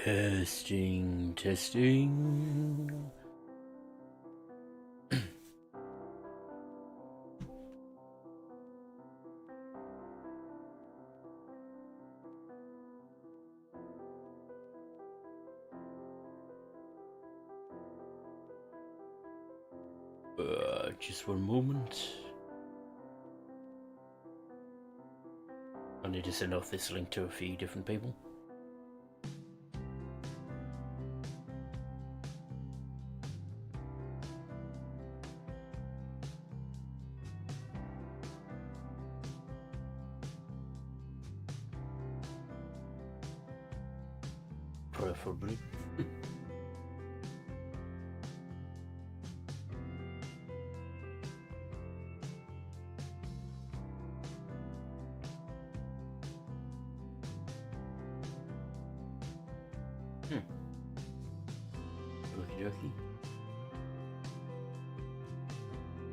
Testing, testing. Just one moment. I need to send off this link to a few different people. Preferably. Okie dokie.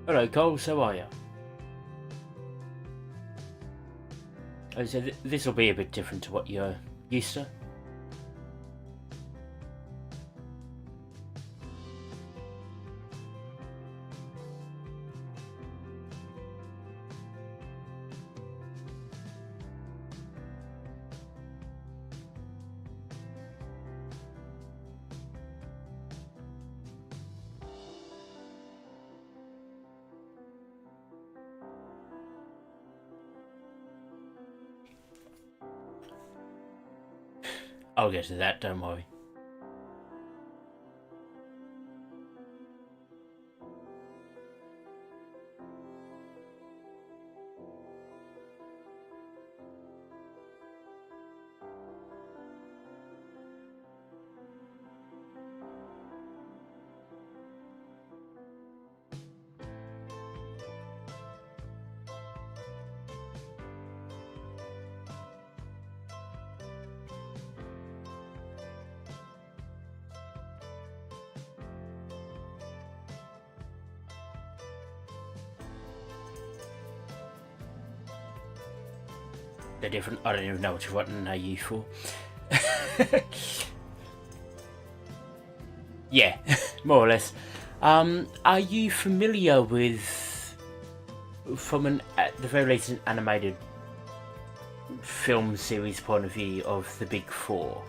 Hello, Cole. How are you? So this will be a bit different to what you're used to. I'll get to that, don't worry. They're different. I don't even know what you're wanting AU for. Yeah, more or less. Are you familiar with, from at the very least, an animated film series point of view of the Big Four?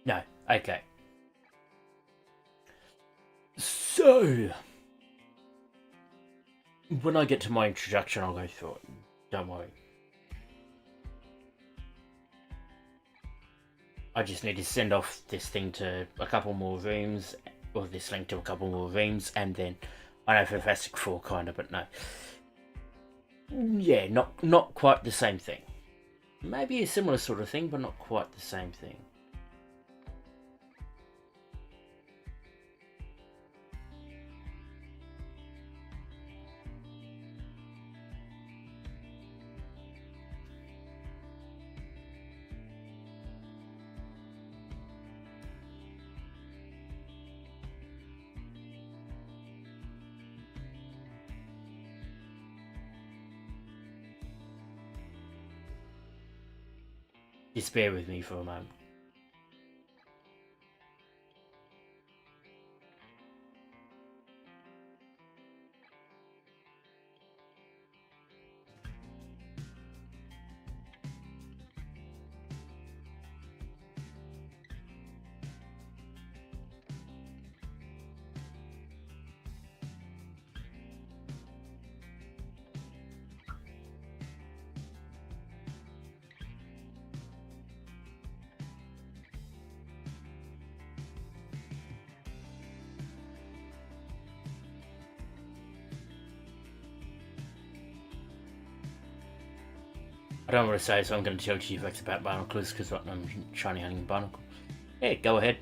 No. Okay. So, when I get to my introduction, I'll go through it. Don't worry. I just need to send off this thing to a couple more rooms, or this link to a couple more rooms, and then I know Fantastic Four kinda, but no. Yeah, not quite the same thing. Maybe a similar sort of thing, but not quite the same thing. Just bear with me for a moment. I don't want to say, so I'm going to tell you facts about barnacles because I'm shiny hunting barnacle. Yeah, go ahead.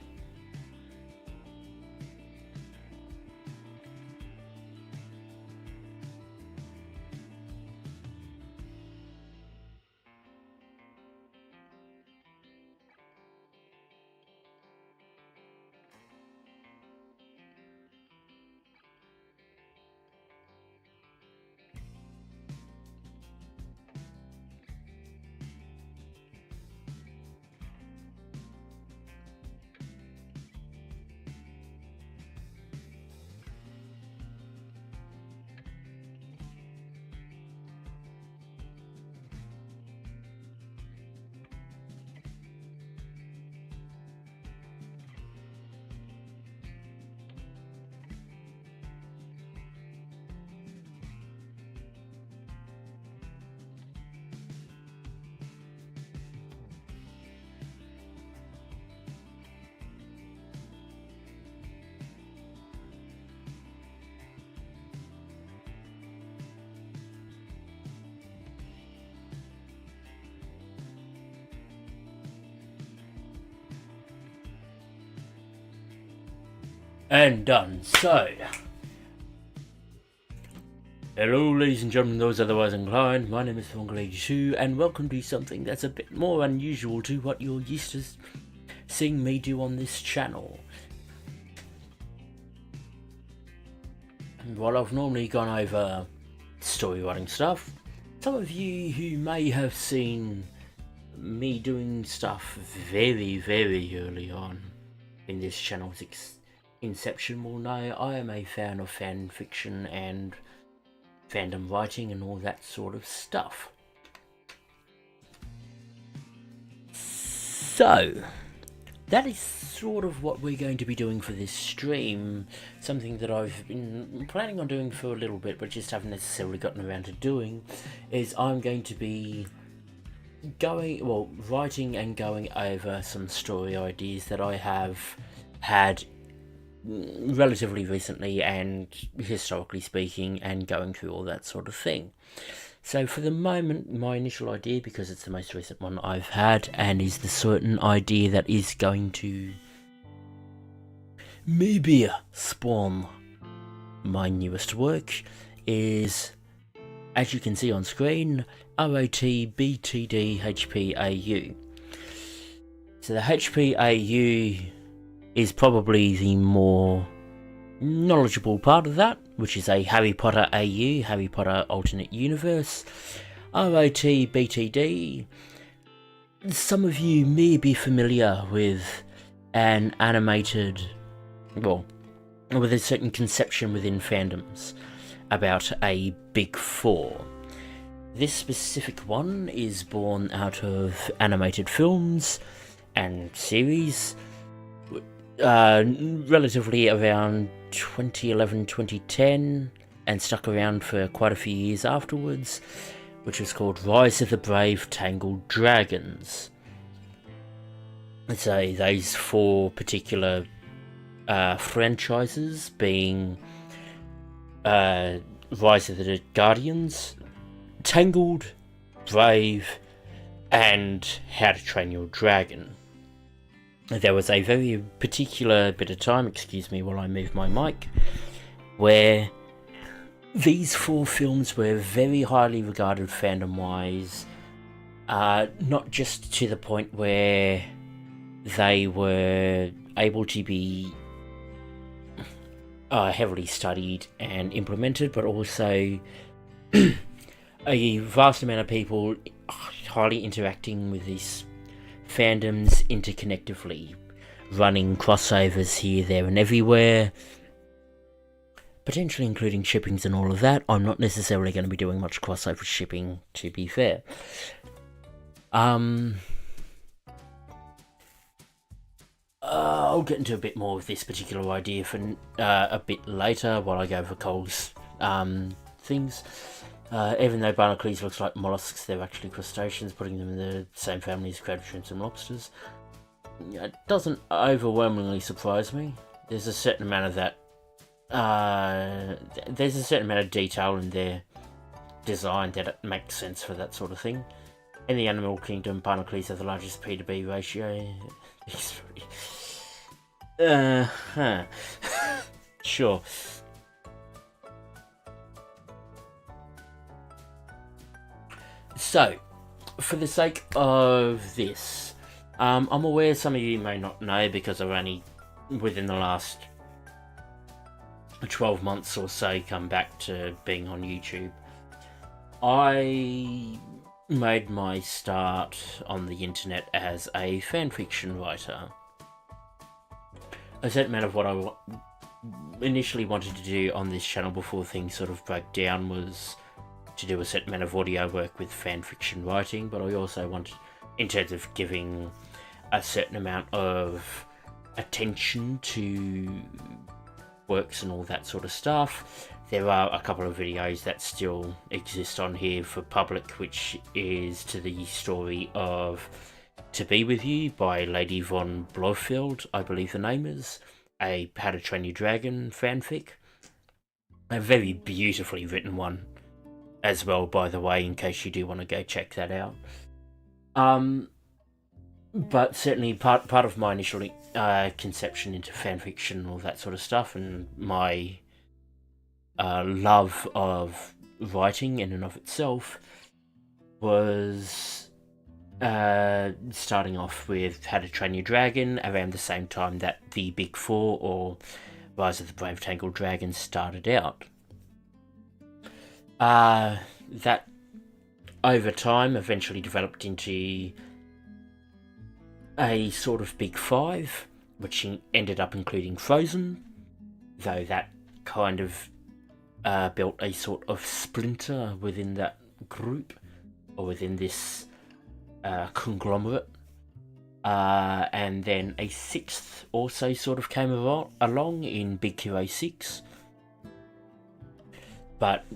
And done. So, hello ladies and gentlemen, those otherwise inclined, my name is Fungal82 and welcome to something that's a bit more unusual to what you're used to seeing me do on this channel. And while I've normally gone over story writing stuff, some of you who may have seen me doing stuff very early on in this channel's inception will know I am a fan of fan fiction and fandom writing and all that sort of stuff. So, that is sort of what we're going to be doing for this stream. Something that I've been planning on doing for a little bit but just haven't necessarily gotten around to doing is I'm going to be writing and going over some story ideas that I have had relatively recently and historically speaking, and going through all that sort of thing. So for the moment, my initial idea, because it's the most recent one I've had and is the certain idea that is going to maybe spawn my newest work, is, as you can see on screen, ROTBTD-HPAU. So the HPAU is probably the more knowledgeable part of that, which is a Harry Potter AU, Harry Potter Alternate Universe. ROTBTD, some of you may be familiar with an animated, with a certain conception within fandoms about a Big Four. This specific one is born out of animated films and series, relatively around 2011-2010, and stuck around for quite a few years afterwards, which was called Rise of the Brave Tangled Dragons. So those four particular franchises being Rise of the Guardians, Tangled, Brave, and How to Train Your Dragon. There was a very particular bit of time, excuse me while I move my mic, where these four films were very highly regarded fandom-wise, not just to the point where they were able to be heavily studied and implemented, but also a vast amount of people highly interacting with these fandoms interconnectively, running crossovers here, there and everywhere, potentially including shippings and all of that. I'm not necessarily going to be doing much crossover shipping, to be fair. I'll get into a bit more of this particular idea for a bit later while I go over Cole's things. Even though barnacles looks like mollusks, they're actually crustaceans, putting them in the same family as crab shrimps and lobsters. It doesn't overwhelmingly surprise me. There's a certain amount of that. There's a certain amount of detail in their design that it makes sense for that sort of thing. In the animal kingdom, barnacles have the largest P to B ratio. Huh. Sure. So, for the sake of this, I'm aware some of you may not know because I've only, within the last 12 months or so, come back to being on YouTube. I made my start on the internet as a fanfiction writer. A certain amount of what I initially wanted to do on this channel before things sort of broke down was to do a certain amount of audio work with fanfiction writing, but I also wanted, in terms of giving a certain amount of attention to works and all that sort of stuff, there are a couple of videos that still exist on here for public, which is to the story of To Be With You by Lady Von Blofeld, I believe the name is, a How to Train Your Dragon fanfic. A very beautifully written one as well, by the way, in case you do want to go check that out. But certainly part of my initial conception into fanfiction and all that sort of stuff, and my love of writing in and of itself, was starting off with How to Train Your Dragon around the same time that the Big Four, or Rise of the Brave Tangled Dragon, started out. That over time eventually developed into a sort of Big Five, which ended up including Frozen, though that kind of built a sort of splinter within that group, or within this conglomerate. And then a sixth also sort of came along in Big Hero 6. But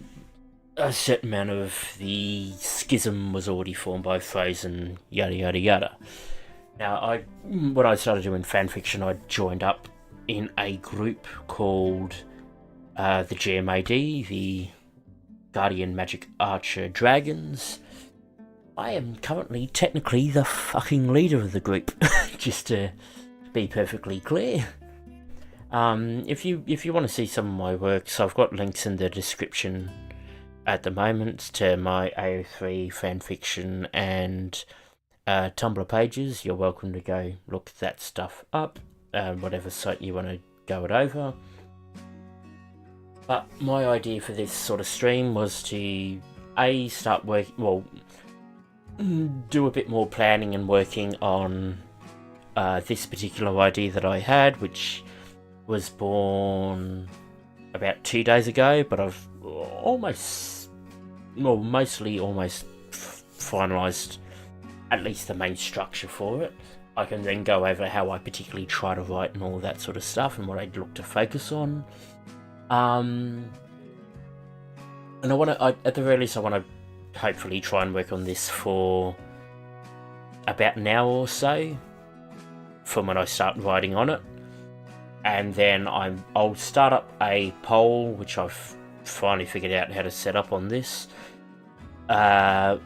a certain amount of the schism was already formed by Frozen, yada yada yada. Now, when I started doing fanfiction, I joined up in a group called the GMAD, the Guardian Magic Archer Dragons. I am currently technically the fucking leader of the group, just to be perfectly clear. If you want to see some of my works, I've got links in the description at the moment to my AO3 fanfiction and Tumblr pages. You're welcome to go look that stuff up, whatever site you want to go it over. But my idea for this sort of stream was to start working, well, do a bit more planning and working on this particular idea that I had, which was born about 2 days ago, but I've mostly finalised at least the main structure for it. I can then go over how I particularly try to write and all that sort of stuff, and what I'd look to focus on. And I want to, at the very least, I want to hopefully try and work on this for about an hour or so from when I start writing on it. And then I'll start up a poll, which I've finally figured out how to set up on this, to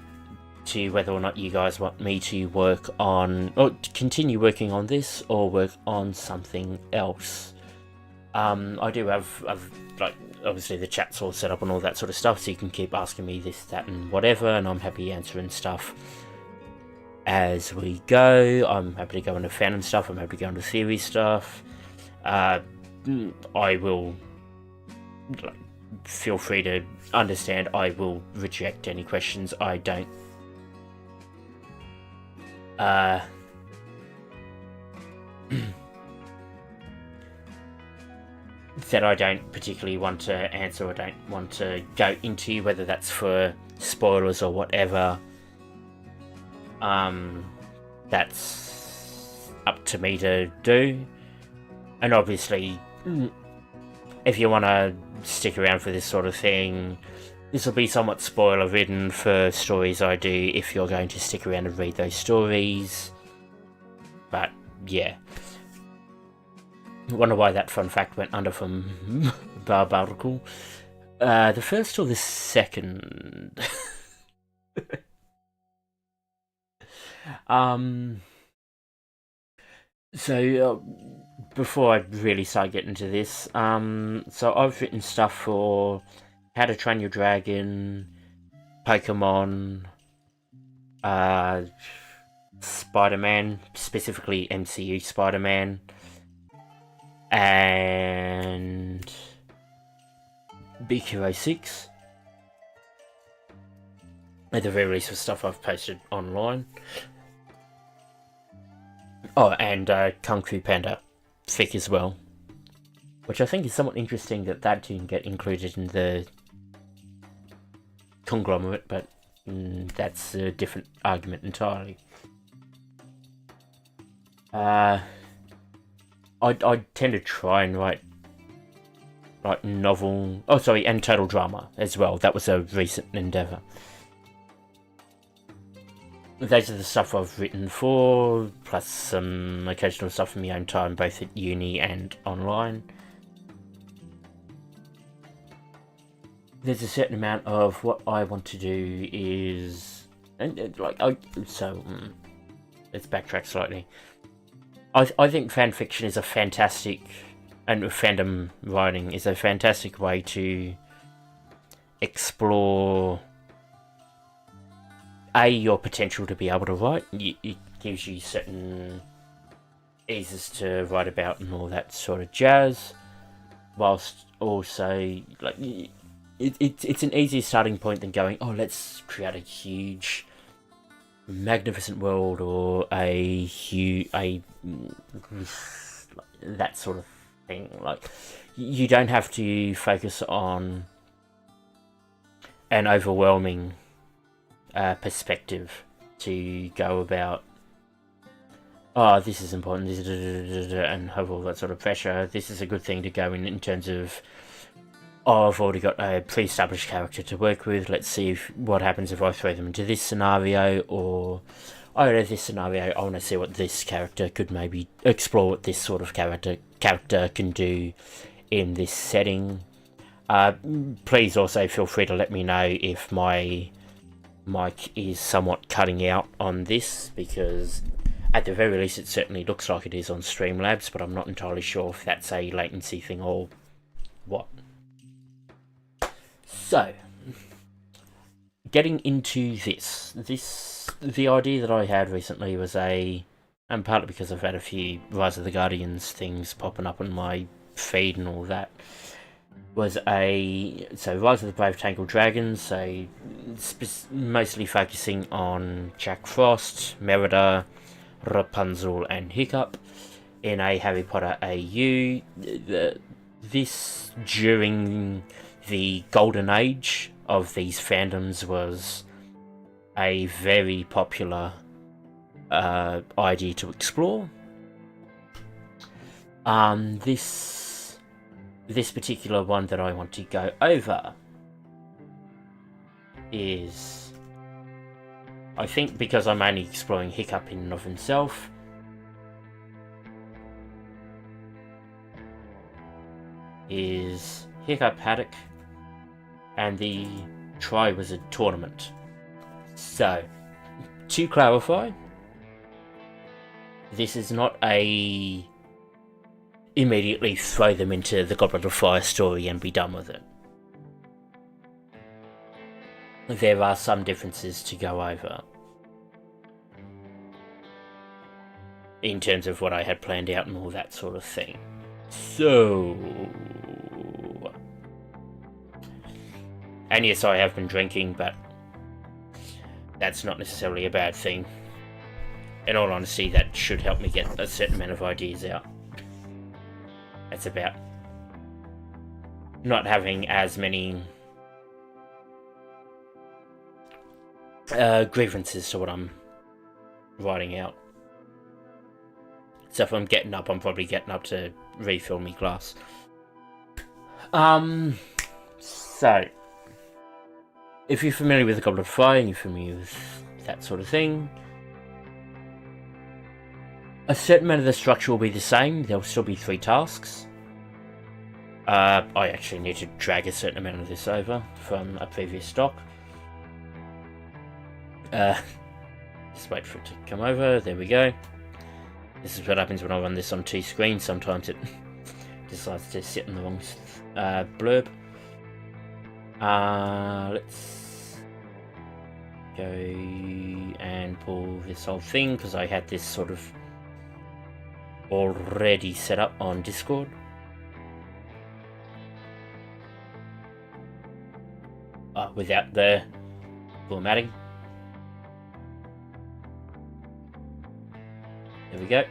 whether or not you guys want me to work on, or continue working on this, or work on something else. I do have like, obviously the chat's all set up and all that sort of stuff, so you can keep asking me this, that, and whatever, and I'm happy answering stuff as we go. I'm happy to go into fandom stuff, I'm happy to go into theory stuff. I will, feel free to understand, I will reject any questions I don't that I don't particularly want to answer or don't want to go into, whether that's for spoilers or whatever. That's up to me to do. And obviously, if you want to stick around for this sort of thing, this will be somewhat spoiler ridden for stories I do, if you're going to stick around and read those stories. But yeah, I wonder why that fun fact went under from Barbarical. The first or the second? Um, so before I really start getting into this, so I've written stuff for How to Train Your Dragon, Pokemon, uh, Spider-Man, specifically MCU Spider-Man, and Big Hero 6. At the very least, of stuff I've posted online. Oh, and Kung Fu Panda fic as well, which I think is somewhat interesting that didn't get included in the conglomerate, but that's a different argument entirely. I tend to try and write novel. Oh, sorry, and total drama as well. That was a recent endeavour. Those are the stuff I've written for, plus some occasional stuff in my own time, both at uni and online. There's a certain amount of what I want to do is, let's backtrack slightly. I think fanfiction is a fantastic, and fandom writing is a fantastic way to explore your potential to be able to write. It gives you certain eases to write about and all that sort of jazz, whilst also it's an easier starting point than going, oh, let's create a huge, magnificent world or that sort of thing. Like, you don't have to focus on an overwhelming perspective to go about, oh, this is important, and have all that sort of pressure. This is a good thing to go in terms of, oh, I've already got a pre-established character to work with. Let's see what happens if I throw them into this scenario, or I know this scenario, I want to see what this character could maybe explore, what this sort of character can do in this setting. Please also feel free to let me know if my mic is somewhat cutting out on this, because at the very least it certainly looks like it is on Streamlabs, but I'm not entirely sure if that's a latency thing or what. So, getting into the idea that I had recently was and partly because I've had a few Rise of the Guardians things popping up on my feed and all that, was Rise of the Brave Tangled Dragons, so mostly focusing on Jack Frost, Merida, Rapunzel, and Hiccup in a Harry Potter AU. This, during the golden age of these fandoms, was a very popular idea to explore. This particular one that I want to go over is, I think because I'm only exploring Hiccup in and of himself, is Hiccup Haddock and the Triwizard Tournament. So, to clarify, this is not a immediately throw them into the Goblet of Fire story and be done with it. There are some differences to go over in terms of what I had planned out and all that sort of thing. So, and yes, I have been drinking, but that's not necessarily a bad thing. In all honesty, that should help me get a certain amount of ideas out. It's about not having as many grievances to what I'm writing out. So if I'm getting up, I'm probably getting up to refill my glass. So, if you're familiar with the Goblet of Fire and you're familiar with that sort of thing, a certain amount of the structure will be the same. There'll still be 3 tasks. I actually need to drag a certain amount of this over from a previous stock. Just wait for it to come over. There we go. This is what happens when I run this on 2 screens. Sometimes it decides to sit in the wrong blurb. Let's go and pull this whole thing because I had this sort of already set up on Discord. Without the formatting. There we go.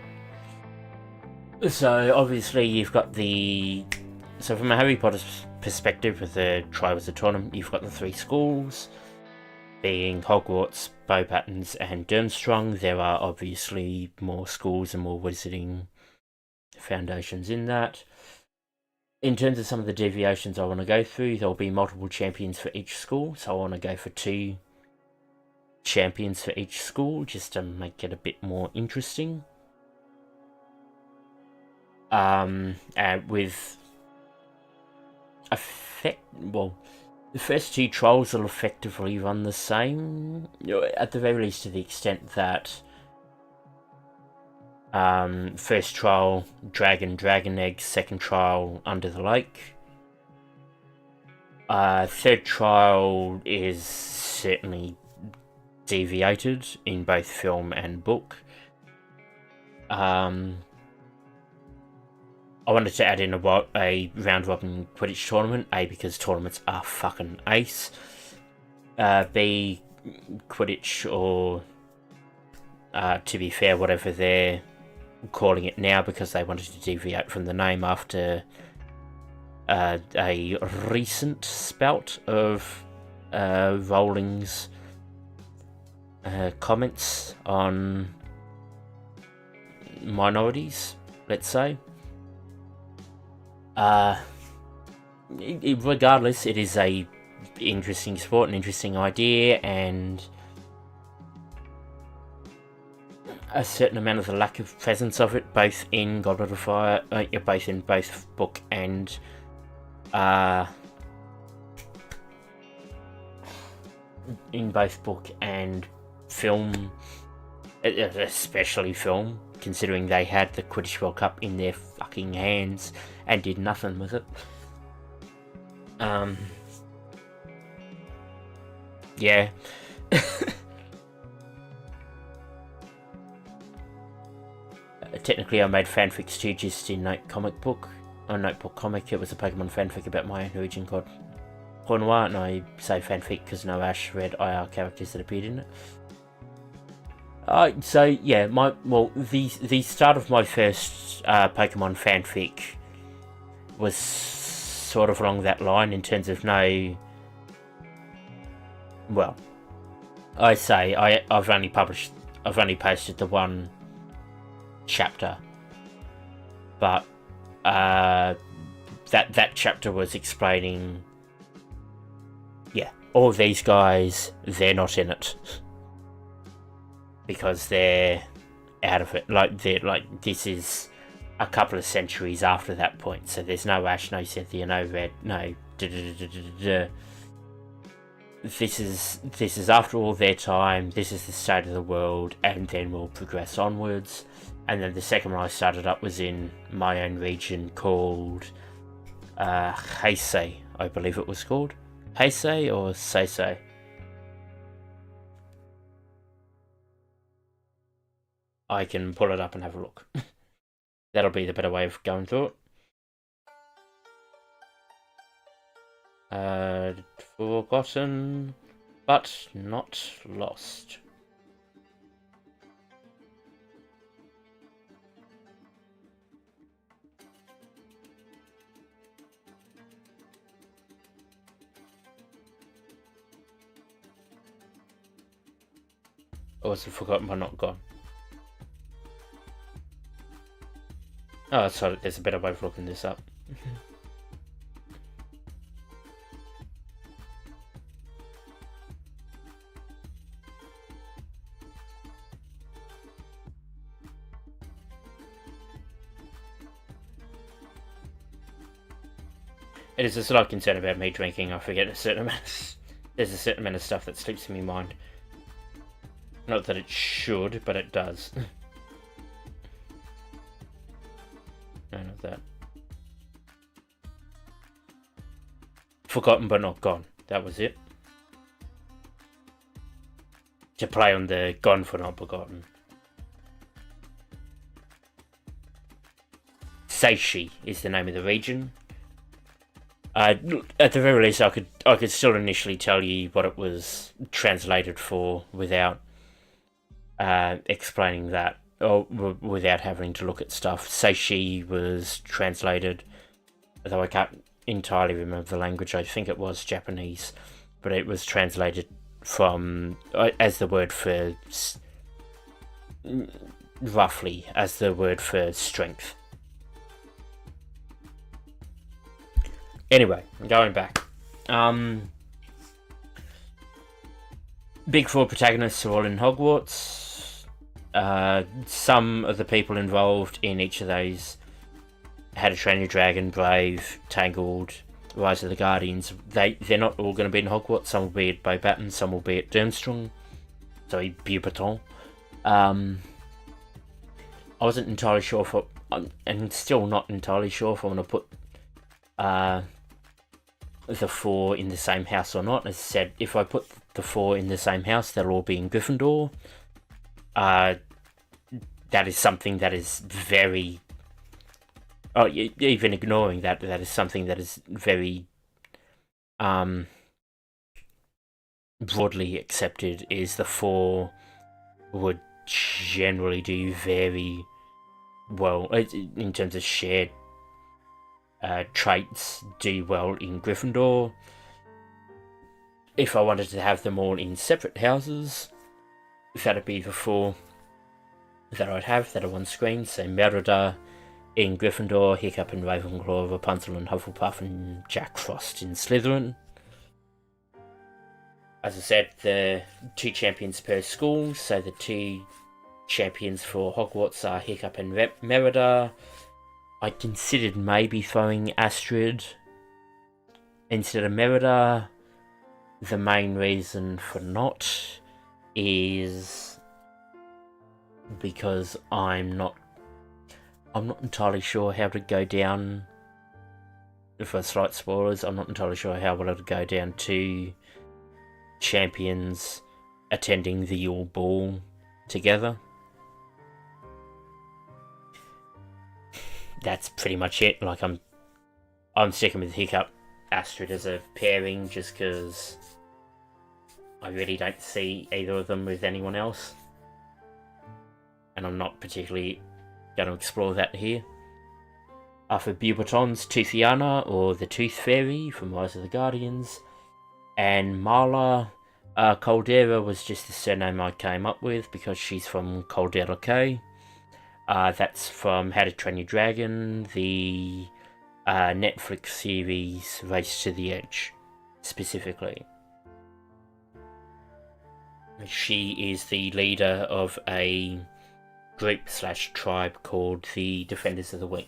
So obviously you've got so from a Harry Potter perspective with the Triwizard Tournament, you've got the 3 schools, being Hogwarts, Beauxbatons and Durmstrang. There are obviously more schools and more wizarding foundations in that. In terms of some of the deviations I want to go through, there'll be multiple champions for each school, so I want to go for 2 champions for each school, just to make it a bit more interesting. With the first 2 trials will effectively run the same, at the very least to the extent that first trial, Dragon Egg, second trial, Under the Lake. Third trial is certainly deviated in both film and book. I wanted to add in a round robin Quidditch tournament, A, because tournaments are fucking ace. B, Quidditch, or to be fair, whatever they're calling it now, because they wanted to deviate from the name after a recent spout of Rowling's comments on minorities, let's say. Regardless, it is a interesting sport, an interesting idea, and a certain amount of the lack of presence of it, both in Goblet of Fire, both in both book and film, especially film, considering they had the Quidditch World Cup in their fucking hands and did nothing with it. Yeah. Technically I made fanfics too, just in Notebook Comic. It was a Pokemon fanfic about my Norwegian god Hornwa, and I say fanfic because no Ash read IR characters that appeared in it. So yeah, the start of my first Pokemon fanfic was sort of along that line in terms of I've only posted the one chapter, but that chapter was explaining, all these guys, they're not in it because they're out of it. This is a couple of centuries after that point, so there's no Ash, no Cynthia, no Red, no This is after all their time. This is the state of the world, and then we'll progress onwards. And then the second one I started up was in my own region called Heisei, I believe it was called. Heisei or Seisei? I can pull it up and have a look. That'll be the better way of going through it. Forgotten, but not lost. Or was it forgotten but not gone? Oh, sorry, there's a better way of looking this up. It is a slight concern about me drinking. I forget there's a certain amount of stuff that slips in my mind. Not that it should, but it does. No, not that. Forgotten but not gone. That was it. To play on the gone for not forgotten. Seishi is the name of the region. At the very least, I could still initially tell you what it was translated for without explaining that, or without having to look at stuff. Seishi was translated, although I can't entirely remember the language. I think it was Japanese, but it was translated from as the word for roughly as the word for strength. Anyway, going back. Big four protagonists are all in Hogwarts. Some of the people involved in each of those, How to Train Your Dragon, Brave, Tangled, Rise of the Guardians, they're not all going to be in Hogwarts. Some will be at Beauxbaton, some will be at Durmstrang. Sorry, Beauxbaton. I wasn't entirely sure if and still not entirely sure if I want to put the four in the same house or not. As I said, if I put the four in the same house, they'll all be in Gryffindor. That is something that is very... Oh, even ignoring that, that is something that is very broadly accepted, is the four would generally do very well in terms of shared traits, do well in Gryffindor. If I wanted to have them all in separate houses, that'd be the four that I'd have that are on screen. So Merida in Gryffindor, Hiccup in Ravenclaw, Rapunzel in Hufflepuff, and Jack Frost in Slytherin. As I said, the 2 champions per school, so the 2 champions for Hogwarts are Hiccup and Merida. I considered maybe throwing Astrid instead of Merida. The main reason for not is because I'm not entirely sure how to go down, for slight spoilers, I'm not entirely sure how well it would go down to champions attending the Yule Ball together. That's pretty much it. Like, I'm sticking with Hiccup Astrid as a pairing just because I really don't see either of them with anyone else, and I'm not particularly going to explore that here. For Beauxbaton's Toothiana, or the Tooth Fairy from Rise of the Guardians, and Marla. Caldera was just the surname I came up with because she's from Caldera Cay. That's from How to Train Your Dragon, the Netflix series Race to the Edge, specifically. She is the leader of a group/tribe called the Defenders of the Wing.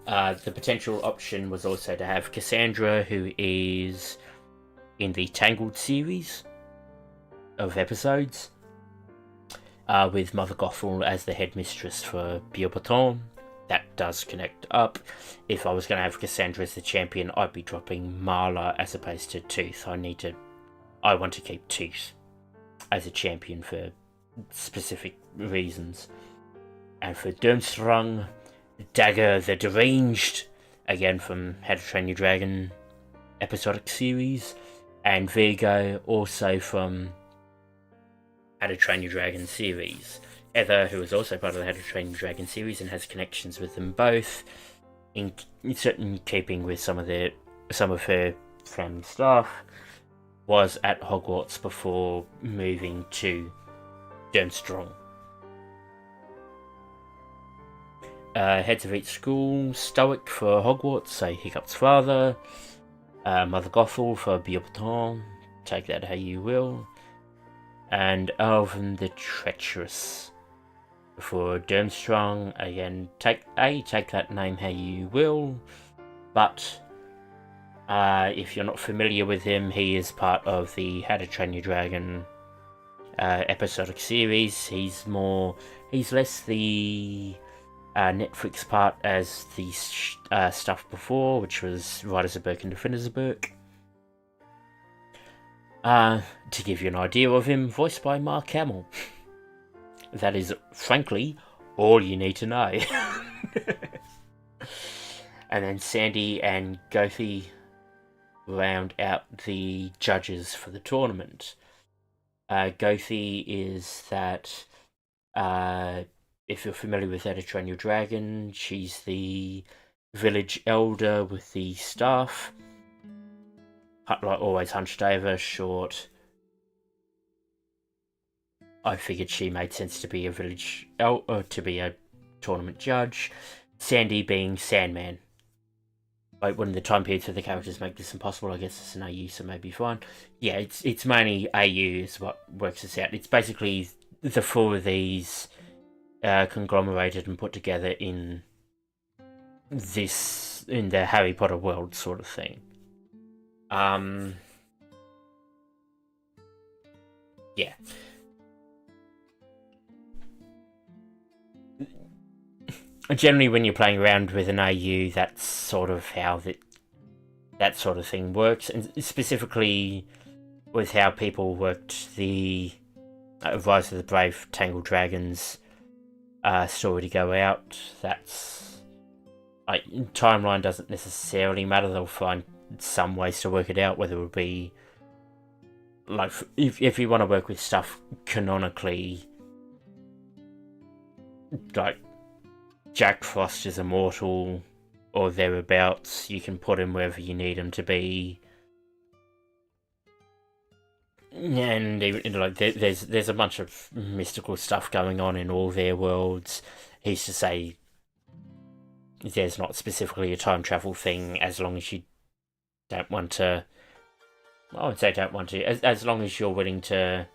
The potential option was also to have Cassandra, who is in the Tangled series of episodes, with Mother Gothel as the headmistress for Beauxbaton. That does connect up. If I was going to have Cassandra as the champion, I'd be dropping Marla as opposed to Tooth. I want to keep Tooth as a champion for specific reasons. And for Durmstrang, Dagger the Deranged, again from How to Train Your Dragon episodic series, and Virgo, also from How to Train Your Dragon series. Heather, who is also part of the How to Train Your Dragon series and has connections with them both, in certain keeping with some of her family stuff, was at Hogwarts before moving to Durmstrang. Heads of each school: Stoic for Hogwarts, so Hiccup's father. Mother Gothel for Beauxbaton, take that how you will. And Alvin the Treacherous for Durmstrang, again, take that name how you will, but if you're not familiar with him, he is part of the How to Train Your Dragon episodic series. He's less the Netflix part as the stuff before, which was Riders of Berk and Defenders of Berk. To give you an idea of him, voiced by Mark Hamill. That is, frankly, all you need to know. And then Sandy and Gothi round out the judges for the tournament. Gothi is that, if you're familiar with How to Train Your Dragon, she's the village elder with the staff. Like always hunched over, short. I figured she made sense to be a to be a tournament judge. Sandy being Sandman. Like, when the time periods for the characters make this impossible, I guess it's an AU, so maybe fine. Yeah, it's mainly AU is what works this out. It's basically the four of these conglomerated and put together in the Harry Potter world sort of thing. Yeah. Generally, when you're playing around with an AU, that's sort of how that sort of thing works, and specifically with how people worked the Rise of the Brave Tangled Dragons story to go out. That's like, timeline doesn't necessarily matter. They'll find some ways to work it out, whether it would be like if you want to work with stuff canonically, like Jack Frost is immortal or thereabouts, you can put him wherever you need him to be. And even, like, there's a bunch of mystical stuff going on in all their worlds. Who's to say there's not specifically a time travel thing, as long as you don't want to. I would say don't want to. As long as you're willing to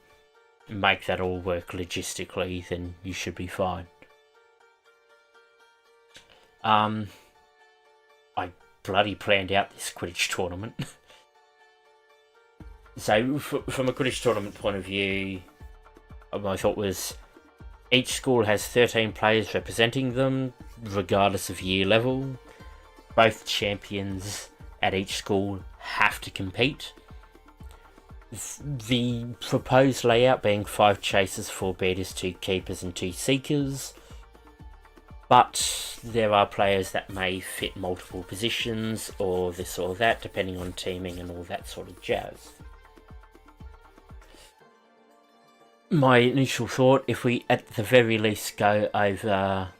make that all work logistically, then you should be fine. I bloody planned out this Quidditch tournament. So, from a Quidditch tournament point of view, my thought was each school has 13 players representing them, regardless of year level. Both champions at each school have to compete. The proposed layout being 5 chasers, 4 beaters, 2 keepers, and 2 seekers. But there are players that may fit multiple positions, or this or that, depending on teaming and all that sort of jazz. My initial thought, if we at the very least go over,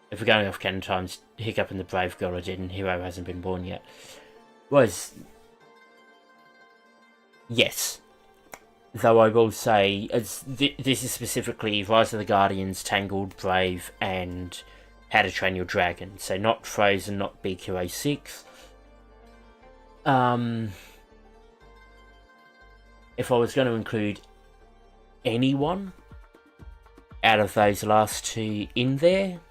if we're going off canon times, Hiccup and the Brave Girl are dead and Hero hasn't been born yet, was yes. Though I will say, this is specifically Rise of the Guardians, Tangled, Brave, and How to Train Your Dragon. So not Frozen, not BQA 6. If I was going to include anyone out of those last 2 in there,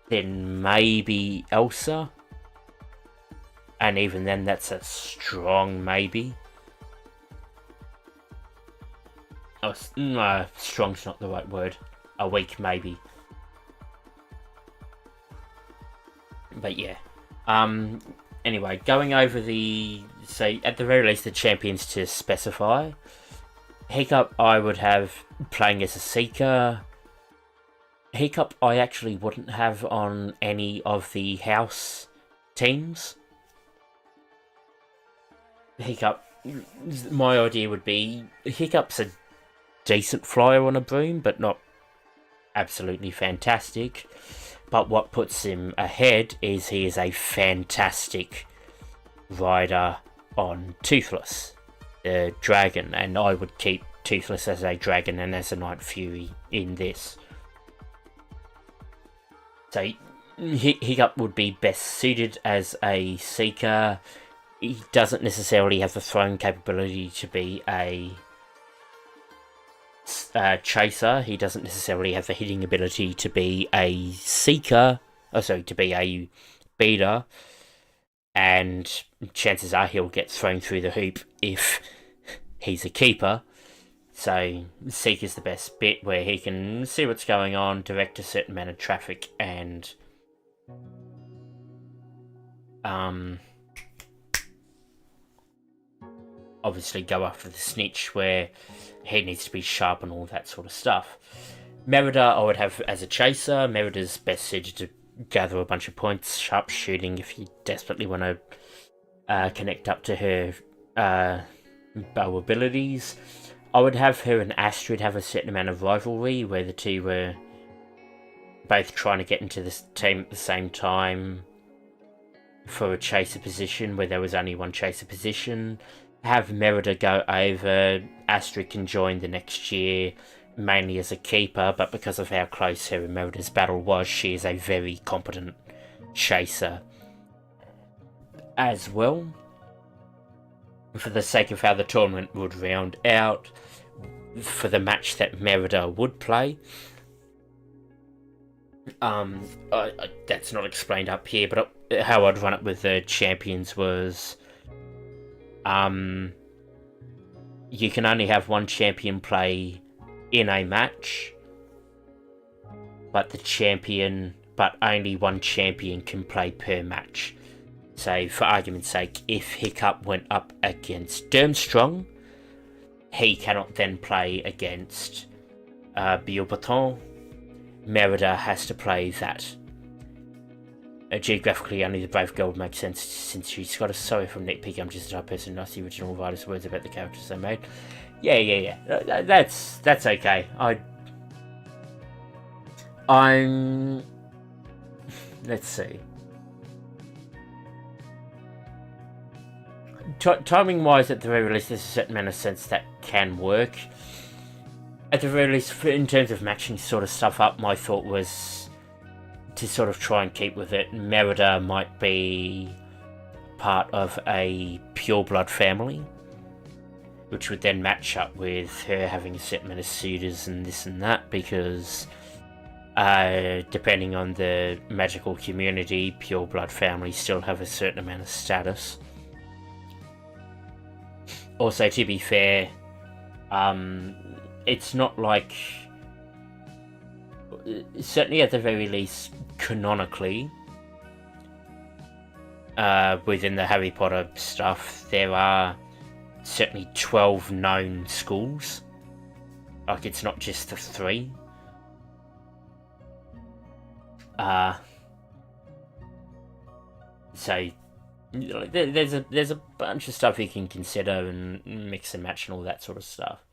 then maybe Elsa. And even then, that's a strong maybe. Strong's not the right word. A weak maybe. But yeah. Anyway, going over so at the very least the champions to specify. Hiccup I would have playing as a seeker. Hiccup I actually wouldn't have on any of the house teams. Hiccup, my idea would be Hiccup's a decent flyer on a broom, but not absolutely fantastic. But what puts him ahead is he is a fantastic rider on Toothless, the dragon, and I would keep Toothless as a dragon and as a Night Fury in this. So Hiccup would be best suited as a seeker. He doesn't necessarily have the throwing capability to be a chaser. He doesn't necessarily have the hitting ability to be a seeker. To be a beater. And chances are he'll get thrown through the hoop if he's a keeper. So Seek is the best bit, where he can see what's going on, direct a certain amount of traffic, and obviously go after the snitch where he needs to be sharp and all that sort of stuff. Merida I would have as a chaser. Merida's best suited to gather a bunch of points, sharpshooting if you desperately want to connect up to her bow abilities. I would have her and Astrid have a certain amount of rivalry where the two were both trying to get into the team at the same time for a chaser position where there was only one chaser position. Have Merida go over, Astrid can join the next year, mainly as a keeper, but because of how close her and Merida's battle was, she is a very competent chaser as well. For the sake of how the tournament would round out, for the match that Merida would play, that's not explained up here, but how I'd run it with the champions was, you can only have one champion play in a match, but only one champion can play per match. So, for argument's sake, if Hiccup went up against Durmstrong, he cannot then play against Beauxbaton. Merida has to play that. Geographically, only the Brave Girl would make sense since she's got a sorry from nitpicking. I'm just a type person, not the original writer's words about the characters they made. Yeah. That's okay. I'm. Let's see. Timing wise, at the very least, there's a certain amount of sense that can work. At the very least, in terms of matching sort of stuff up, my thought was to sort of try and keep with it. Merida might be part of a pureblood family, which would then match up with her having a certain amount of suitors and this and that, because depending on the magical community, pureblood families still have a certain amount of status. Also, to be fair, it's not like, certainly at the very least, canonically, within the Harry Potter stuff, there are certainly 12 known schools. Like, it's not just the 3. So there's a bunch of stuff you can consider and mix and match and all that sort of stuff.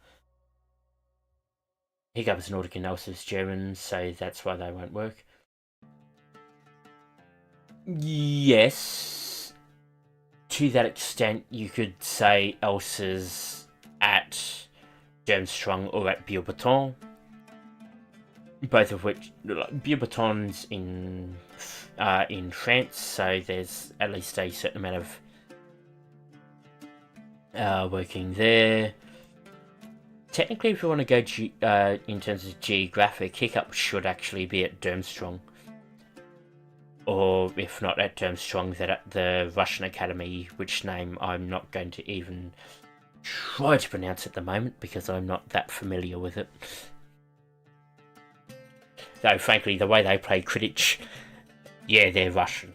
Hiccup is Nordic and Elsa is German, so that's why they won't work. Yes, to that extent, you could say Elsa's at Durmstrang or at Beauxbaton. Both of which, Beauxbaton's in France, so there's at least a certain amount of working there. Technically, if you want to go in terms of geographic, Hiccup should actually be at Durmstrang. Or, if not at Durmstrang, then at the Russian Academy, which name I'm not going to even try to pronounce at the moment, because I'm not that familiar with it. Though, frankly, the way they play Quidditch, yeah, they're Russian.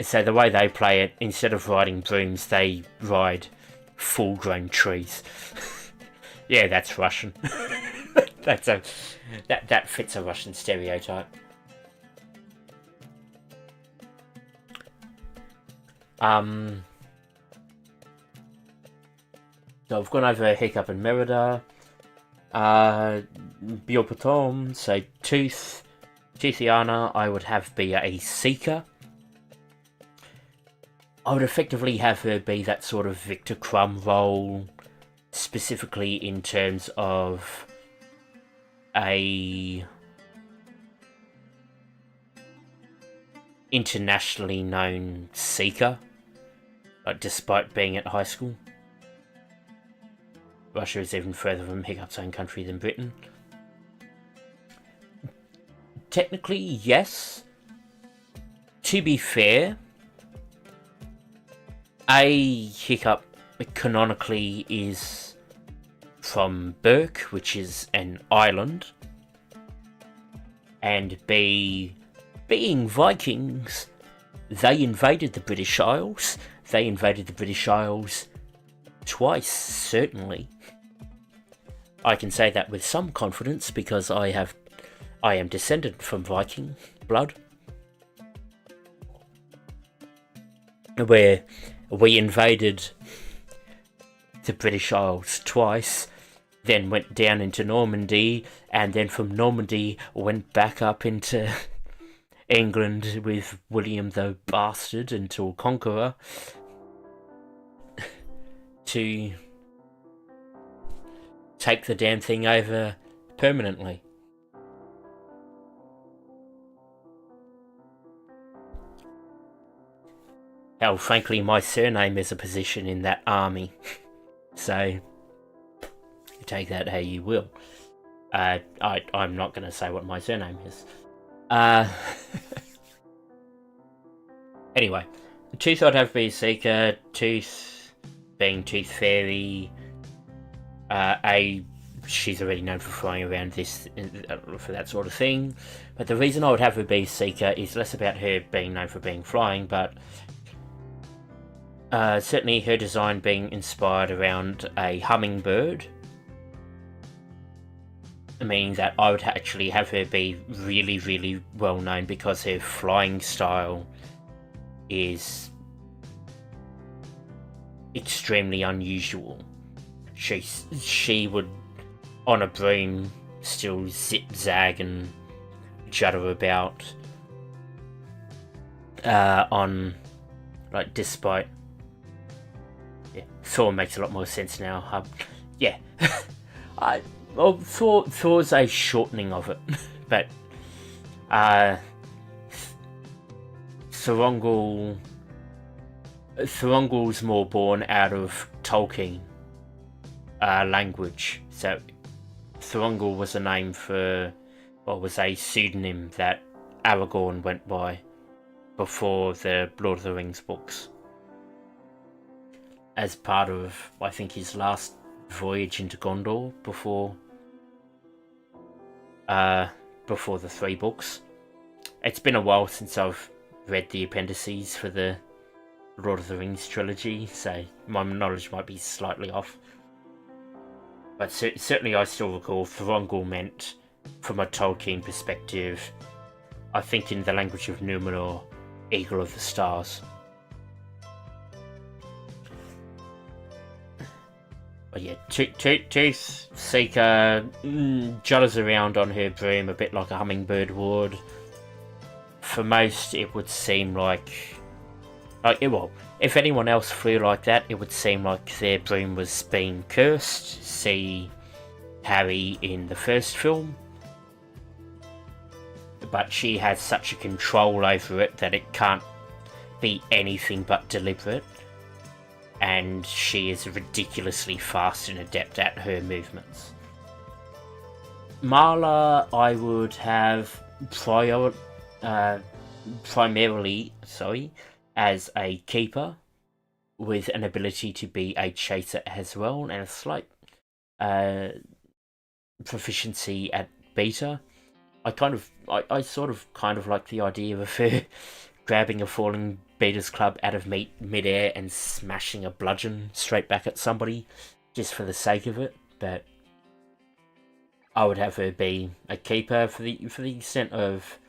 So the way they play it, instead of riding brooms, they ride full-grown trees. Yeah, that's Russian. That fits a Russian stereotype. So I've gone over Hiccup and Merida. Beauxbaton, so Toothiana, I would have be a seeker. I would effectively have her be that sort of Victor Crumb role, specifically in terms of a internationally known seeker, like, despite being at high school. Russia is even further from Hiccup's own country than Britain. Technically, yes. To be fair, Hiccup canonically is from Berk, which is an island, and B, being Vikings, they invaded the British Isles. They invaded the British Isles twice, certainly. I can say that with some confidence because I am descended from Viking blood, where we invaded the British Isles twice, then went down into Normandy, and then from Normandy went back up into England with William the Bastard until Conqueror to take the damn thing over permanently. Hell, frankly, my surname is a position in that army. So, you take that how you will. I'm not going to say what my surname is. Anyway, Tooth I'd have be Seeker, Tooth being Tooth Fairy. She's already known for flying around this, for that sort of thing. But the reason I would have her be Seeker is less about her being known for being flying, but certainly her design being inspired around a hummingbird, meaning that I would actually have her be really, really well known because her flying style is extremely unusual. She would, on a broom, still zigzag and judder about despite... Yeah, Thor makes a lot more sense now. Thor's a shortening of it, but Thorongul's more born out of Tolkien language. So Thorongul was a name for, was a pseudonym that Aragorn went by before the Lord of the Rings books, as part of, I think, his last voyage into Gondor before the 3 books. It's been a while since I've read the appendices for the Lord of the Rings trilogy, so my knowledge might be slightly off. But certainly I still recall Thorongul meant, from a Tolkien perspective, I think in the language of Numenor, Eagle of the Stars. But yeah, Tooth Seeker judders around on her broom a bit like a hummingbird would. For most, it would seem like if anyone else flew like that, it would seem like their broom was being cursed. See Harry in the first film. But she has such a control over it that it can't be anything but deliberate. And she is ridiculously fast and adept at her movements. Marla, I would have primarily as a keeper, with an ability to be a chaser as well, and a slight proficiency at beta. I sort of like the idea of her grabbing a falling beater's club out of mid-air and smashing a bludgeon straight back at somebody, just for the sake of it. But I would have her be a keeper for the extent of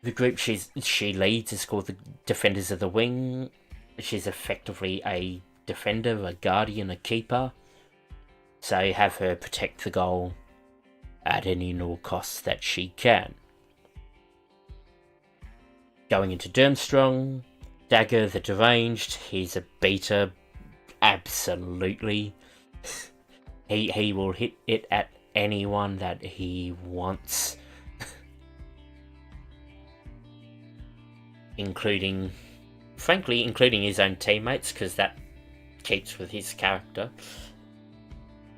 the group she leads is called the Defenders of the Wing. She's effectively a defender, a guardian, a keeper. So have her protect the goal at any and all costs that she can. Going into Durmstrang, Dagger the Deranged, he's a beater, absolutely. He will hit it at anyone that he wants. including his own teammates, because that keeps with his character.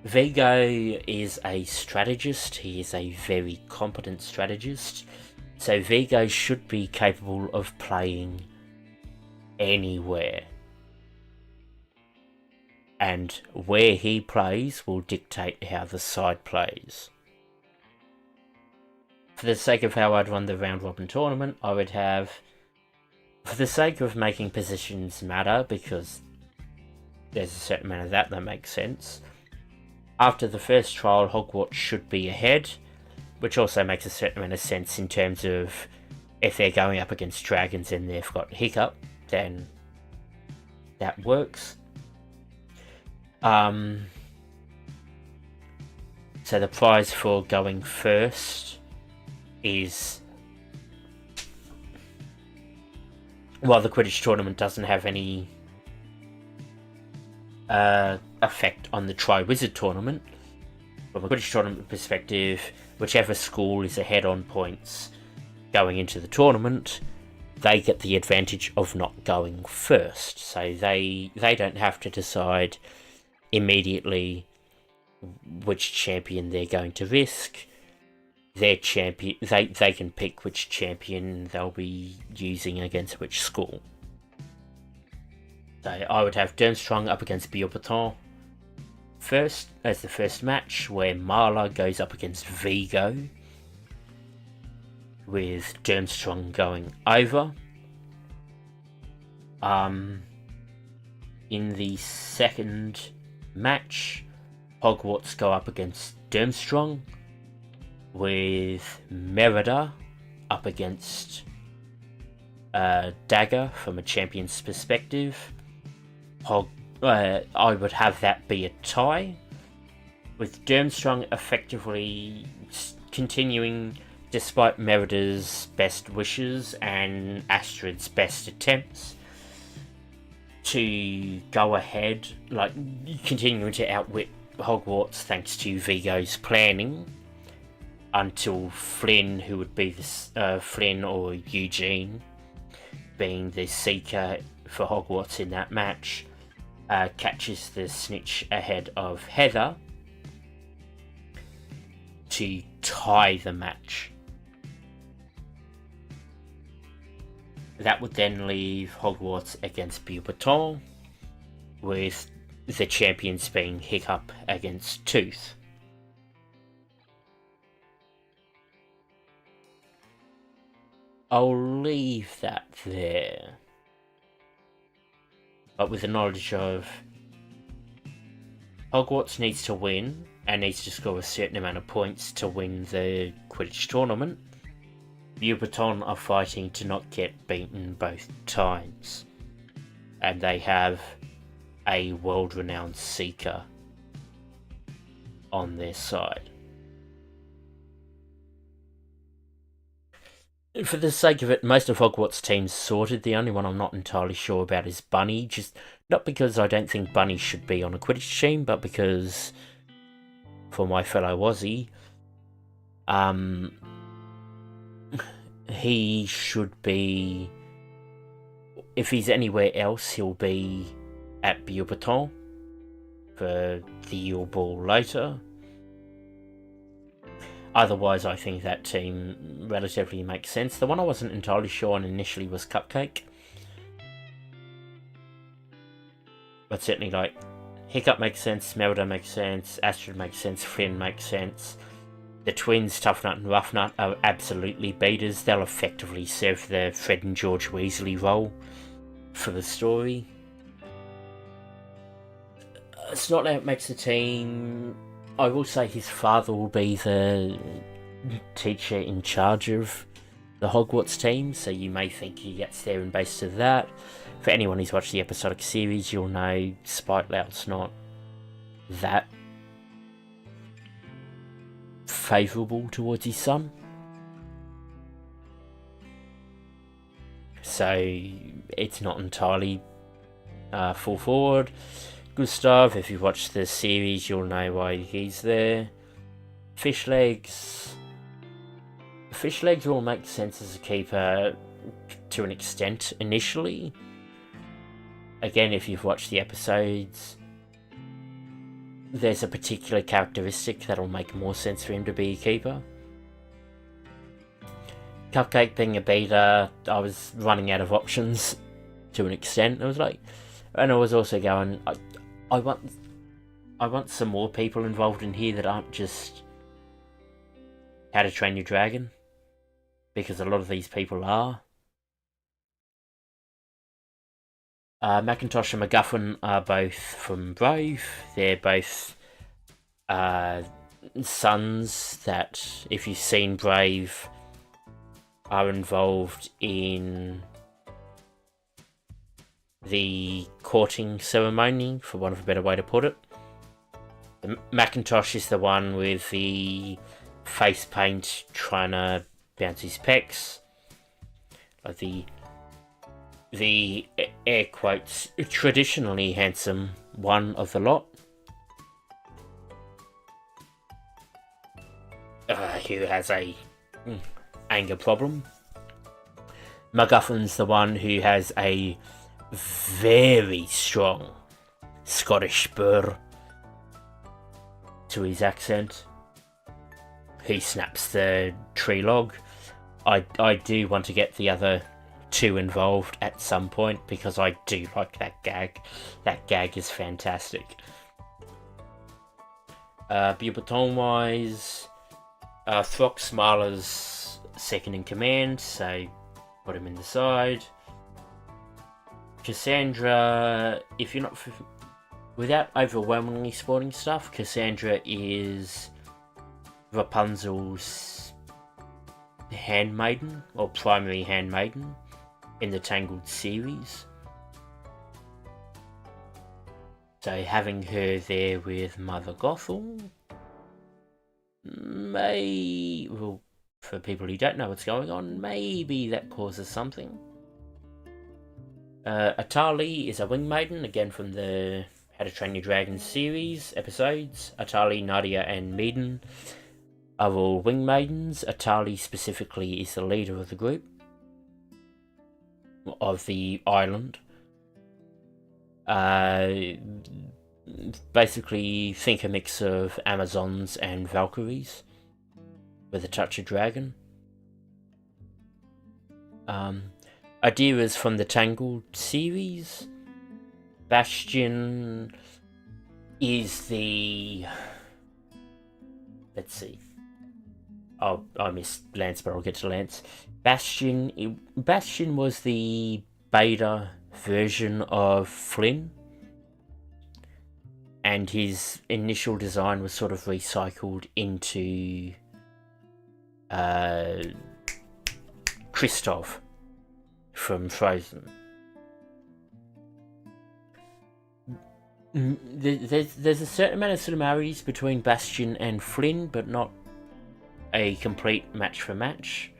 Vigo is a strategist. He is a very competent strategist. So Vigo should be capable of playing anywhere. and where he plays will dictate how the side plays. For the sake of how I'd run the round robin tournament, I would have, for the sake of making positions matter, because there's a certain amount of that makes sense, after the first trial, Hogwarts should be ahead, which also makes a certain amount of sense in terms of if they're going up against dragons and they've got Hiccup, then that works. So the prize for going first is, while the Quidditch tournament doesn't have any effect on the Triwizard tournament, from a Quidditch tournament perspective, whichever school is ahead on points going into the tournament, they get the advantage of not going first. So they don't have to decide immediately which champion they're going to risk. Their champion, they can pick which champion they'll be using against which school. So I would have Durmstrang up against Beauxbaton first as the first match, where Marla goes up against Vigo, with Durmstrang going over. In the second match, Hogwarts go up against Durmstrang, with Merida up against Dagger from a champion's perspective. I would have that be a tie, with Durmstrang effectively continuing, despite Merida's best wishes and Astrid's best attempts, to go ahead, like continuing to outwit Hogwarts thanks to Vigo's planning, until Flynn, who would be Flynn or Eugene, being the seeker for Hogwarts in that match, catches the snitch ahead of Heather to tie the match. That would then leave Hogwarts against Beauxbaton, with the champions being Hiccup against Tooth. I'll leave that there. But with the knowledge of Hogwarts needs to win, and needs to score a certain amount of points to win the Quidditch tournament, Beauxbaton are fighting to not get beaten both times. And they have a world-renowned seeker on their side. For the sake of it, most of Hogwarts' teams sorted. The only one I'm not entirely sure about is Bunny. Just not because I don't think Bunny should be on a Quidditch team, but because, for my fellow Aussie, he should be, if he's anywhere else, he'll be at Beauxbaton for the Yule Ball later. Otherwise, I think that team relatively makes sense. The one I wasn't entirely sure on initially was Cupcake. But certainly, like, Hiccup makes sense, Merida makes sense, Astrid makes sense, Flynn makes sense. The twins, Tough Nut and Rough Nut, are absolutely beaters. They'll effectively serve the Fred and George Weasley role for the story. Snot Lamp makes the team. I will say his father will be the teacher in charge of the Hogwarts team, so you may think he gets there and based to that. For anyone who's watched the episodic series, you'll know Spite Loud's not that favourable towards his son. So it's not entirely full forward. Gustav, if you've watched the series, you'll know why he's there. Fishlegs will make sense as a keeper to an extent initially. Again, if you've watched the episodes, there's a particular characteristic that'll make more sense for him to be a keeper. Cupcake being a beater, I was running out of options to an extent. I was also going, I want some more people involved in here that aren't just How to Train Your Dragon, because a lot of these people are. Macintosh and MacGuffin are both from Brave. They're both sons that, if you've seen Brave, are involved in the courting ceremony, for want of a better way to put it. Macintosh is the one with the face paint trying to bounce his pecs. Like the air quotes traditionally handsome one of the lot. Who has a anger problem. MacGuffin's the one who has a very strong Scottish burr to his accent. He snaps the tree log. I do want to get the other two involved at some point, because I do like that gag. That gag is fantastic. Beauxbaton wise, Throx Marla's second in command, so put him in the side. Cassandra, if you're not without overwhelmingly spoiling stuff, Cassandra is Rapunzel's handmaiden, or primary handmaiden, in the Tangled series. So having her there with Mother Gothel well, for people who don't know what's going on, maybe that causes something. Atali is a wing maiden, again from the How to Train Your Dragon series episodes. Atali, Nadia, and Meiden are all wing maidens. Atali specifically is the leader of the group, of the island. Basically, think a mix of Amazons and Valkyries with a touch of dragon. Ideas from the Tangled series. Bastion is the... Let's see. Oh, I missed Lance, but I'll get to Lance. Bastion was the beta version of Flynn, and his initial design was sort of recycled into Kristoff from Frozen. There's a certain amount of similarities between Bastion and Flynn, but not a complete match for match.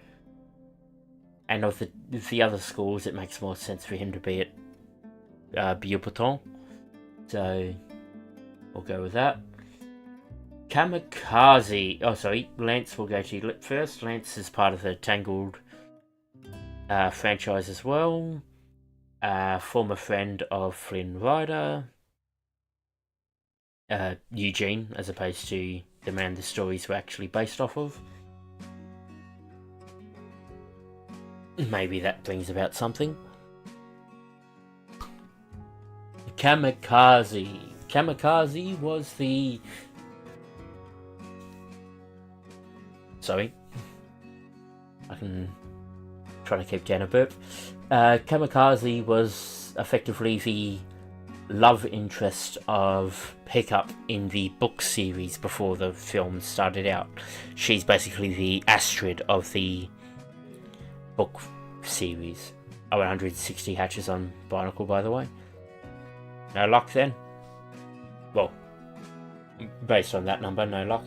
And of the other schools, it makes more sense for him to be at Beauxbaton. So we'll go with that. Kamikaze. Oh, sorry. Lance will go to you first. Lance is part of the Tangled franchise as well. Former friend of Flynn Rider. Eugene, as opposed to the man the stories were actually based off of. Maybe that brings about something. Kamikaze. Kamikaze was the... Sorry. I can try to keep down a burp. Kamikaze was effectively the love interest of Hiccup in the book series before the film started out. She's basically the Astrid of the book series. 160 hatches on Barnacle, by the way. No luck then? Well, based on that number, no luck.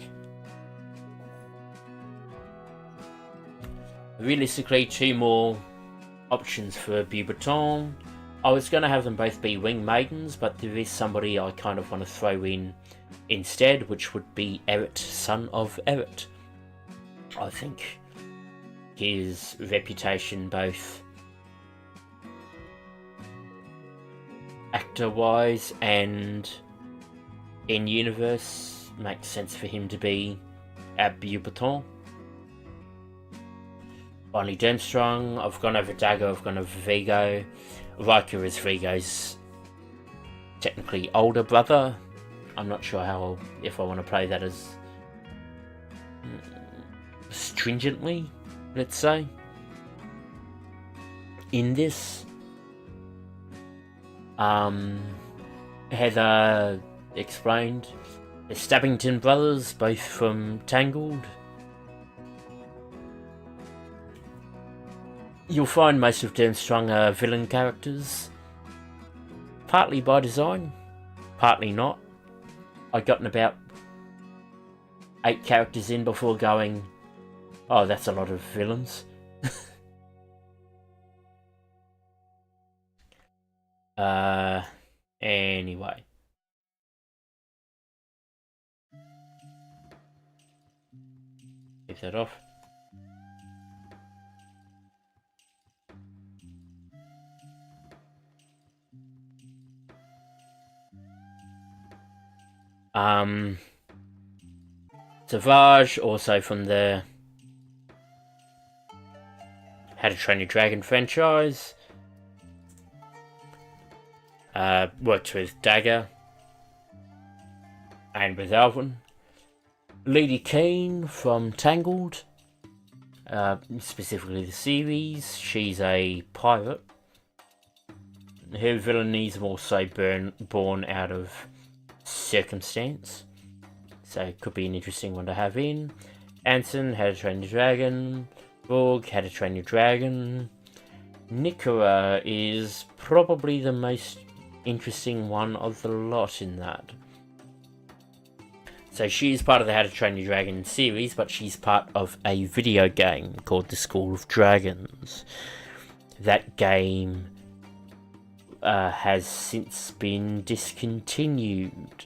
Realistically, 2 more options for Beauxbaton. I was going to have them both be wing maidens, but there is somebody I kind of want to throw in instead, which would be Eret, son of Eret. I think his reputation, both actor-wise and in-universe, makes sense for him to be at Beauxbaton. Finally, Durmstrang. I've gone over Dagger, I've gone over Vigo. Riker is Vigo's technically older brother. I'm not sure if I want to play that as stringently, let's say, in this. Heather explained the Stabbington brothers, both from Tangled. You'll find most of Durmstrang are villain characters, partly by design, partly not. I'd gotten about 8 characters in before going, oh, that's a lot of villains. Anyway. Keep that off. Savage, also from the How to Train Your Dragon franchise. Worked with Dagger and with Alvin. Lady Kane from Tangled, specifically the series. She's a pirate. Her villainies are also born out of circumstance, so it could be an interesting one to have in. Anson, How to Train Your Dragon. Borg, How to Train Your Dragon. Nikora is probably the most interesting one of the lot in that. So she's part of the How to Train Your Dragon series, but she's part of a video game called The School of Dragons. That game has since been discontinued.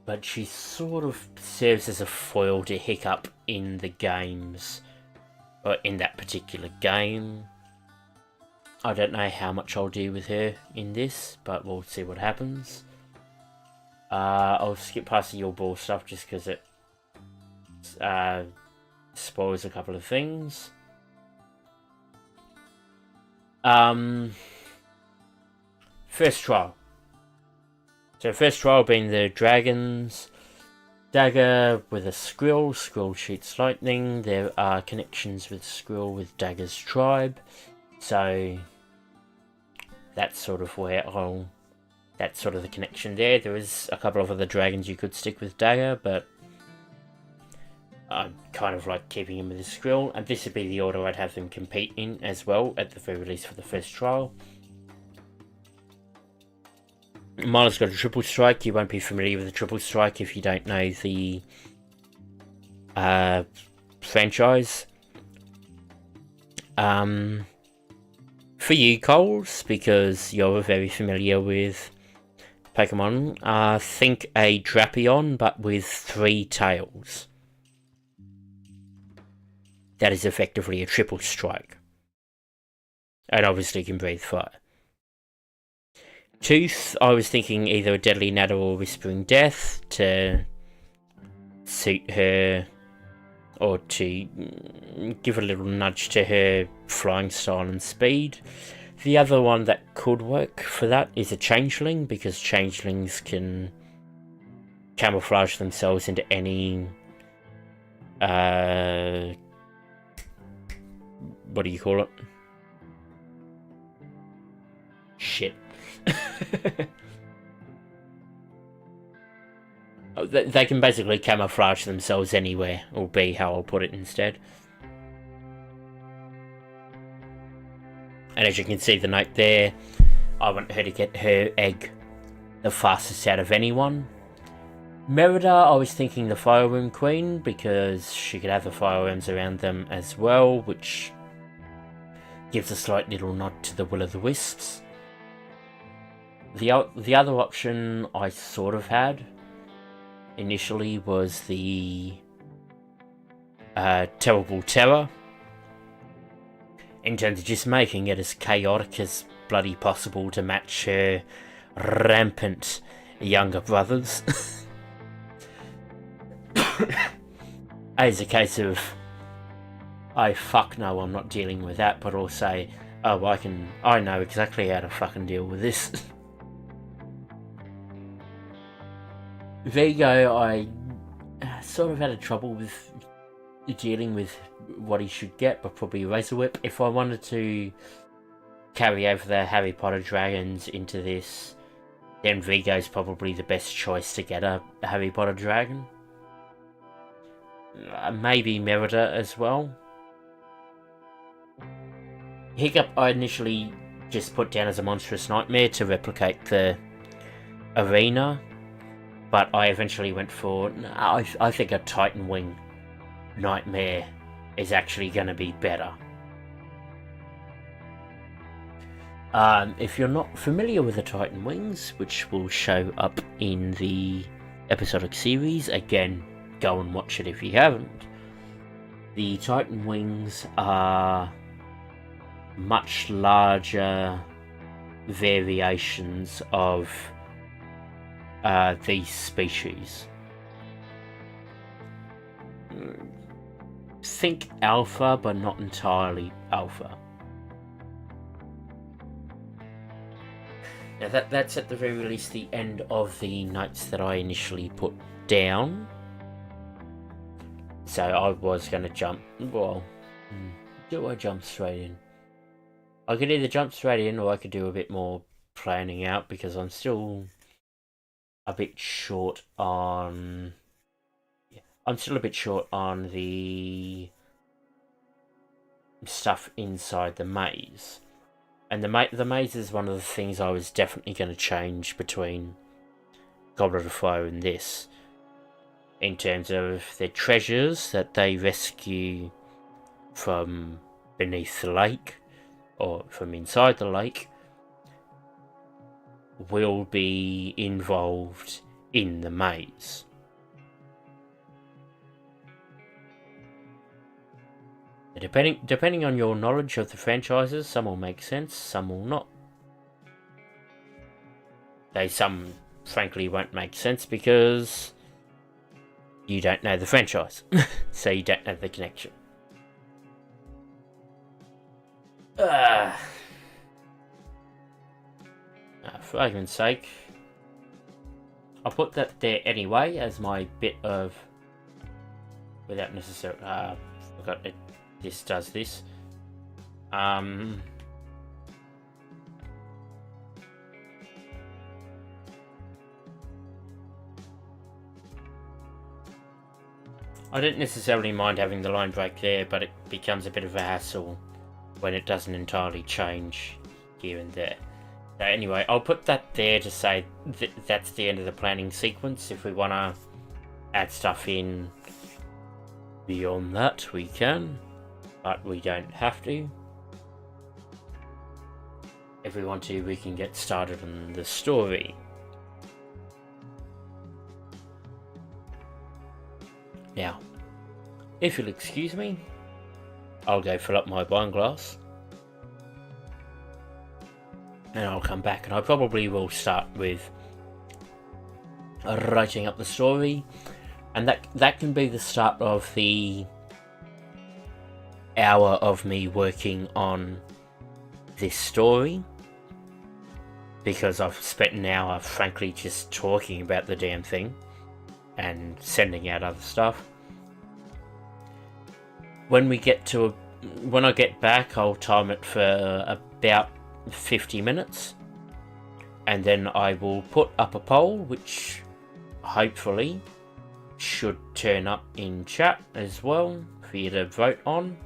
But she sort of serves as a foil to Hiccup in the games, or in that particular game. I don't know how much I'll do with her in this, but we'll see what happens. I'll skip past the Your Ball stuff just because it spoils a couple of things. First trial. So first trial being the dragons. Dagger with a Skrill. Skrill shoots lightning. There are connections with Skrill with Dagger's tribe. So that's sort of that's sort of the connection there. There is a couple of other dragons you could stick with Dagger, but I kind of like keeping him with the Skrill, and this would be the order I'd have them compete in as well, at the very least for the first trial. Mila's got a triple strike. You won't be familiar with the triple strike if you don't know the franchise. For you, Coles, because you're very familiar with Pokemon, think a Drapion, but with 3 tails. That is effectively a triple strike. And obviously can breathe fire. Tooth, I was thinking either a Deadly Natter or Whispering Death to suit her, or to give a little nudge to her flying style and speed. The other one that could work for that is a Changeling, because Changelings can camouflage themselves into any what do you call it? Shit. They can basically camouflage themselves anywhere, will be how I'll put it instead. And as you can see the note there, I want her to get her egg the fastest out of anyone. Merida, I was thinking the Fireworm Queen, because she could have the fireworms around them as well, which gives a slight little nod to the Will-o'-the-Wisps. The other option I sort of had initially was the Terrible Terror, in terms of just making it as chaotic as bloody possible to match her rampant younger brothers. As a case of, oh fuck no, I'm not dealing with that, but also, Oh, I know exactly how to fucking deal with this. Vigo, I sort of had a trouble with dealing with what he should get, but probably Razor Whip. If I wanted to carry over the Harry Potter dragons into this, then Vigo's probably the best choice to get a Harry Potter dragon. Maybe Merida as well. Hiccup I initially just put down as a monstrous nightmare to replicate the arena, but I eventually went for, I think a Titan Wing nightmare is actually going to be better. If you're not familiar with the Titan Wings, which will show up in the episodic series, again, go and watch it if you haven't. The Titan Wings are much larger variations of these species. Think alpha, but not entirely alpha. Now that's at the very least the end of the notes that I initially put down. So I was going to jump. Well, do I jump straight in? I could either jump straight in, or I could do a bit more planning out, because I'm still a bit short on. I'm still a bit short on the stuff inside the maze. And the maze is one of the things I was definitely going to change between Goblet of Fire and this, in terms of the treasures that they rescue from beneath the lake, or from inside the lake, will be involved in the maze. Depending on your knowledge of the franchises, some will make sense, some will not. Some frankly won't make sense because you don't know the franchise, so you don't know the connection. For argument's sake, I'll put that there anyway as my bit of, without necessarily, forgot it. This does this. I don't necessarily mind having the line break there, but it becomes a bit of a hassle when it doesn't entirely change here and there. So anyway, I'll put that there to say that's the end of the planning sequence. If we want to add stuff in beyond that, we can. But we don't have to. If we want to, we can get started on the story. Now, if you'll excuse me, I'll go fill up my wine glass. And I'll come back, and I probably will start with writing up the story. And that can be the start of the hour of me working on this story, because I've spent an hour frankly just talking about the damn thing and sending out other stuff. When I get back, I'll time it for about 50 minutes, and then I will put up a poll which hopefully should turn up in chat as well for you to vote on,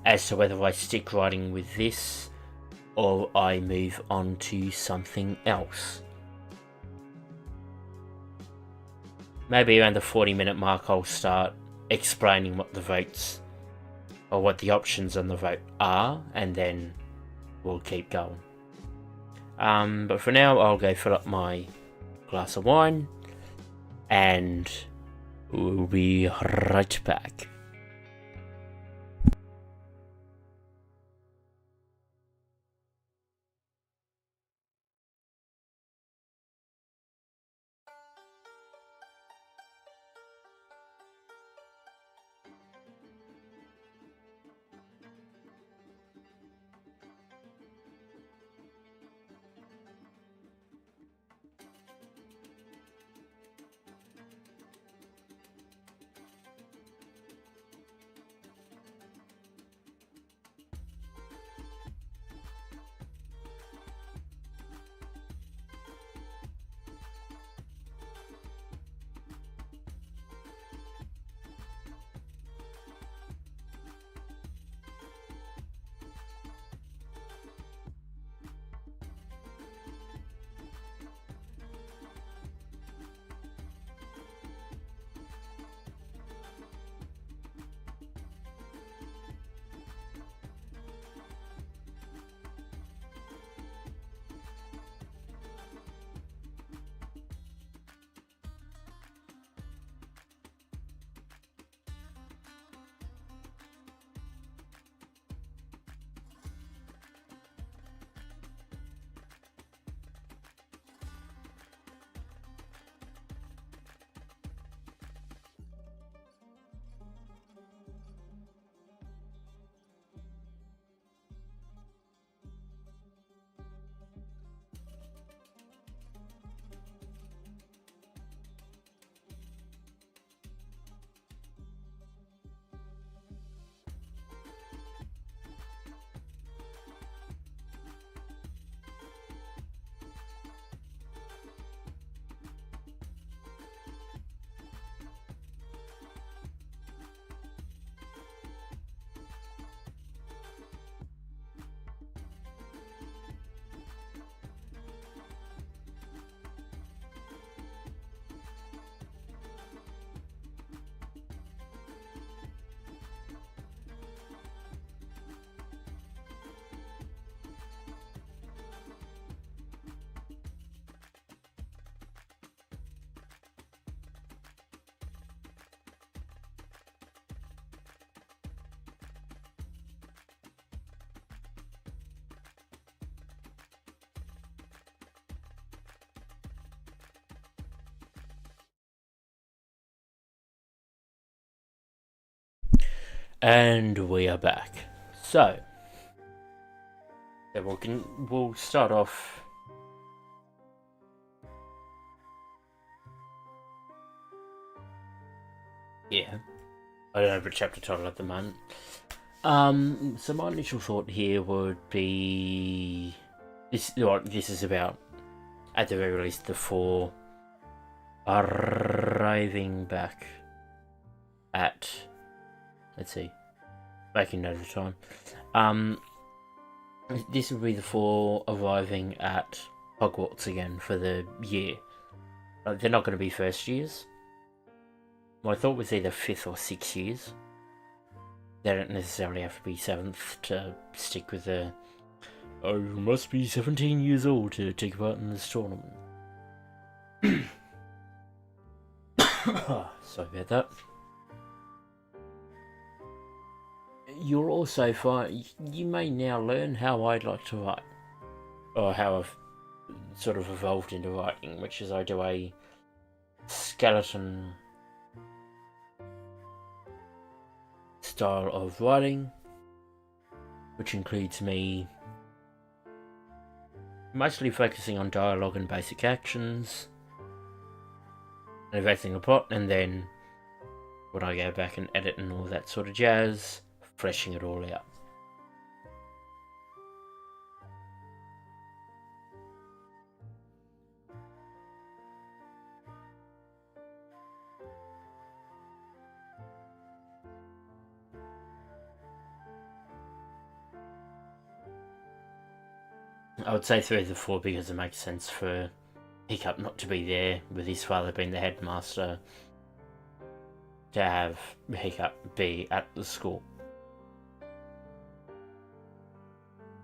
as to whether I stick writing with this or I move on to something else. Maybe around the 40-minute mark I'll start explaining what the votes, or what the options on the vote are, and then we'll keep going. But for now, I'll go fill up my glass of wine, and we'll be right back. And we are back. So, yeah, we'll start off. Yeah, I don't have a chapter title at the moment. So my initial thought here would be this. What this is about, at the very least, the four arriving back at. Let's see, making note of the time. This would be the four arriving at Hogwarts again for the year. They're not going to be first years. My thought was either 5th or 6th years. They don't necessarily have to be 7th to stick with the "oh, you must be 17 years old to take part in this tournament." Sorry about that. You'll also find you may now learn how I'd like to write, or how I've sort of evolved into writing, which is I do a skeleton style of writing, which includes me mostly focusing on dialogue and basic actions, and advancing the plot, and then when I go back and edit and all that sort of jazz, fleshing it all out. I would say 3 of the 4 because it makes sense for Hiccup not to be there, with his father being the headmaster, to have Hiccup be at the school.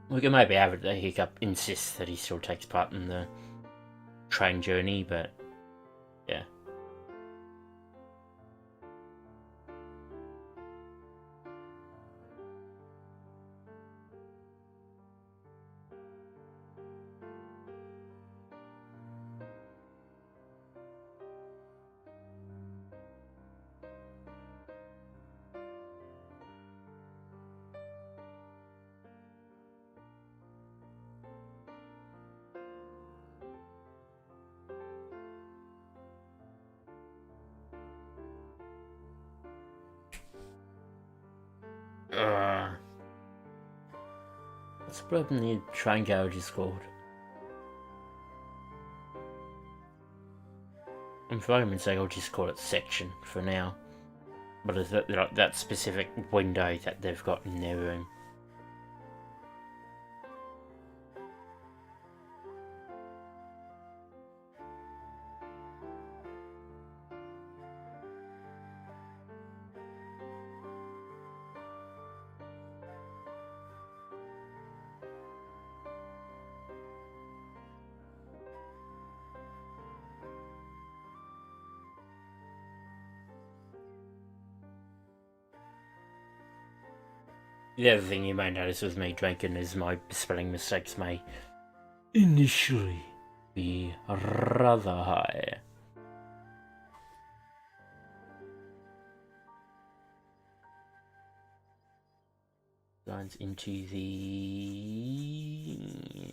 We can maybe have it that Hiccup insists that he still takes part in the train journey, but yeah. What's the problem the train garage is called? I'm for argument's sake, I'll just call it section for now. But it's that specific window that they've got in their room. The other thing you may notice with me drinking is my spelling mistakes may initially be rather high. Lines into the...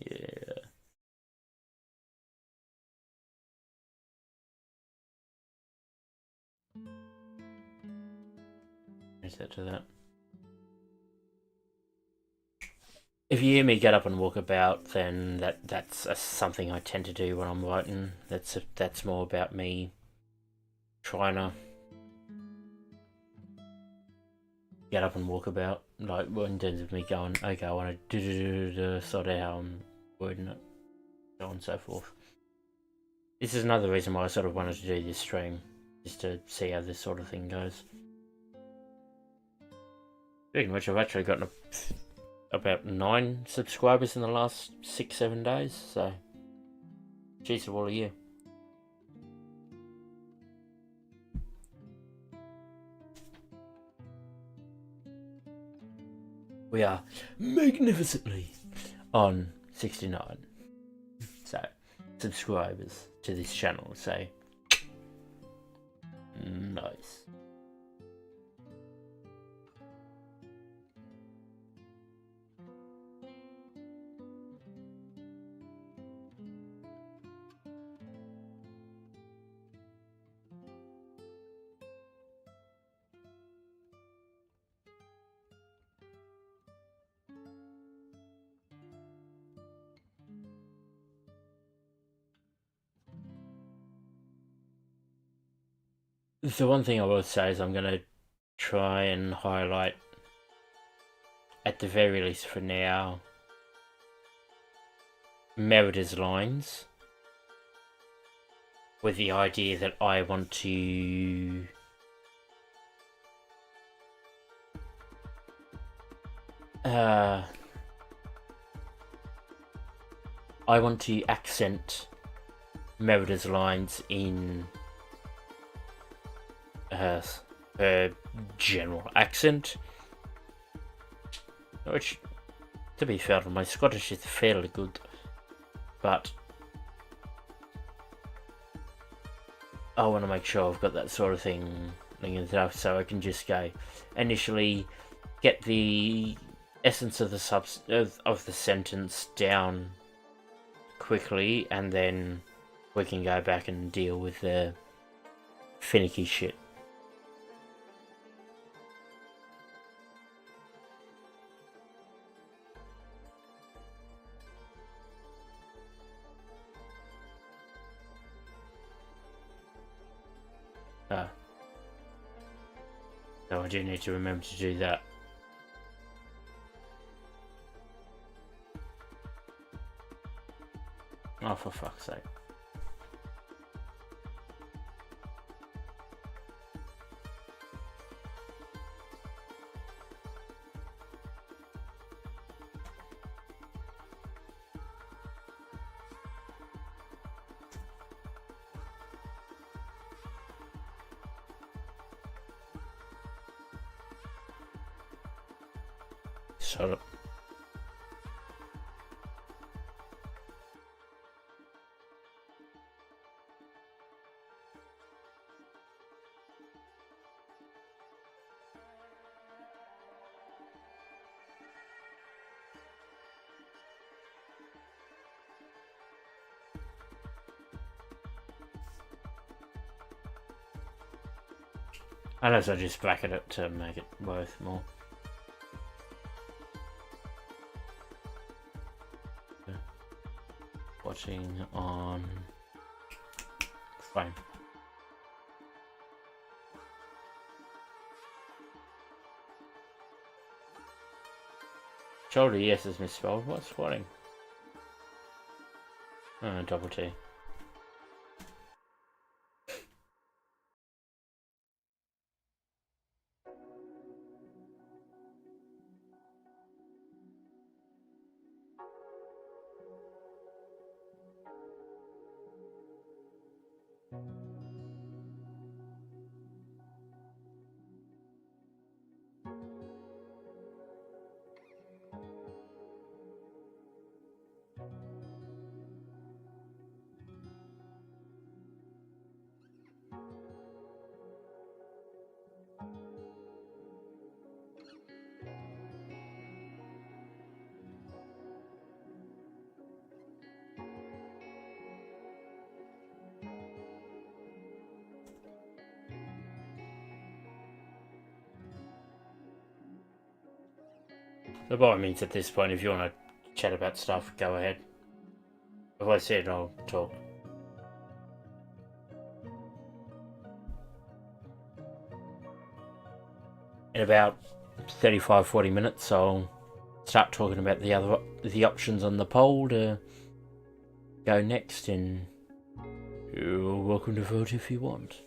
yeah. Is that to that? If you hear me get up and walk about, then that's something I tend to do when I'm writing. That's more about me trying to get up and walk about, like in terms of me going, okay, I want to sort of how I'm wording it, so on and so forth. This is another reason why I sort of wanted to do this stream, just to see how this sort of thing goes. Speaking of which, I've actually gotten about 9 subscribers in the last 6-7 days, so cheers to all of you. We are magnificently on 69 subscribers to this channel, so nice. The one thing I will say is I'm going to try and highlight, at the very least for now, Merida's lines, with the idea that I want to accent Merida's lines in her general accent, which, to be fair, my Scottish is fairly good, but I want to make sure I've got that sort of thing and stuff, so I can just go initially get the essence of the of the sentence down quickly, and then we can go back and deal with the finicky shit. So I do need to remember to do that. Oh, for fuck's sake. Shut up. Unless I just bracket it to make it worth more. Watching on Frame. Shoulder, yes, is misspelled. What's squatting? Double T. So by all means, at this point, if you want to chat about stuff, go ahead. If I said, I'll talk. In about 35-40 minutes, I'll start talking about the options on the poll to go next, and you're welcome to vote if you want.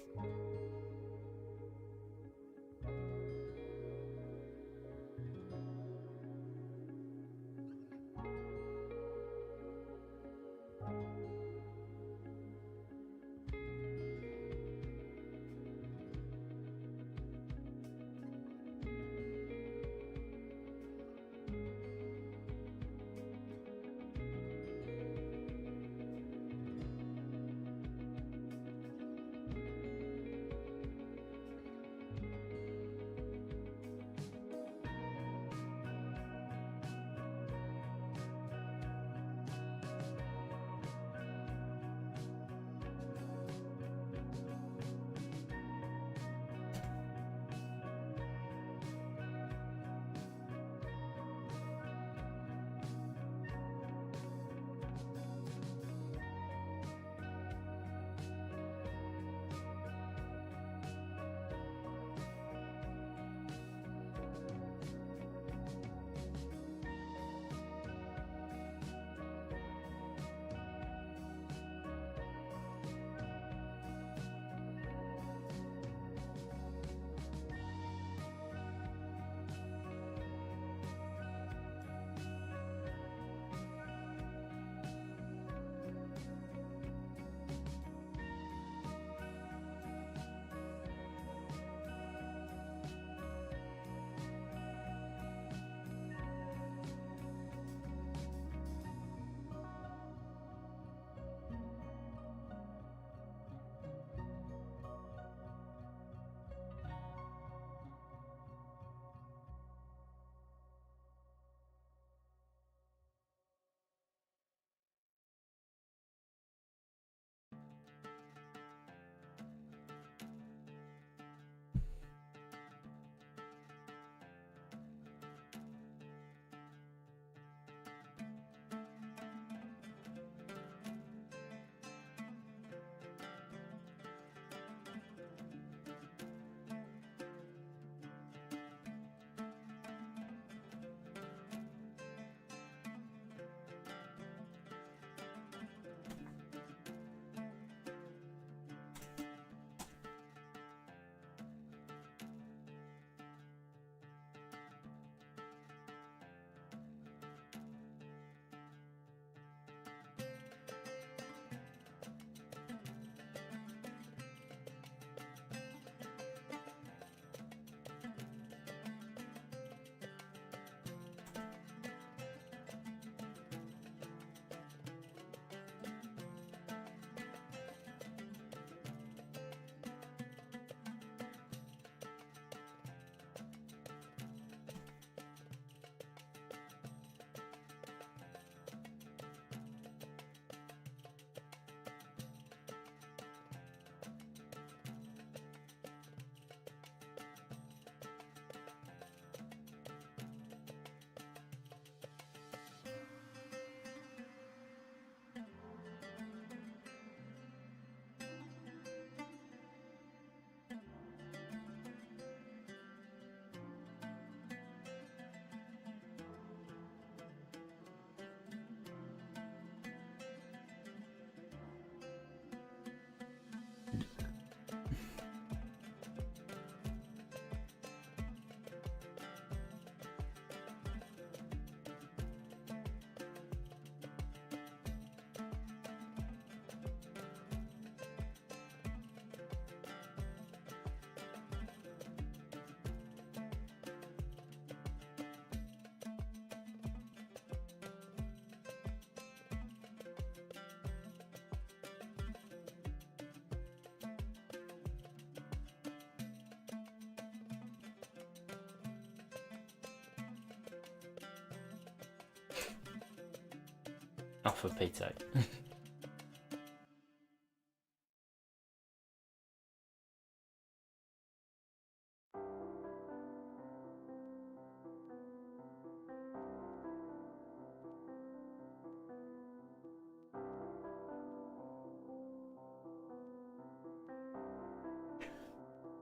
Oh, for Pete's sake.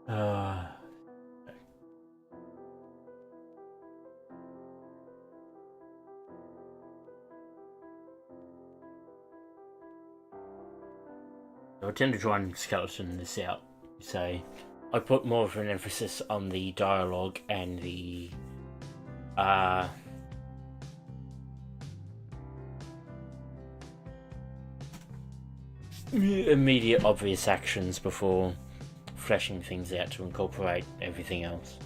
Uh, I tend to try and skeleton this out. So I put more of an emphasis on the dialogue and the immediate obvious actions before fleshing things out to incorporate everything else.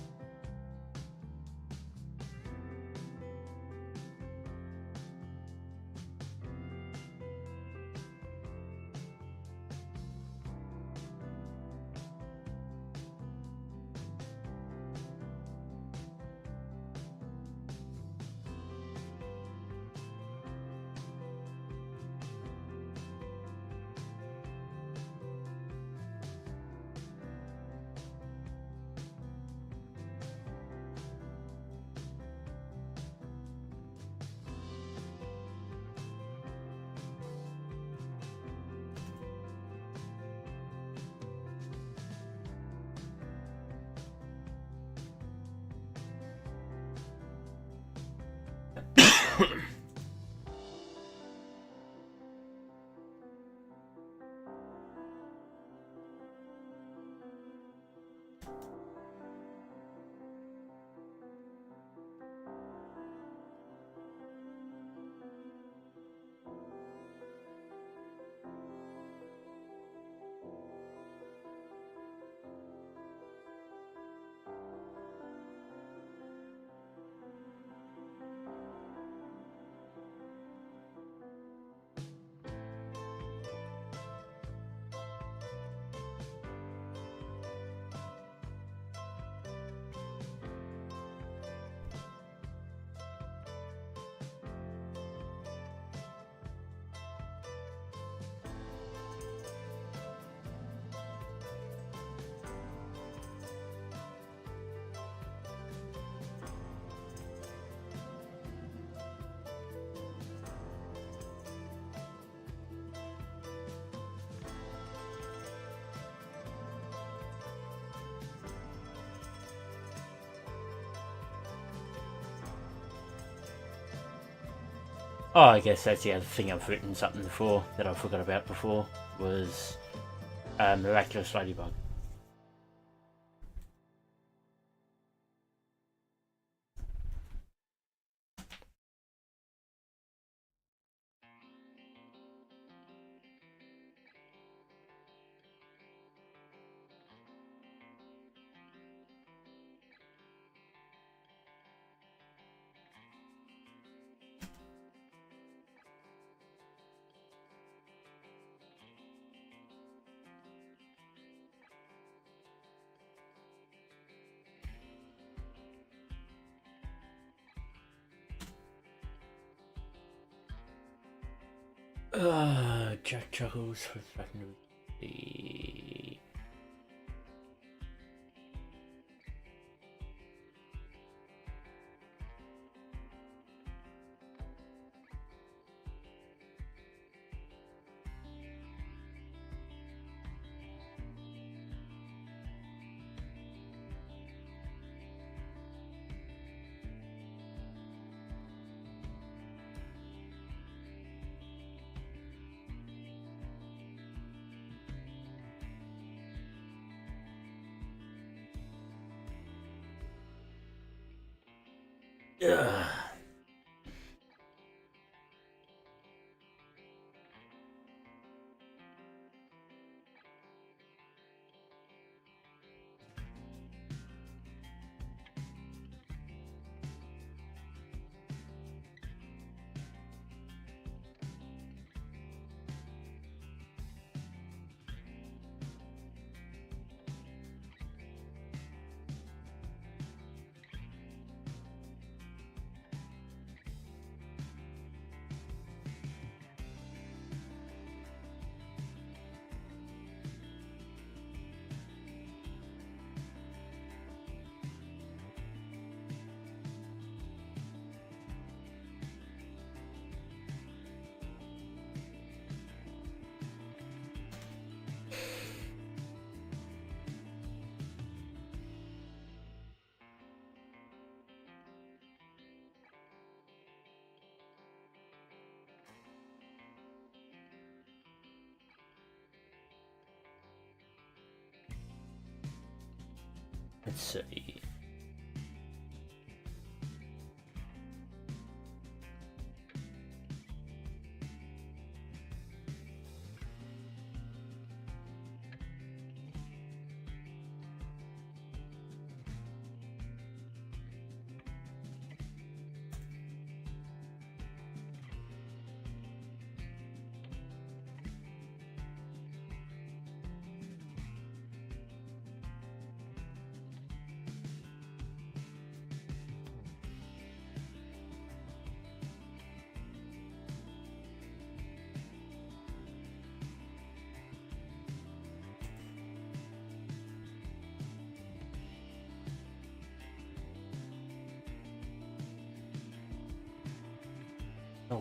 Oh, I guess that's the other thing I've written something for that I forgot about before was Miraculous Ladybug. Jack Chuckles for the Let's see.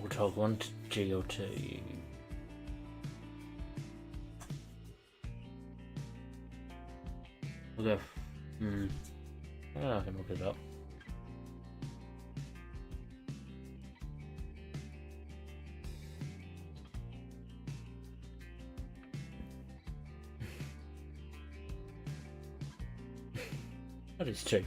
Toggle 1 to GOT. We'll go. I can look it up. That is true.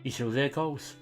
You still there, Coles?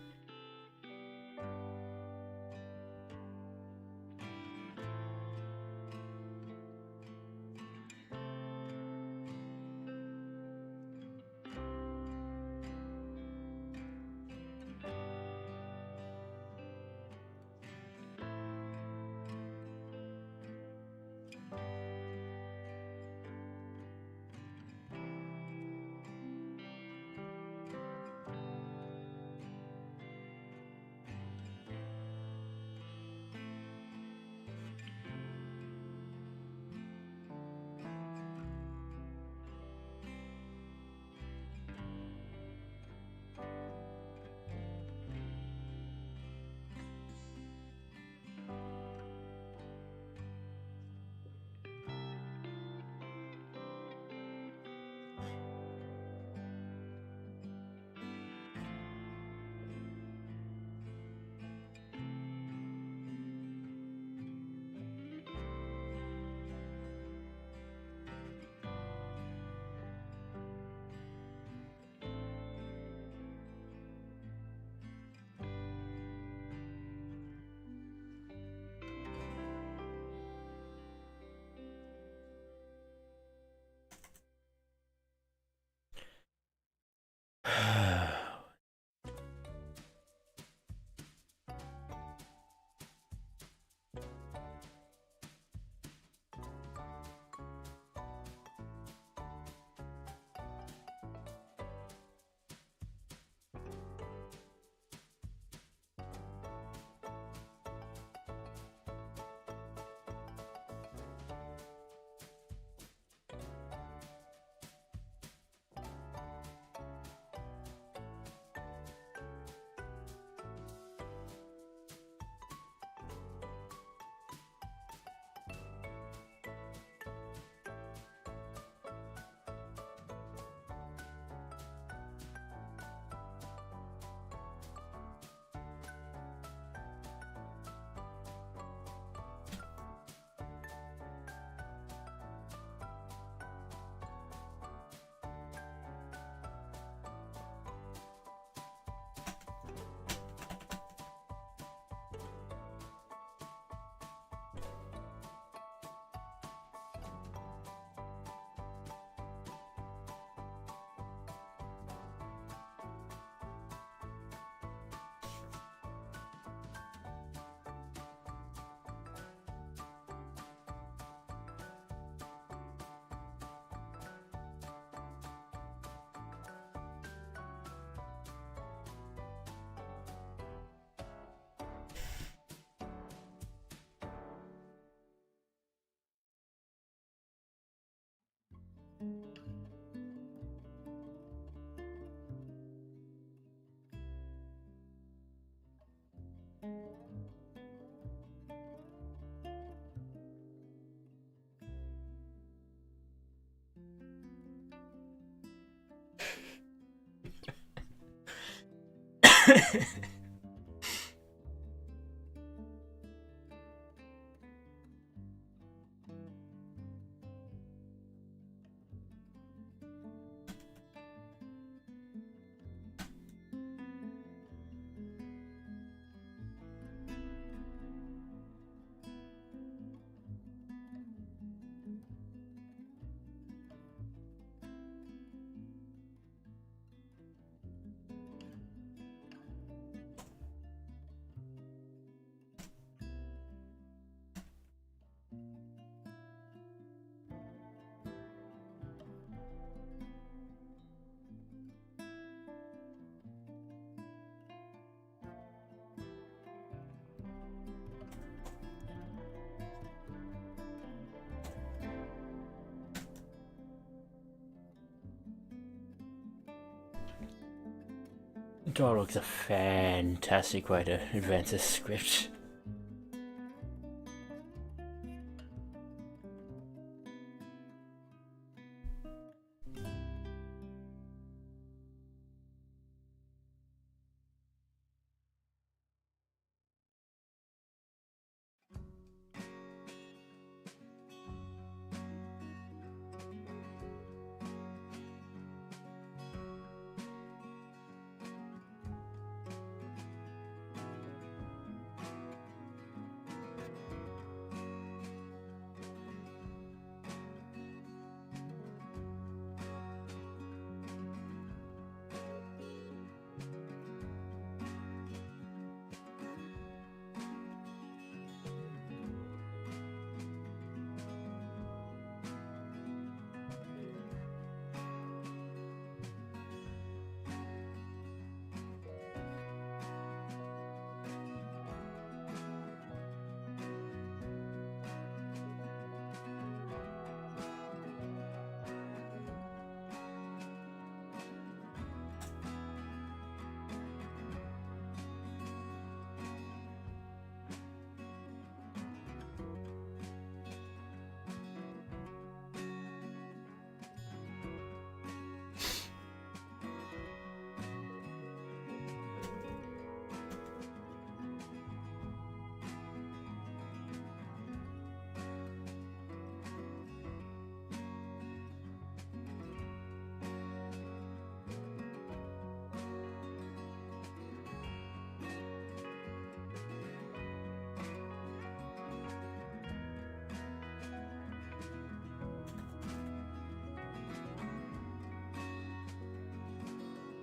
Dialogue's a fantastic way to advance a script.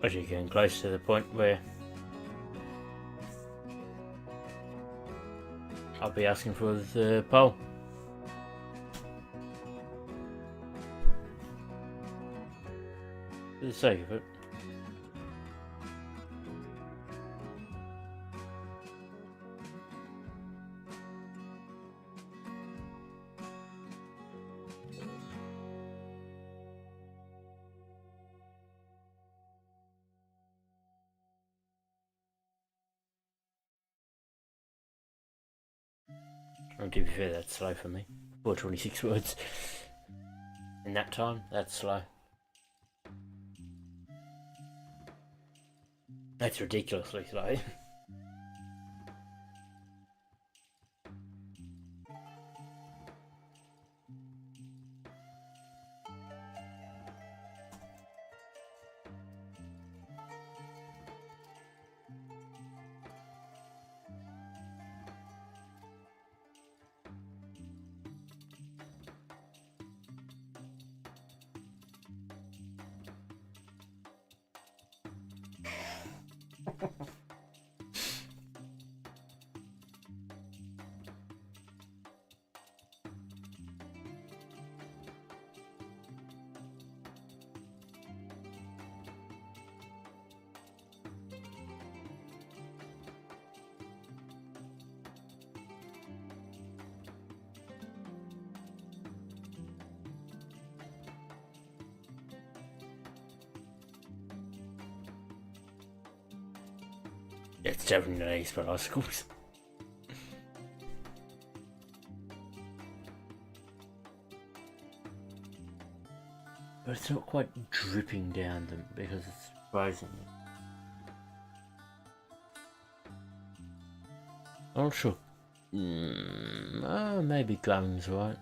As you're getting close to the point where I'll be asking for the poll. For the sake of it. And to be fair, that's slow for me. 426 words. In that time, that's slow. That's ridiculously slow. It's definitely not Ace for articles. But it's not quite dripping down them because it's rising. I'm not sure. Maybe Graham's right.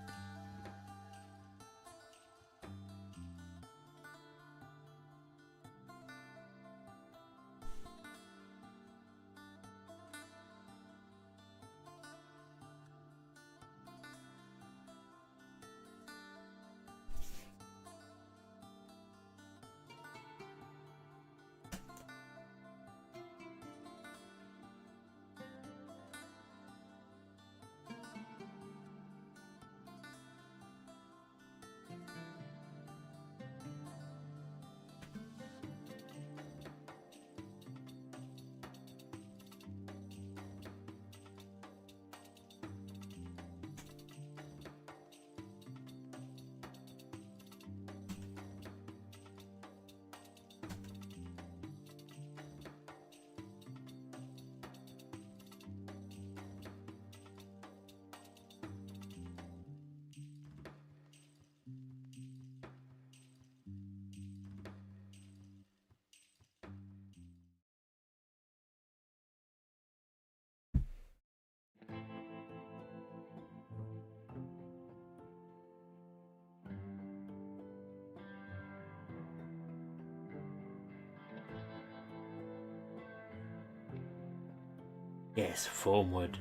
Yes, forward.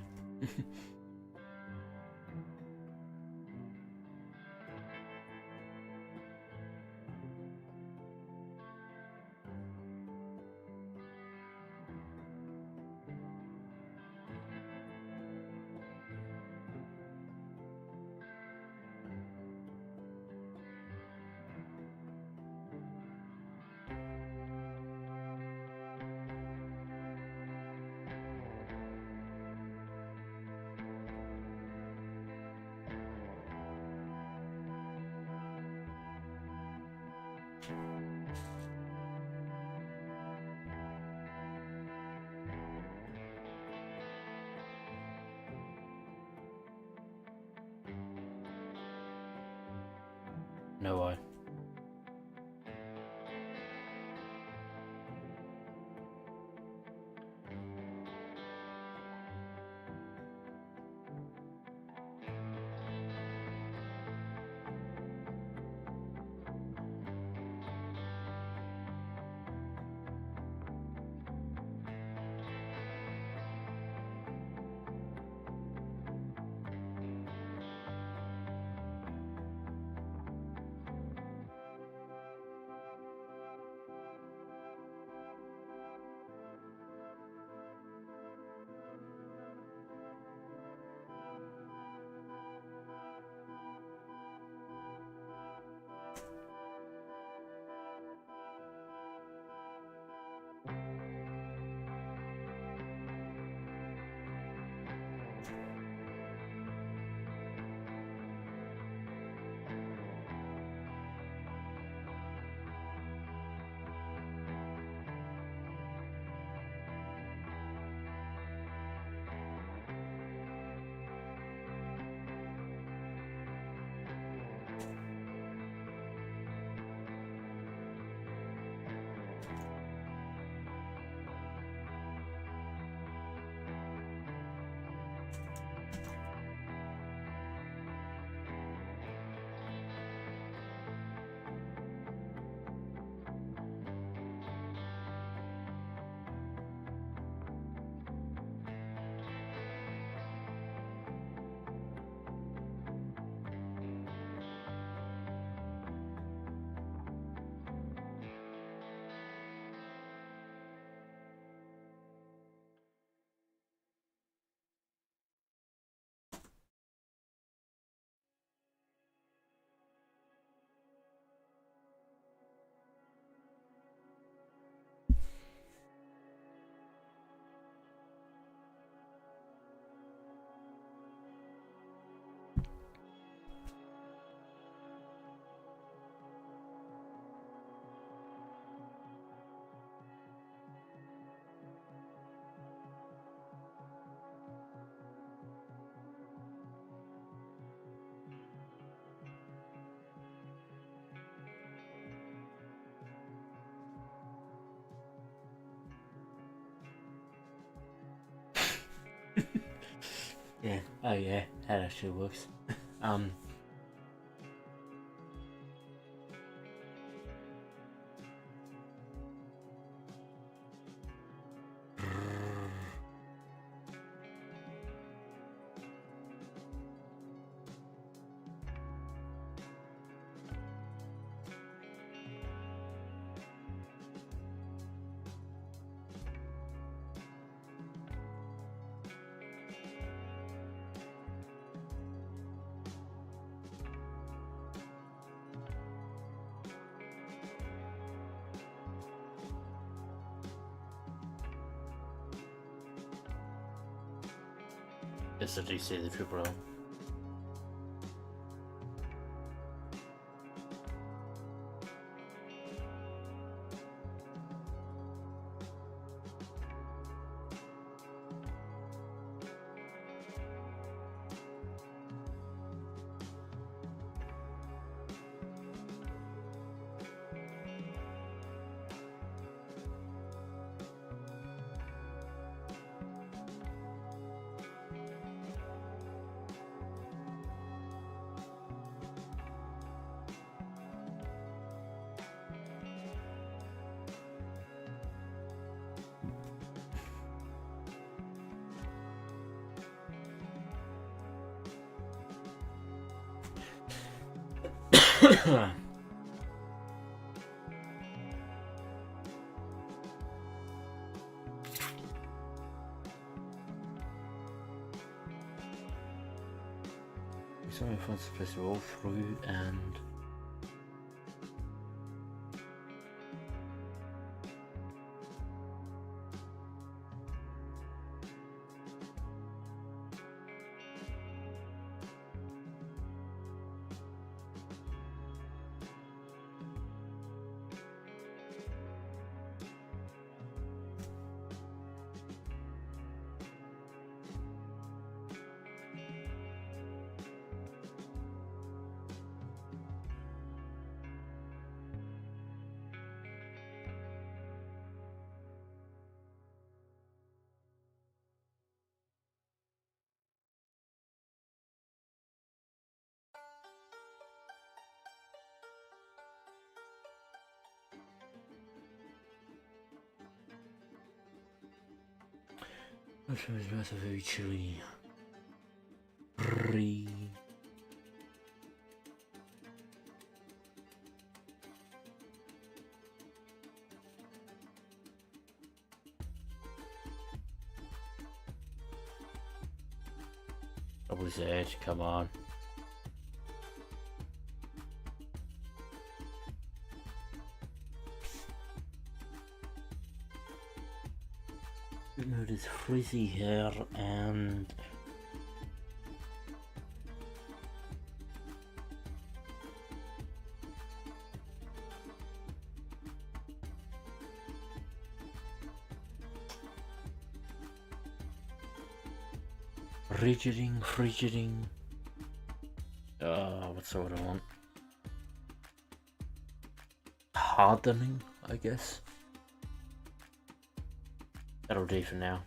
No way. Yeah. Oh yeah, that actually works. um. Yes, I do see the triple L. So if I'm supposed to roll through and I'm sure it's rather very chilly. Double Z, come on. No, this frizzy hair and frigiding. What's the word I want? Hardening, I guess. That'll do for now.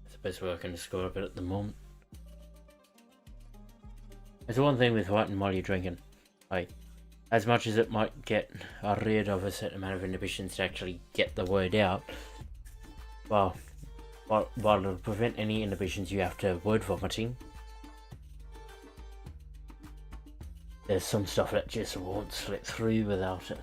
It's the best way I can describe it at the moment. It's the one thing with writing while you're drinking. Like, as much as it might get rid of a certain amount of inhibitions to actually get the word out, well, while it'll prevent any inhibitions you have to word vomiting, there's some stuff that just won't slip through without it.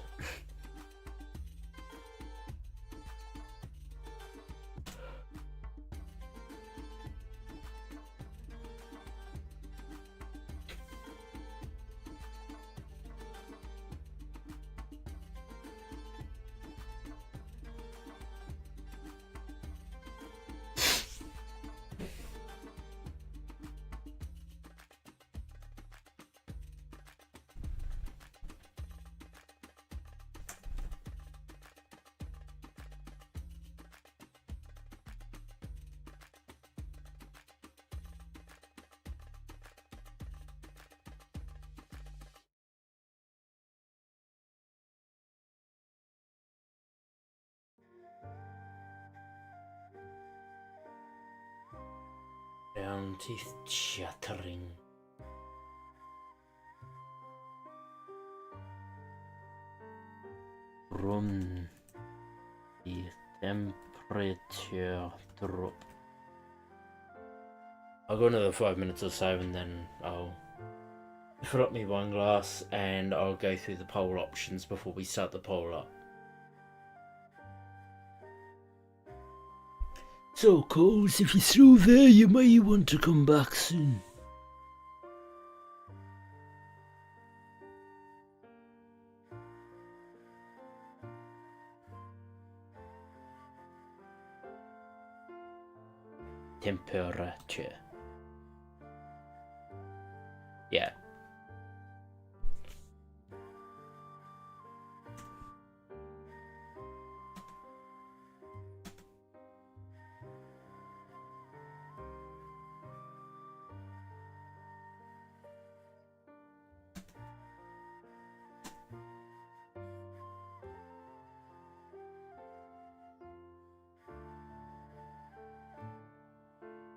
down, teeth chattering. Room. The temperature drop. I'll go another 5 minutes or so and then I'll fill up my wine glass and I'll go through the poll options before we start the poll up. So, Coles, if you're still there, you may want to come back soon. Temperature. Yeah.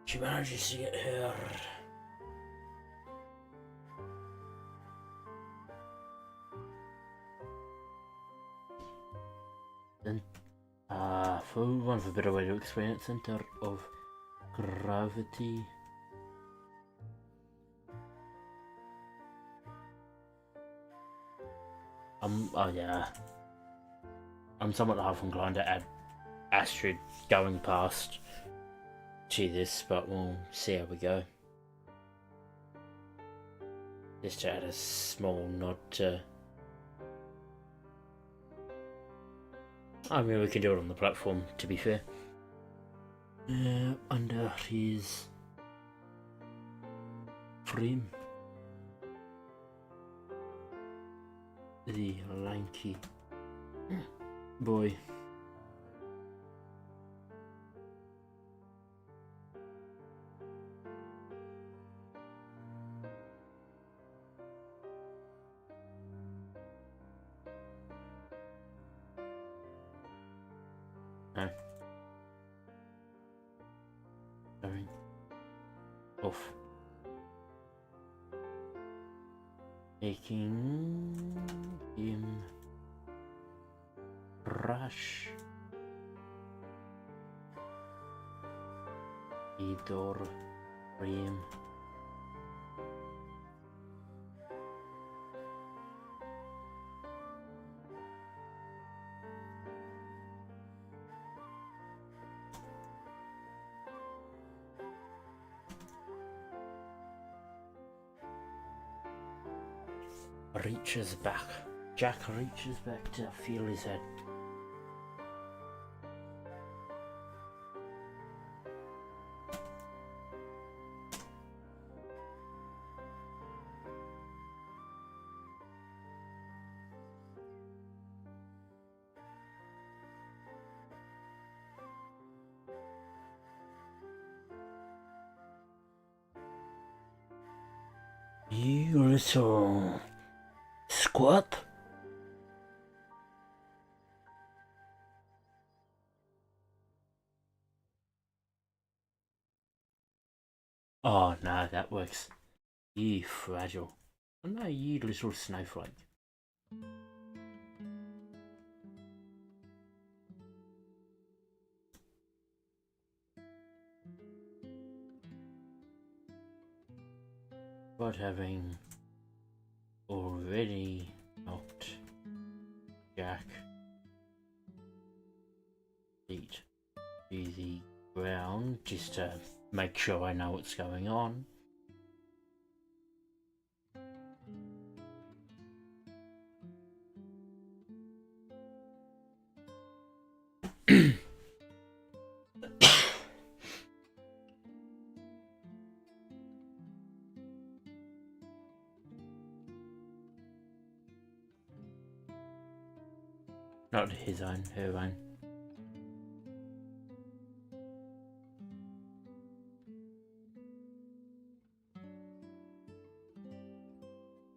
She manages to get her for want of a better way to explain it, center of gravity. Oh yeah. I'm somewhat half inclined to add Astrid going past to this, but we'll see how we go. Just to add a small nod to... I mean, we can do it on the platform, to be fair. Under his frame. The lanky boy. No. Going off. Making him rush. Idor frame. Reaches back. Jack reaches back to feel his head. You little squat. Oh no, that works. You fragile. Oh no, you little snowflake. But having already knocked Jack feet to the ground just to make sure I know what's going on. Not his own, her own.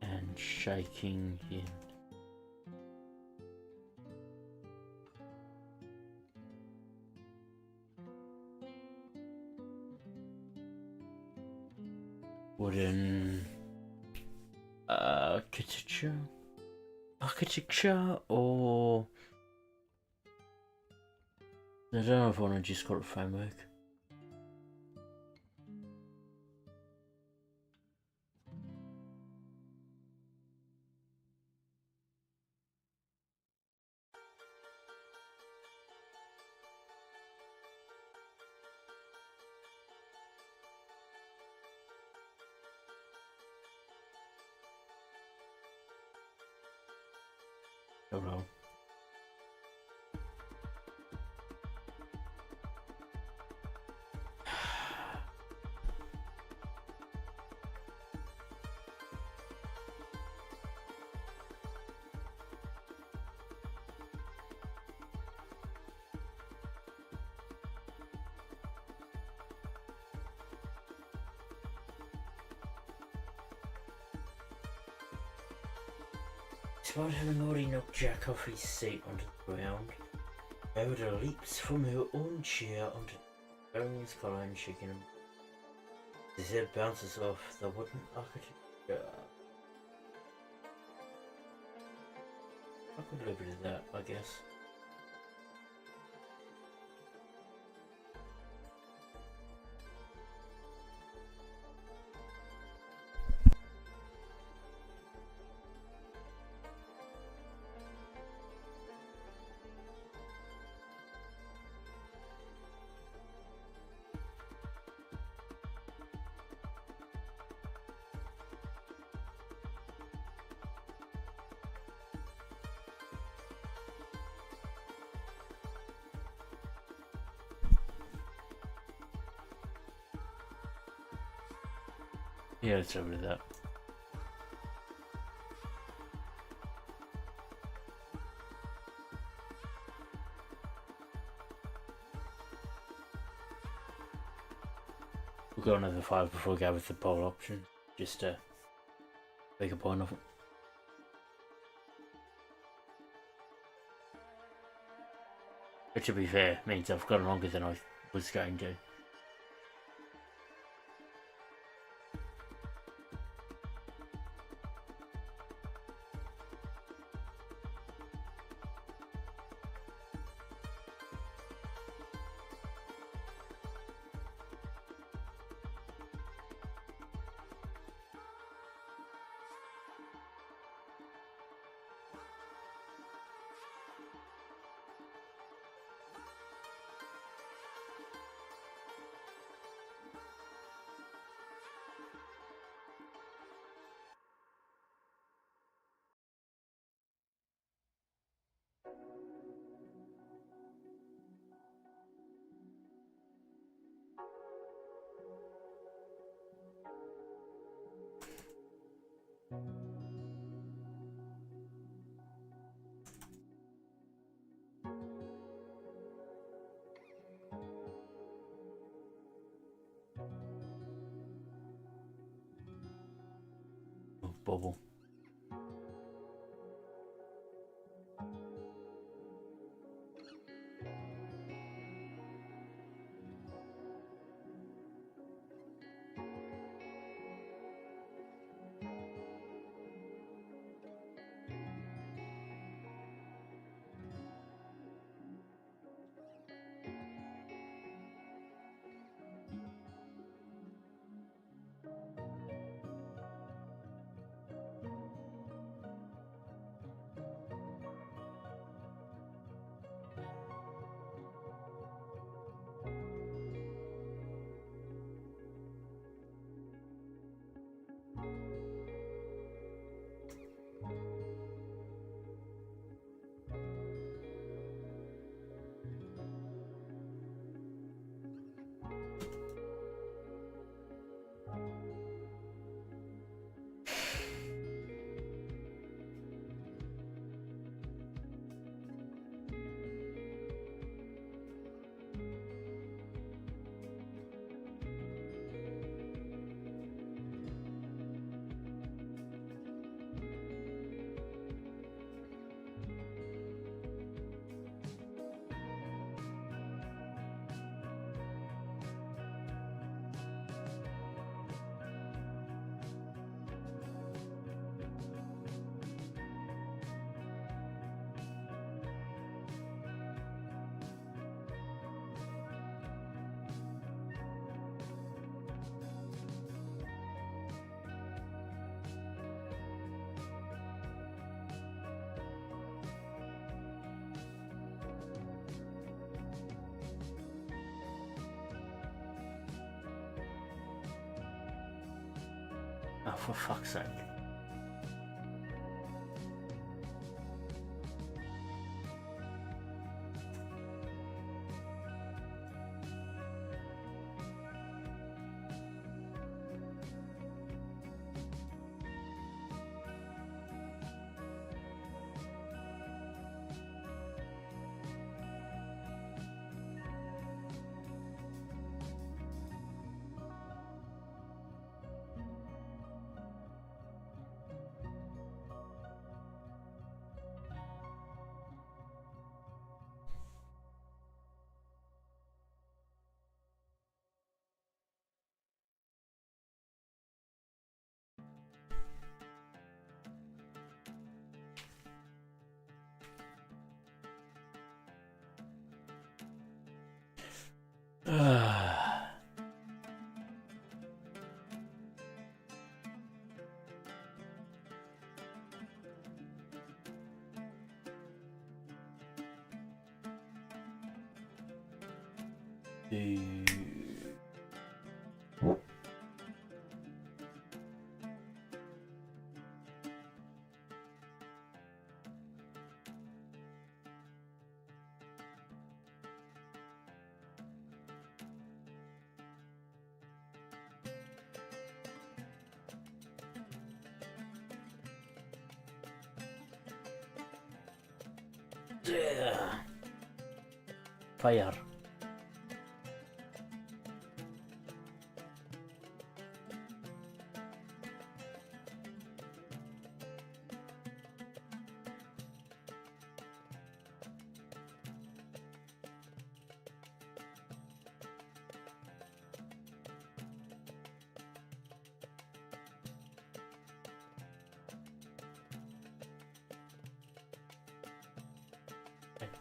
And shaking him. wooden architecture, or I don't know if I want to just call it framework. Oh well. Despite having already knocked Jack off his seat onto the ground, Oda leaps from her own chair onto throwing his collar and shaking him. His head bounces off the wooden architecture. I could live with that, I guess. Yeah, let's over to that. We'll go another 5 before we go with the poll option, just to make a point of it. Which, to be fair, means I've gone longer than I was going to. Oh, bubble. for fuck's sake. Fire.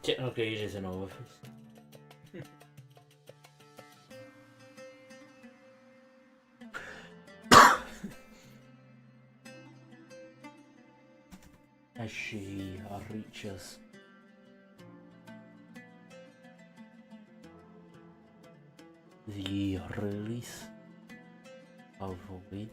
Getting gauges and all of us. As she reaches the release of weight.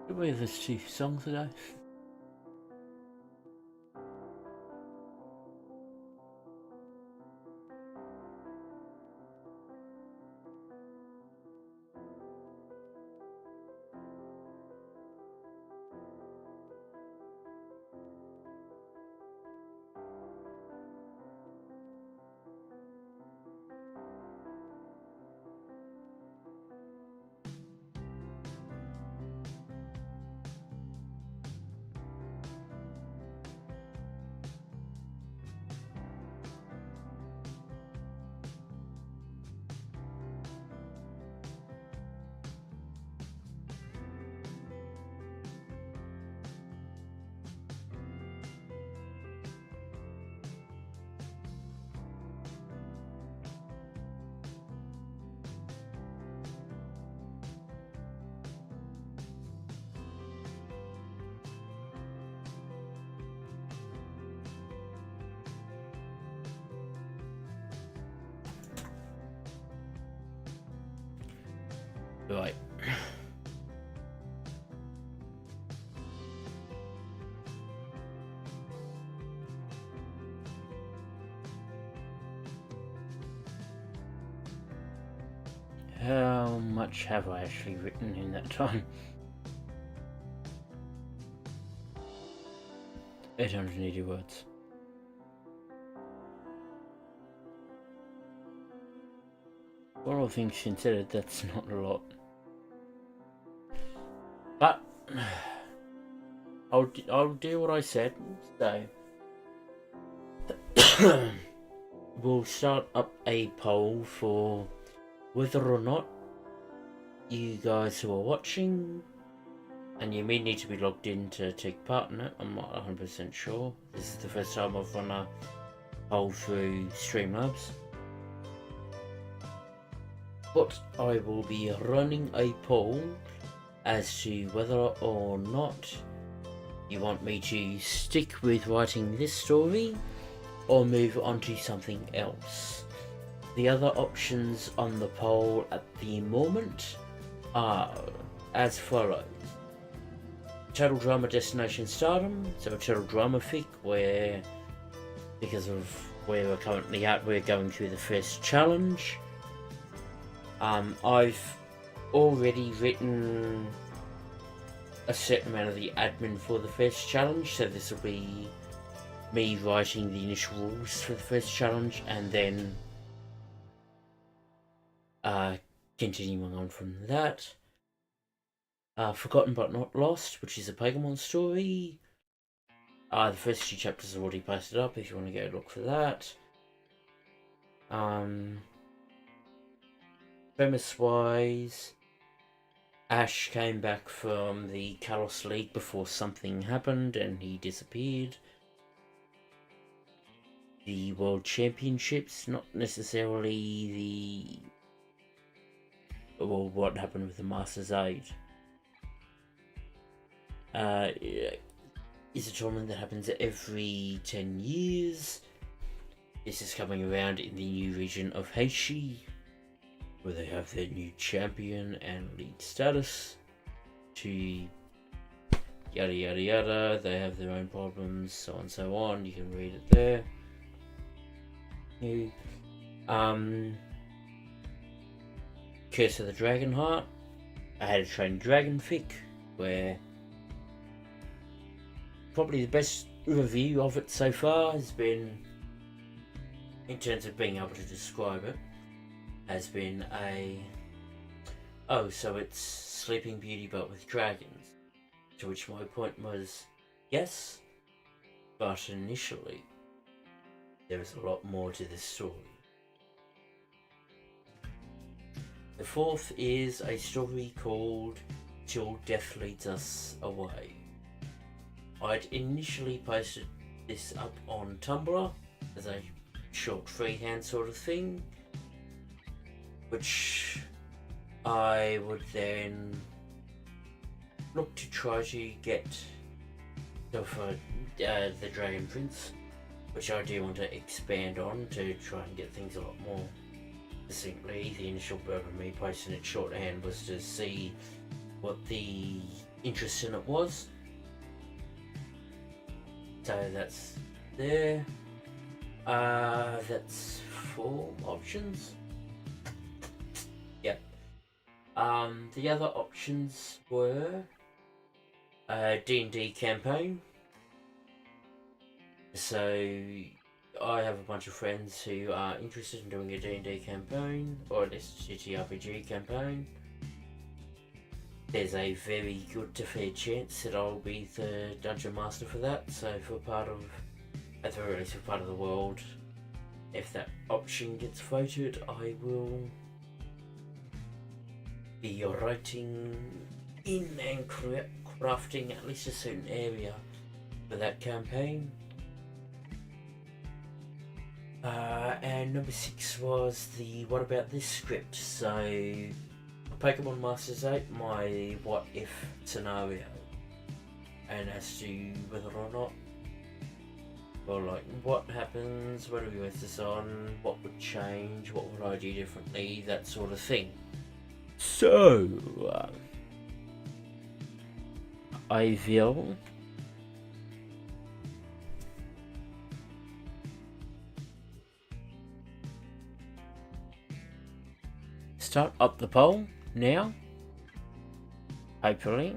Wait, there's 2 songs today. Right. How much have I actually written in that time? 880 words. For all things considered, that's not a lot. But I'll do what I said. So we'll start up a poll for whether or not you guys who are watching, and you may need to be logged in to take part in it. I'm not 100% sure. This is the first time I've run a poll through Streamlabs. But I will be running a poll as to whether or not you want me to stick with writing this story or move on to something else. The other options on the poll at the moment are as follows. Total Drama Destination Stardom, so a total drama fic where, because of where we're currently at, we're going through the first challenge. I've already written a certain amount of the admin for the first challenge, so this will be me writing the initial rules for the first challenge and then continuing on from that. Forgotten But Not Lost, which is a Pokemon story. The first 2 chapters are already posted up if you want to go look for that. Premise-wise, Ash came back from the Kalos League before something happened and he disappeared. The World Championships, not necessarily what happened with the Masters 8. Is a tournament that happens every 10 years. This is coming around in the new region of Heishi, where they have their new champion and league status. To yada yada yada, they have their own problems, so on and so on. You can read it there. Curse of the Dragon Heart. I had a Trained Dragon fic where probably the best review of it so far has been, in terms of being able to describe it, has been so it's Sleeping Beauty but with dragons. To which my point was, yes, but initially there is a lot more to this story. The fourth is a story called Till Death Leads Us Away. I'd initially posted this up on Tumblr as a short freehand sort of thing, which I would then look to try to get for the Dragon Prince, which I do want to expand on to try and get things a lot more distinctly. The initial bird of me posting it shorthand was to see what the interest in it was. So that's there. That's 4 options. Yep. The other options were D&D campaign. So I have a bunch of friends who are interested in doing a D&D campaign, or at least a TTRPG campaign. There's a very good to fair chance that I'll be the Dungeon Master for that, so for part of, at the very least for part of the world, if that option gets voted, I will be writing in and crafting at least a certain area for that campaign. And number 6 was the What About This script. So Pokemon Masters 8, my what if scenario, and as to whether or not, well, like, what happens, where do we base this on, what would change, what would I do differently, that sort of thing. So I will start up the poll now, hopefully.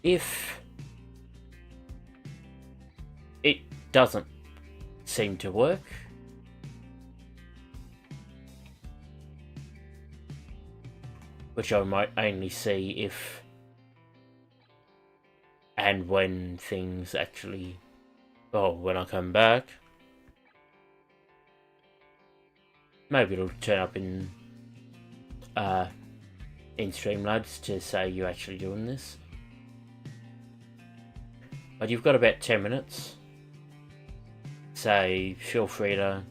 If it doesn't seem to work, which I might only see if and when things actually, when I come back. Maybe it'll turn up in Streamlabs to say you're actually doing this. But you've got about 10 minutes, so feel free to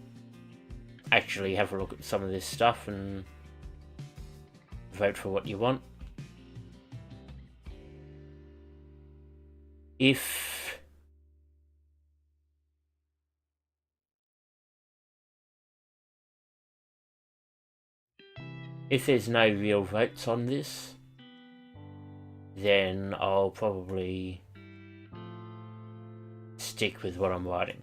actually have a look at some of this stuff and vote for what you want. If there's no real votes on this, then I'll probably stick with what I'm writing.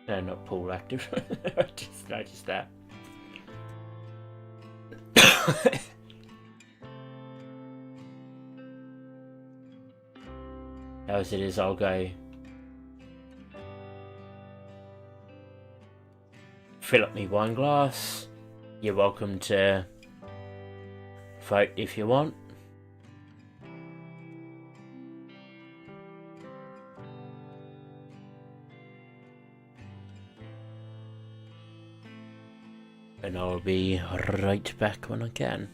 No, not pool active. I just noticed that. As it is, I'll go fill up my wine glass. You're welcome to vote if you want. And I'll be right back when I can.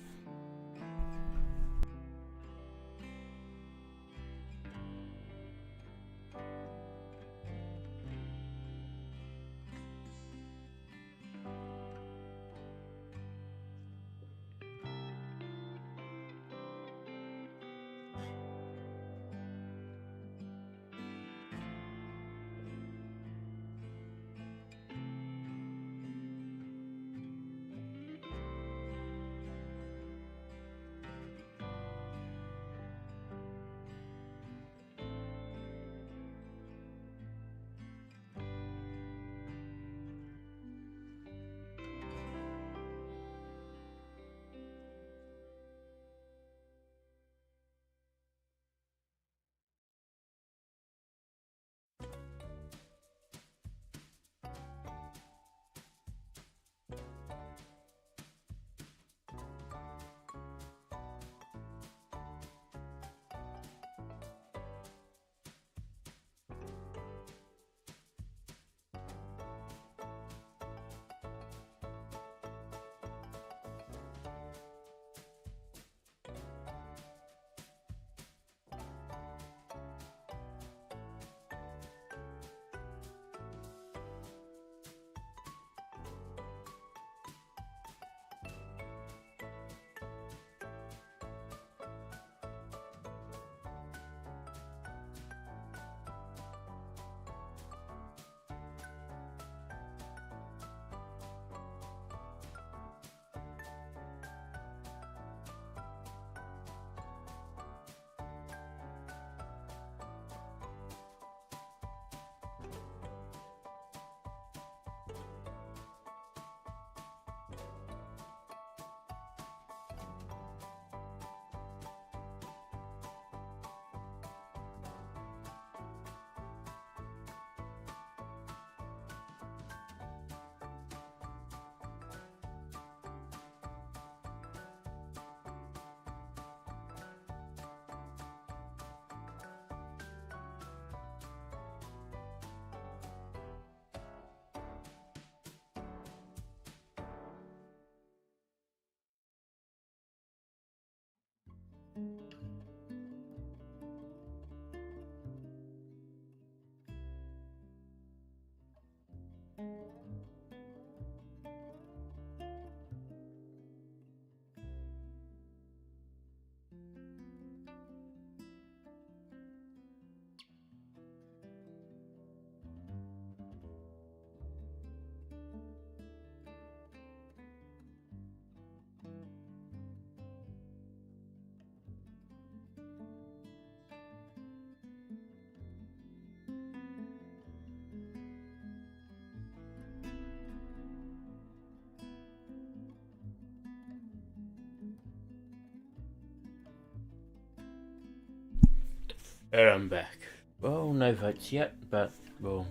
And I'm back. Well, no votes yet, but we'll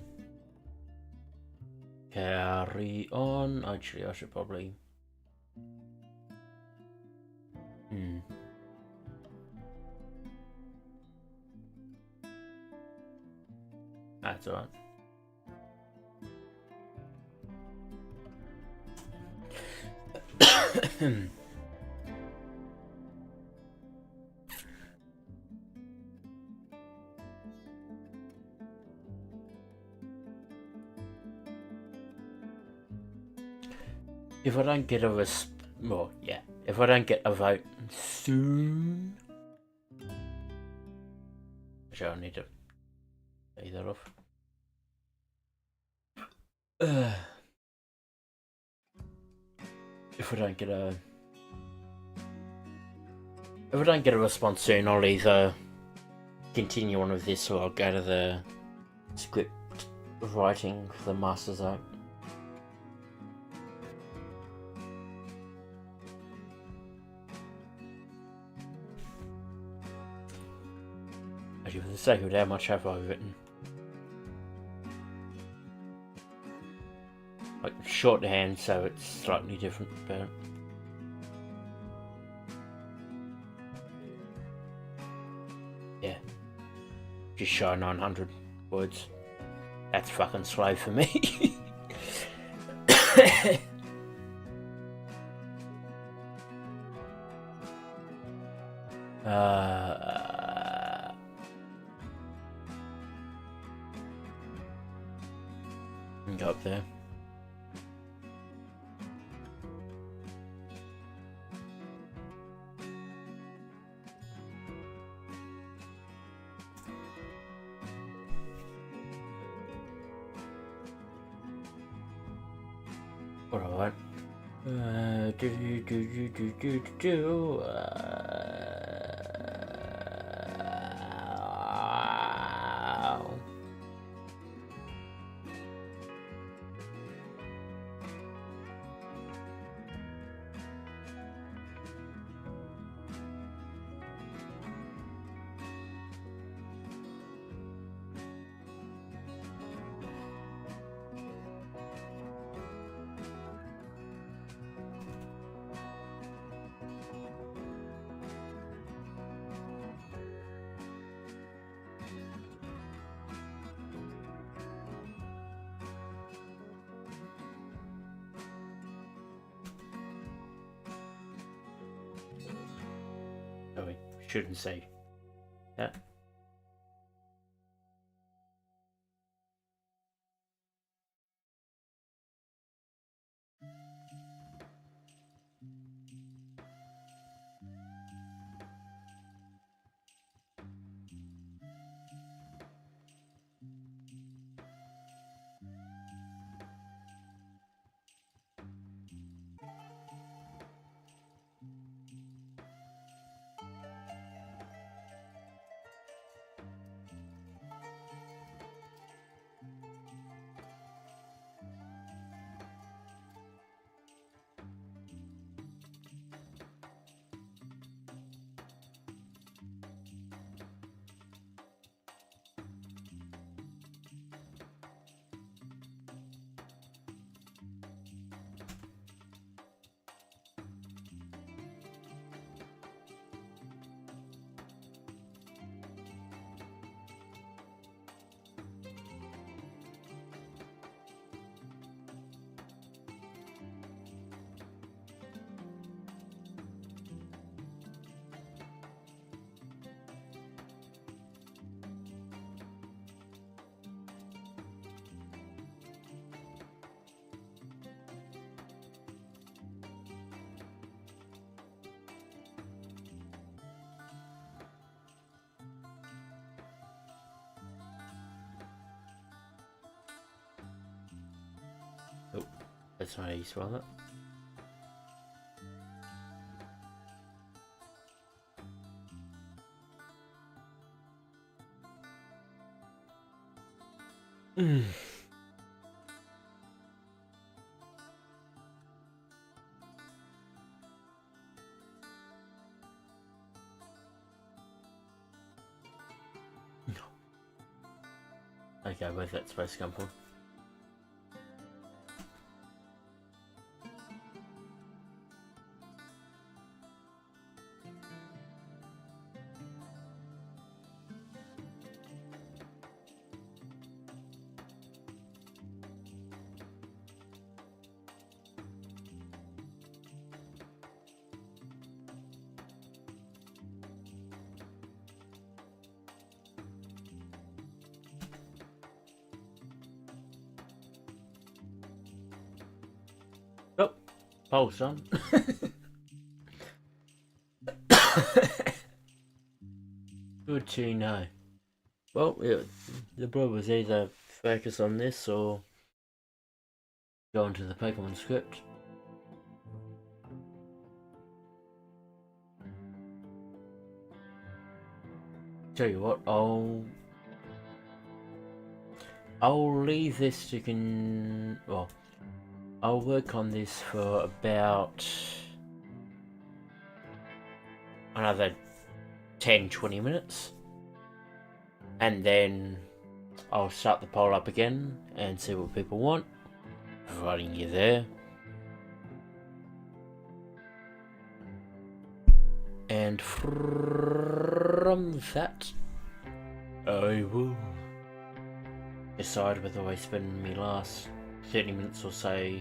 carry on. Actually, I should probably... That's alright. If I don't get a if I don't get a vote soon, actually I need to pay that off. If I don't get a response soon, I'll either continue on with this or I'll go to the script writing for the Masters Act. Actually, for the sake of it, how much have I written? Like shorthand, so it's slightly different, but yeah, just shy 900 words. That's fucking slow for me. Go up there. Alright. Oh, we shouldn't say that. Oh, that's not how you spell that. Okay, where's that supposed to come from? Oh, poll's on. Good to know. Well, the problem was either focus on this or go into the Pokemon script. Tell you what, I'll leave this to well, I'll work on this for about another 10-20 minutes, and then I'll start the poll up again and see what people want, providing you're there. And from that, I will decide whether I spend my last 30 minutes or so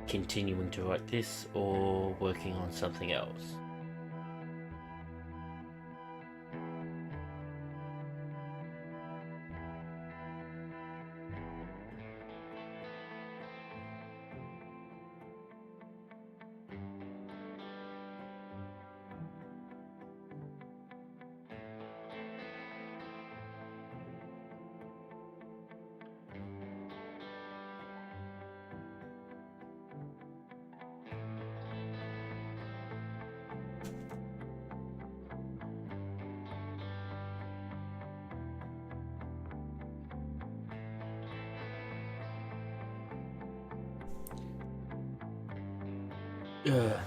continuing to write this or working on something else. Yeah.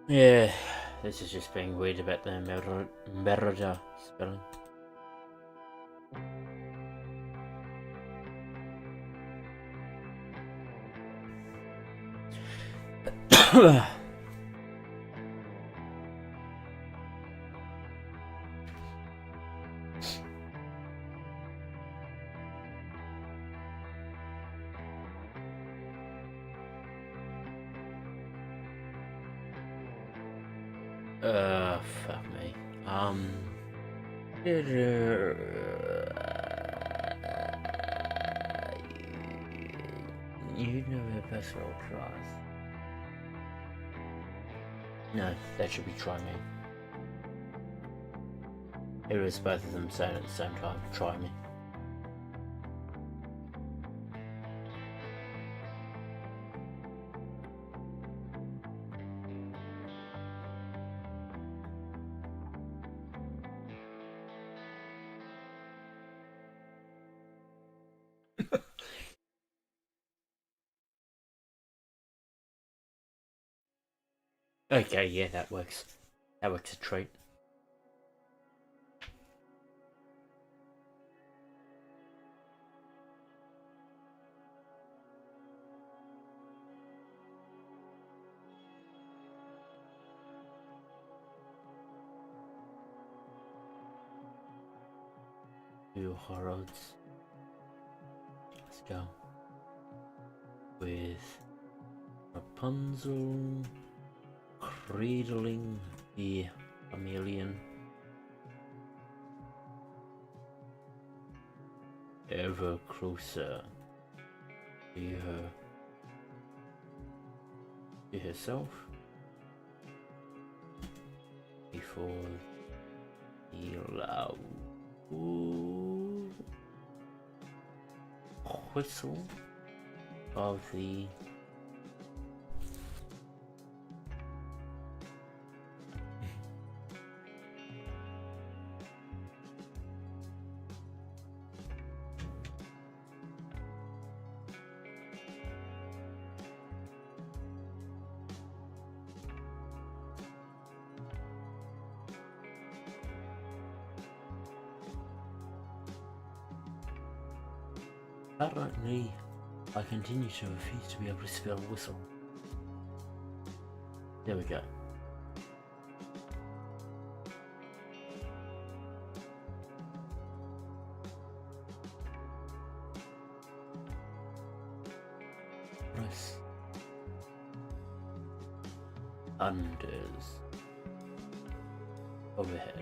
Yeah, this is just being weird about the Merida spelling. Fuck me. You know her personal class. No, that should be try me. It was both of them saying at the same time, try me. Okay, yeah, that works. That works a treat. Two Harrods. Let's go. With Rapunzel cradling the chameleon. Ever closer to herself before the loud whistle of the Apparently, I continue to refuse to be able to spell whistle. There we go. Press unders overhead.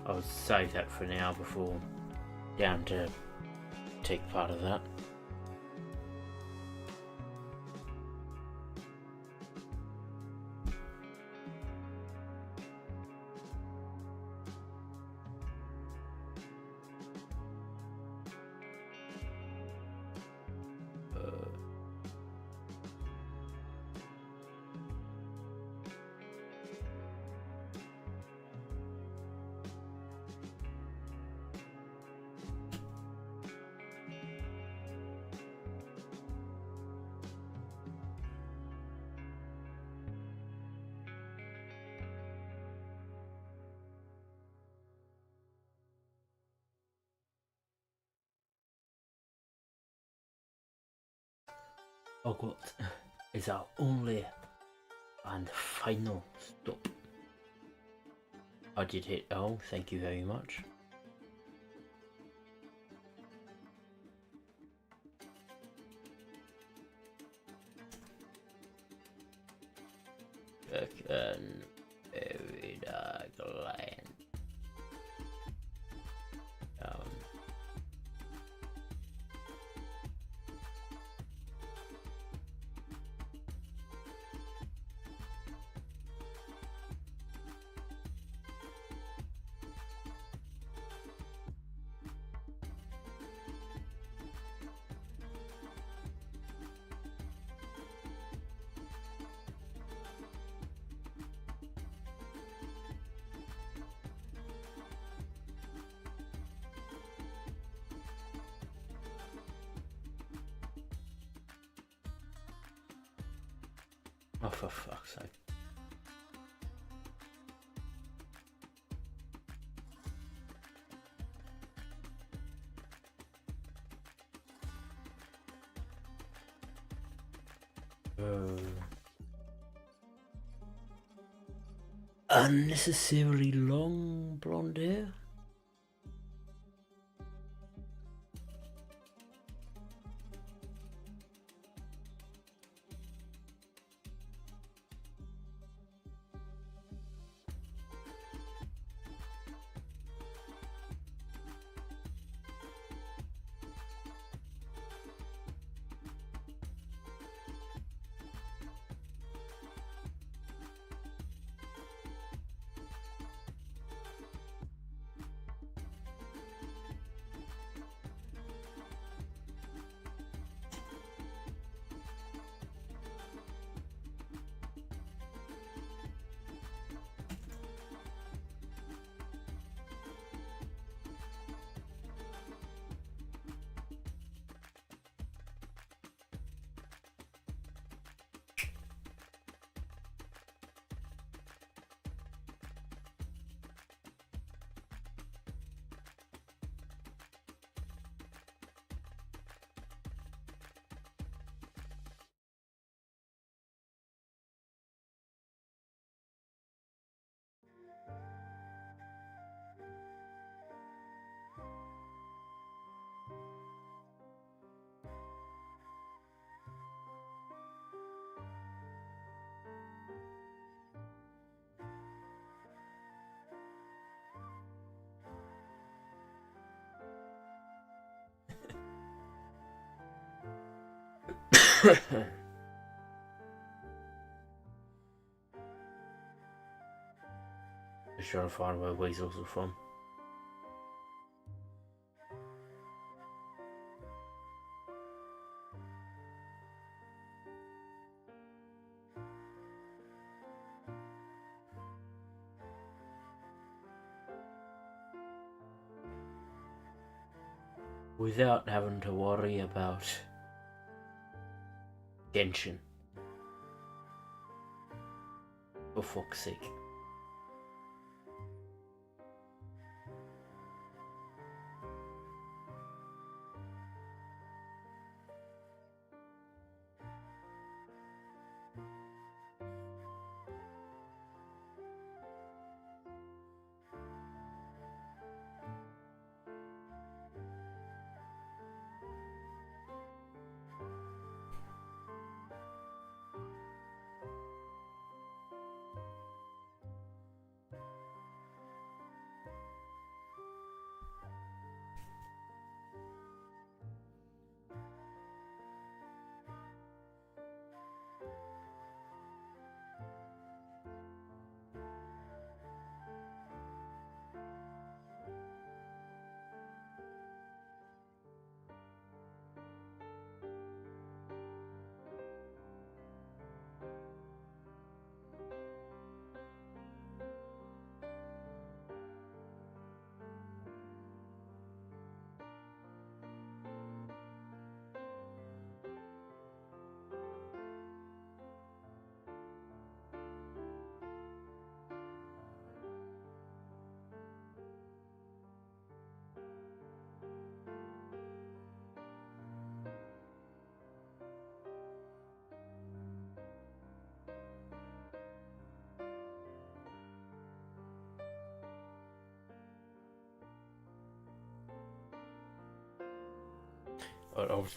I'll save that for now before down to take part of that. Hogwarts is our only and final stop. I did hit L, thank you very much. Second, very dark land. Oh, for fuck's sake. Unnecessarily long blonde hair? Just trying to find where weasels are from. without having to worry about Genshin. For fuck's sake.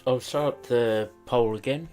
I'll start the poll again.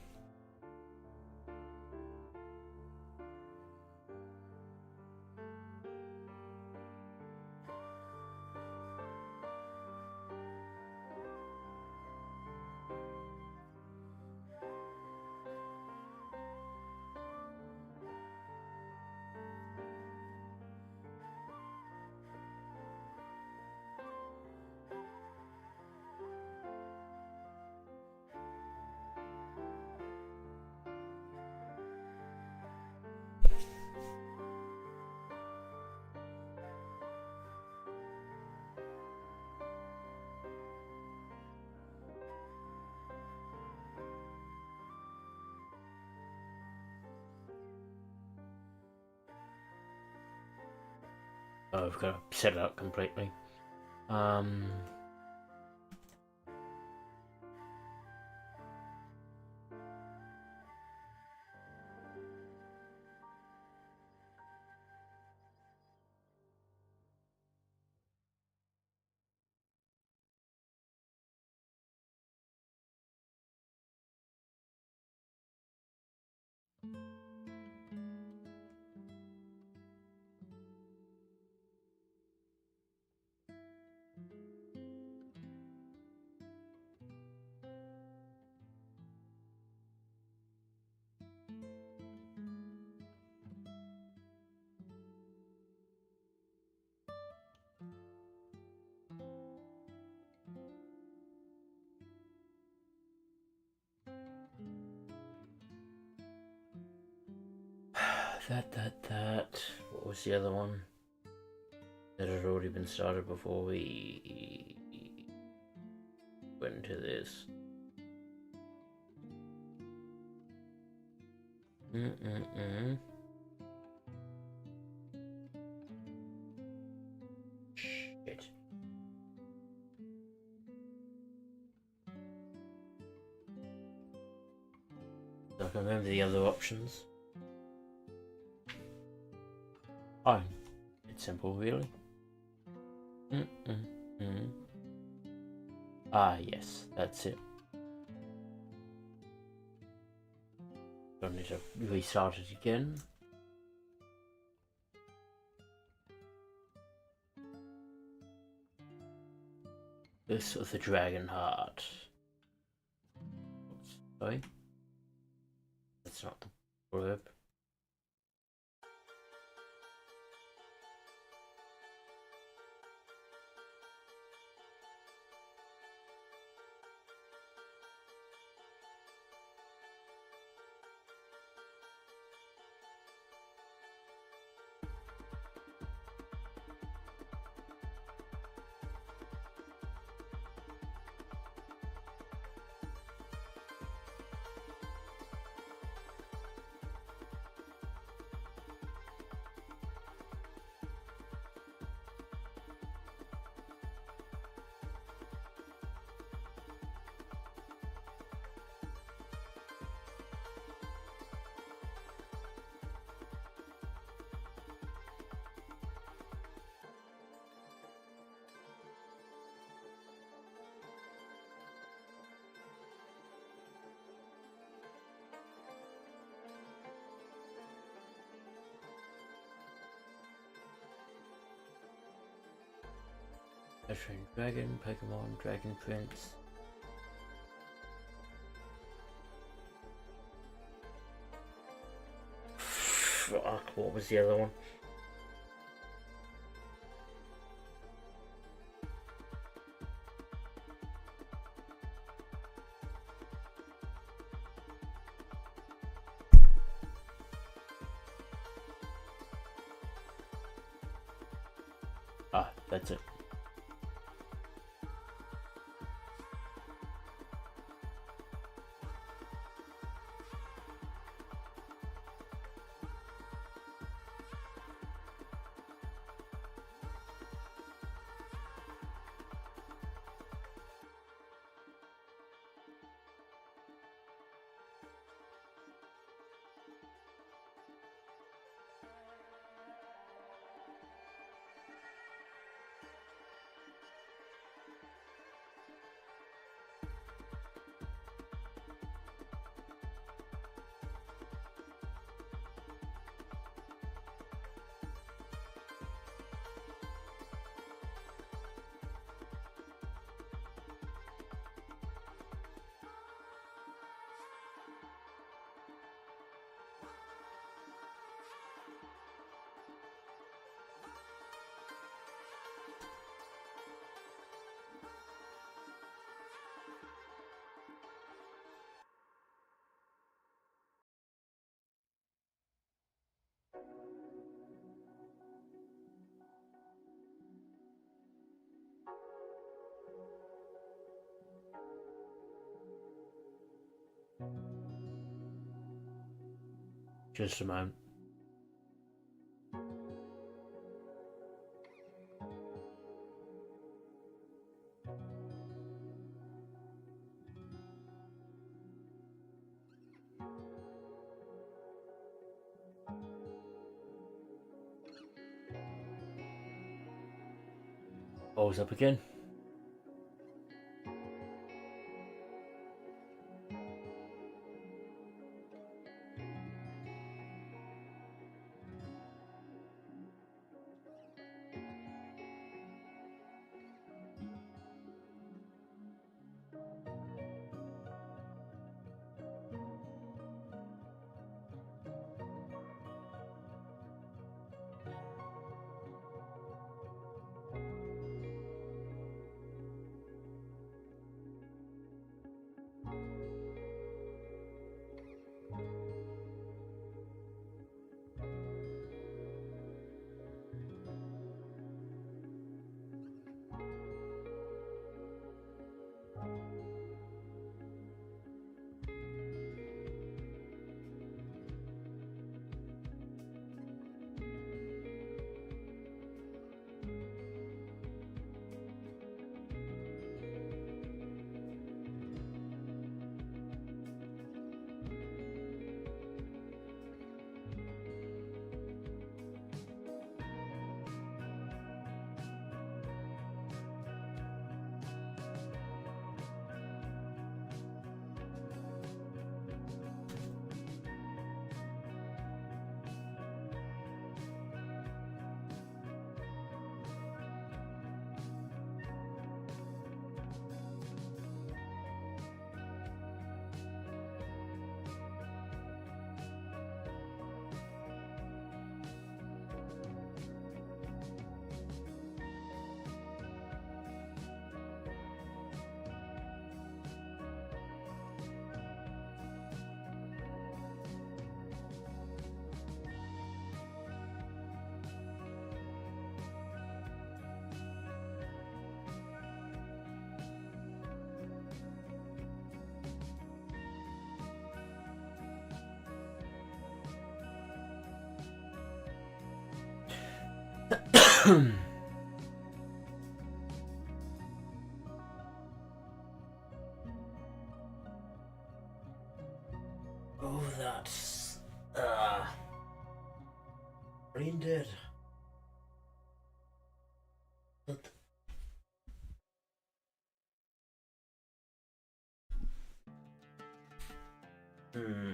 Oh, I've got to set it up completely. That. What was the other one? That had already been started before we went into this. Shit. So I can remember the other options. Oh, it's simple, really. Ah, yes, that's it. Don't need to restart it again. This was the Dragon Heart. Oops, sorry. That's not the verb. Veteran Dragon, Pokemon, Dragon Prince. Fuck, what was the other one? Ah, that's it. Just a moment. Balls up again. Oh, that's brain dead. But hmm.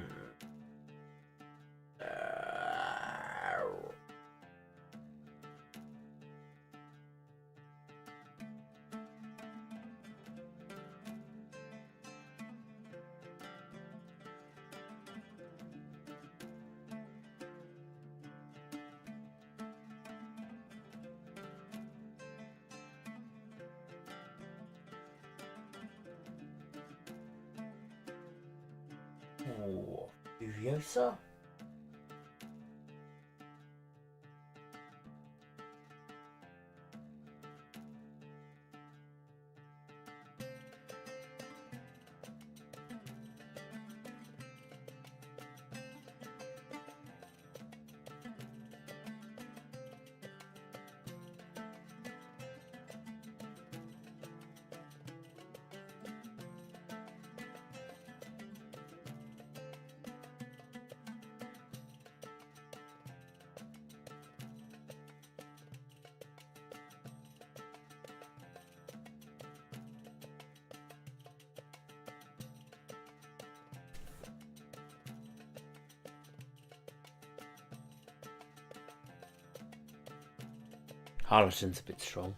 Ooh, Furiosa? Harlequin's a bit strong.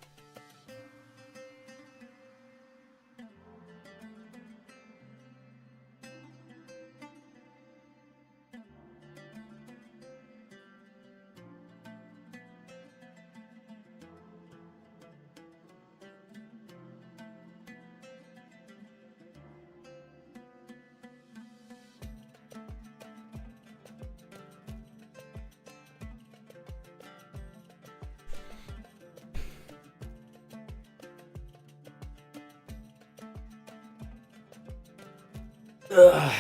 Ugh.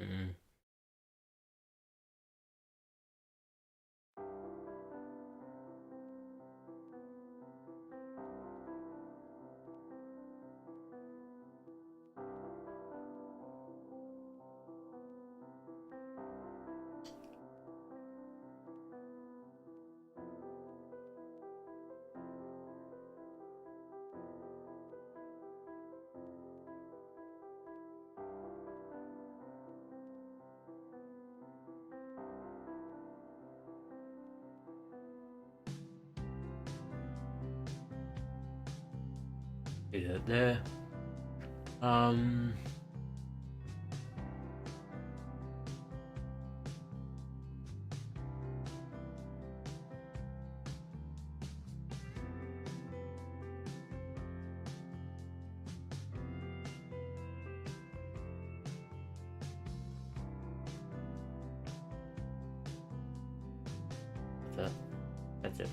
Mm. Do that there. That's it.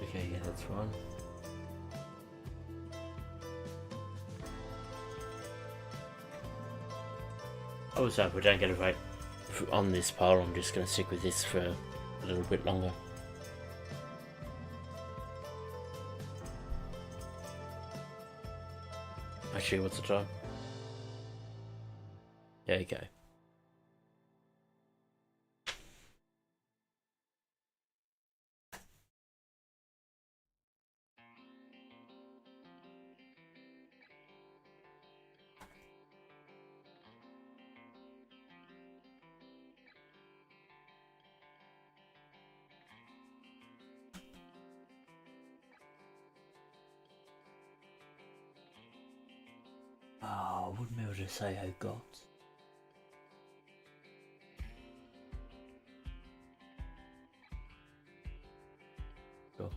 Okay, yeah, that's one. Also, if we don't get it right on this pile, I'm just going to stick with this for a little bit longer. Actually, what's the time? There you go. Oh, I wouldn't be able to say how got. Sure.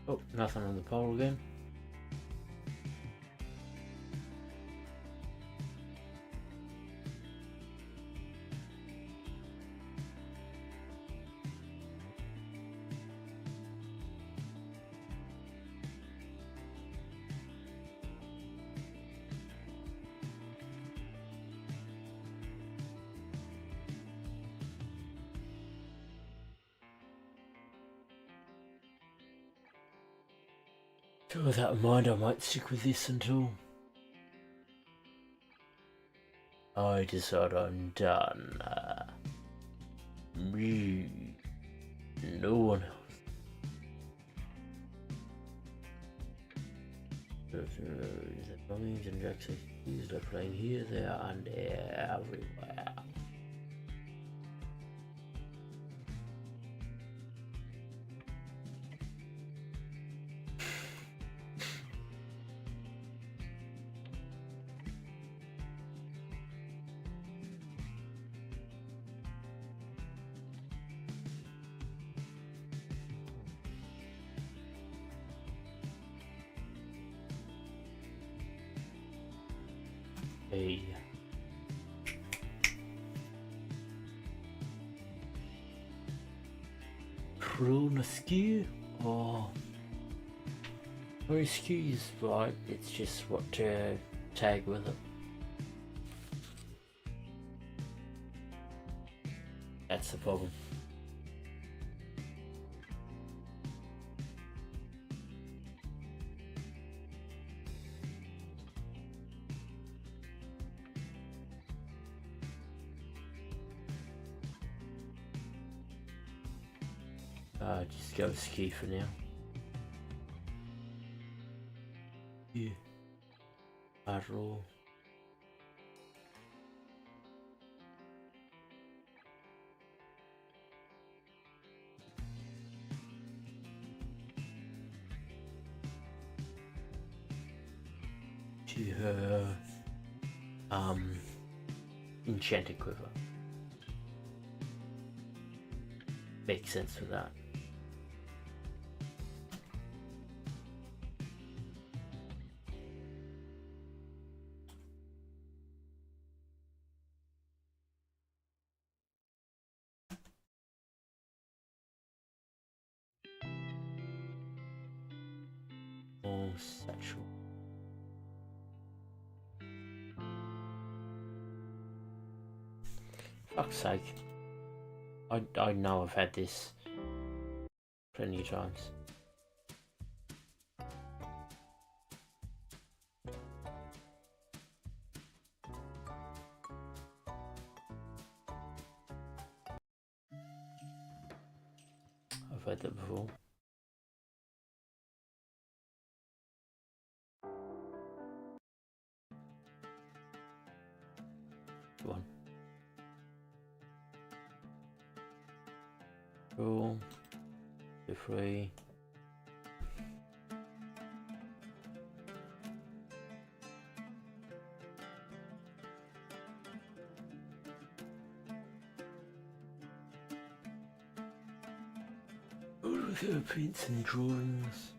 Oh, nothing on the pole again. So with that in mind, I might stick with this until I decide I'm done. Me, no one else. The Tommies and Jackson are playing here, there, and everywhere. Hey. Prune ski? Oh. Or skis, right? It's just what to tag with it. That's the problem. Just go ski for now. Yeah. Roll. To her enchanted quiver. Makes sense with that. Oh, sexual. Fuck's sake. I know I've had this plenty of times. I've heard that before. Go on. Cool. 2, 3. Oh, look at the prints and drawings.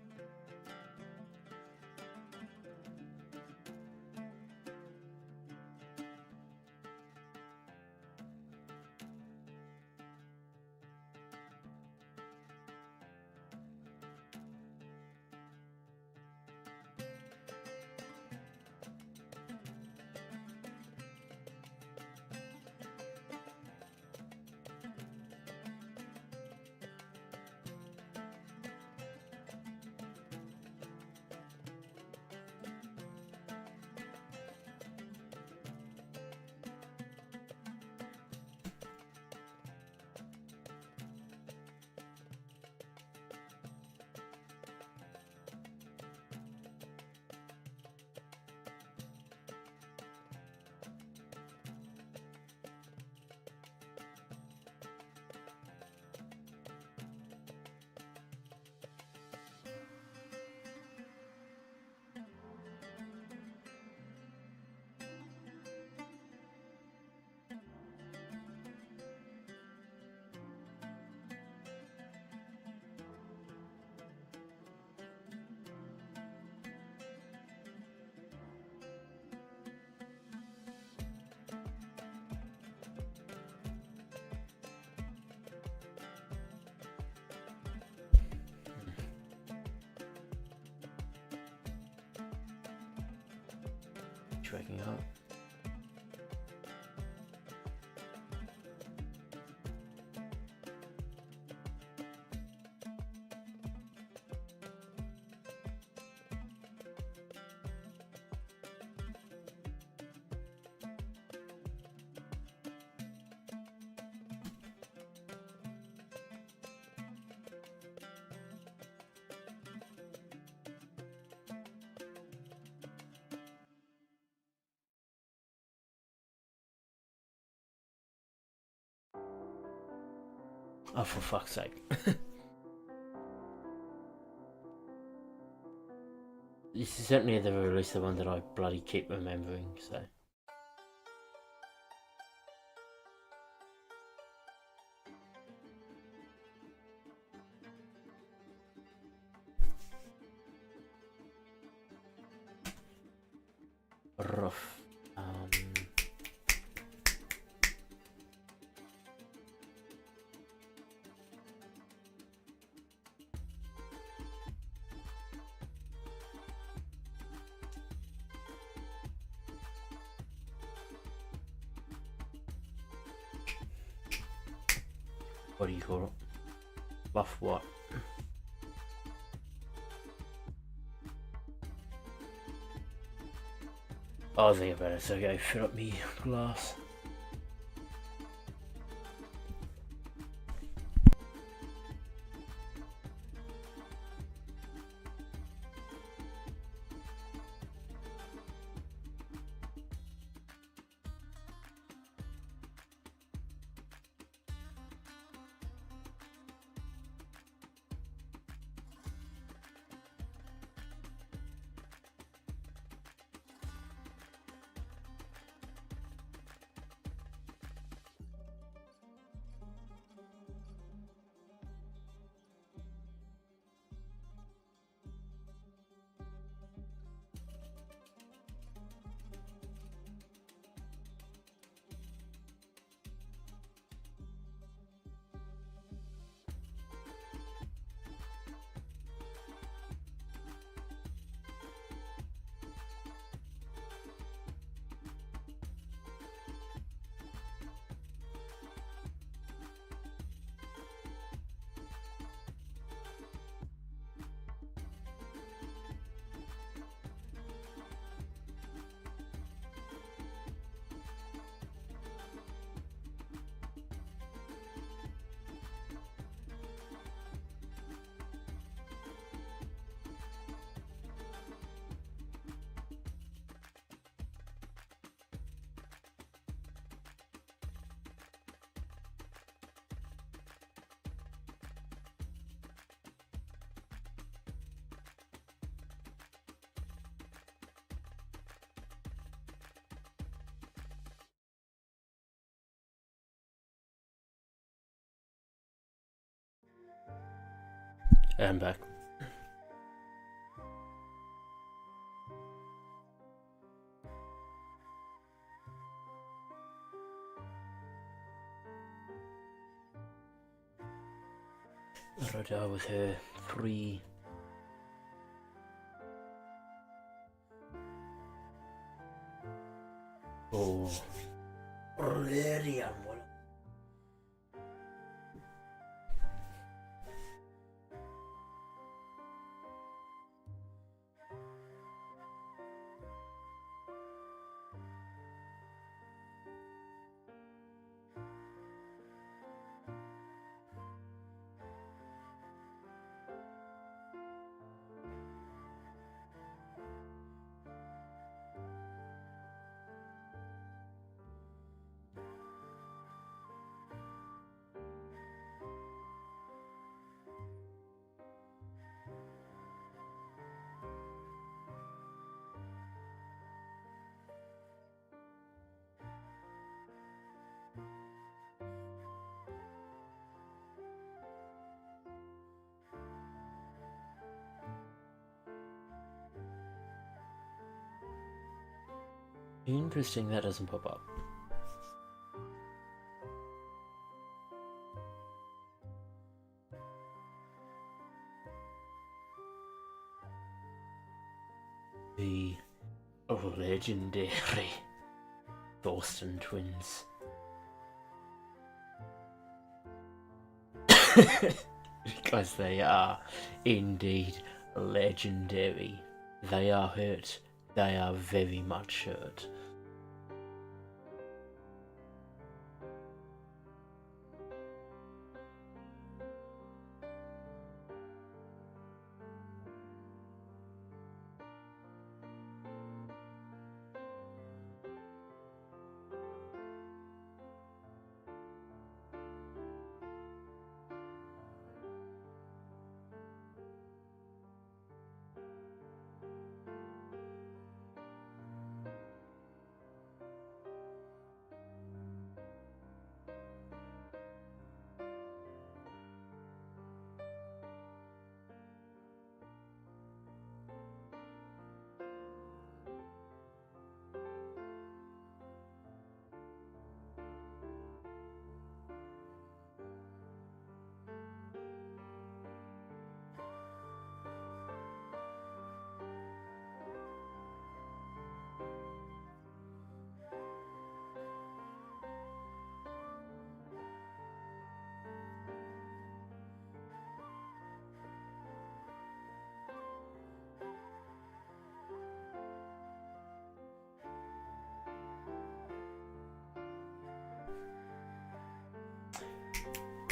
Waking up. Oh, for fuck's sake. This is certainly at the very least the one that I bloody keep remembering, so. Rough. What do you call it? Buff what? Oh, I think I better so go fill up me glass. I'm back. Rodar with her 3. Oh, really unwell. Interesting, that doesn't pop up. The legendary Thorsten twins. Because they are indeed legendary. They are hurt. They are very much hurt.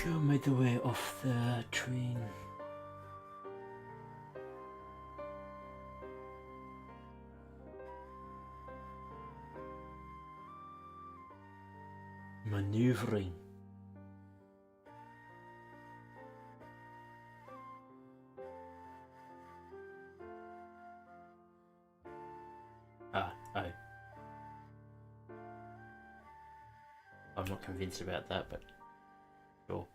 Who made the way off the train? Maneuvering. I'm not convinced about that, but sure.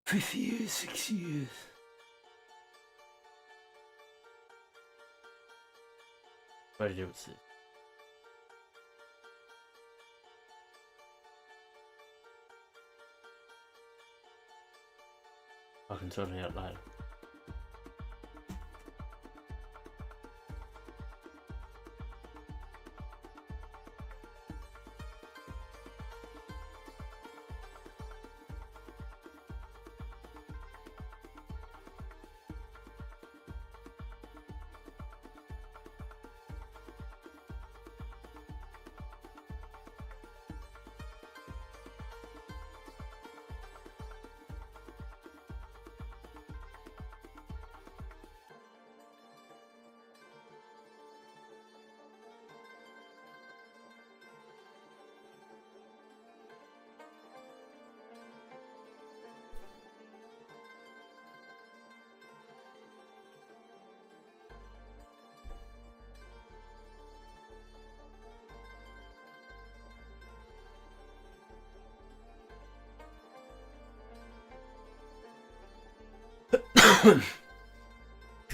5 years, 6 years. What did it say? I can totally out loud.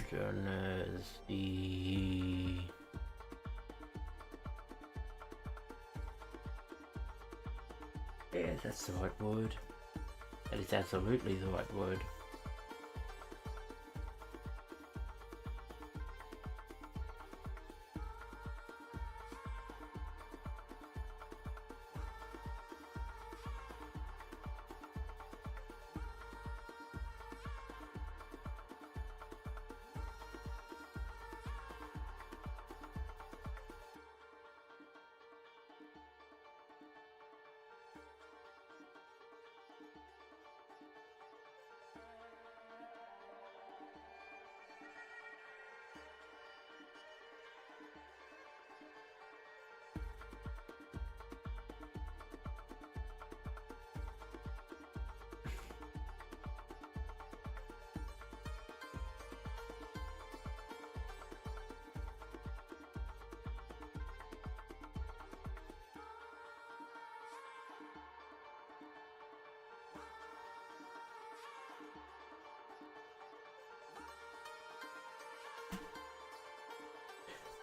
Journey. Yeah, that's the right word. That is absolutely the right word.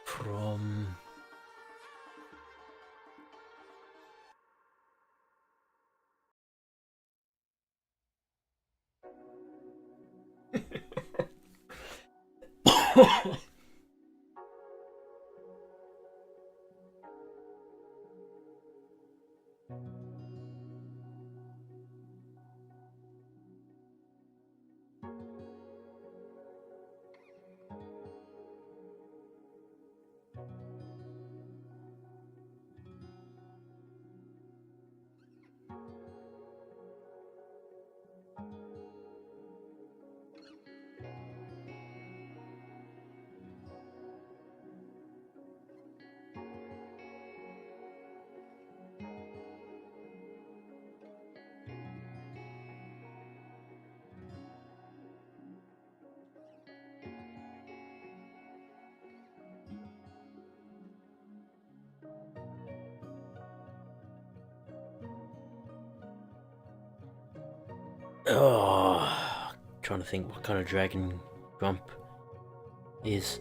From trying to think what kind of dragon Grump is.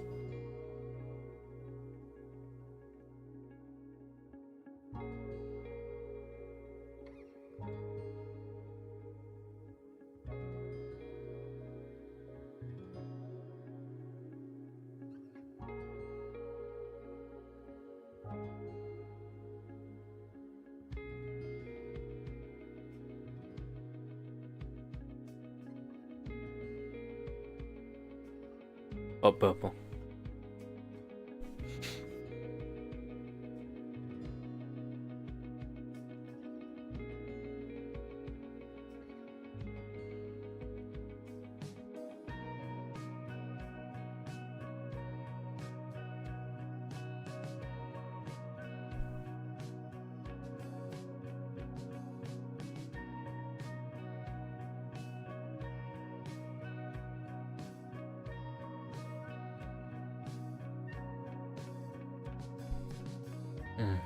Oh, purple. Mm.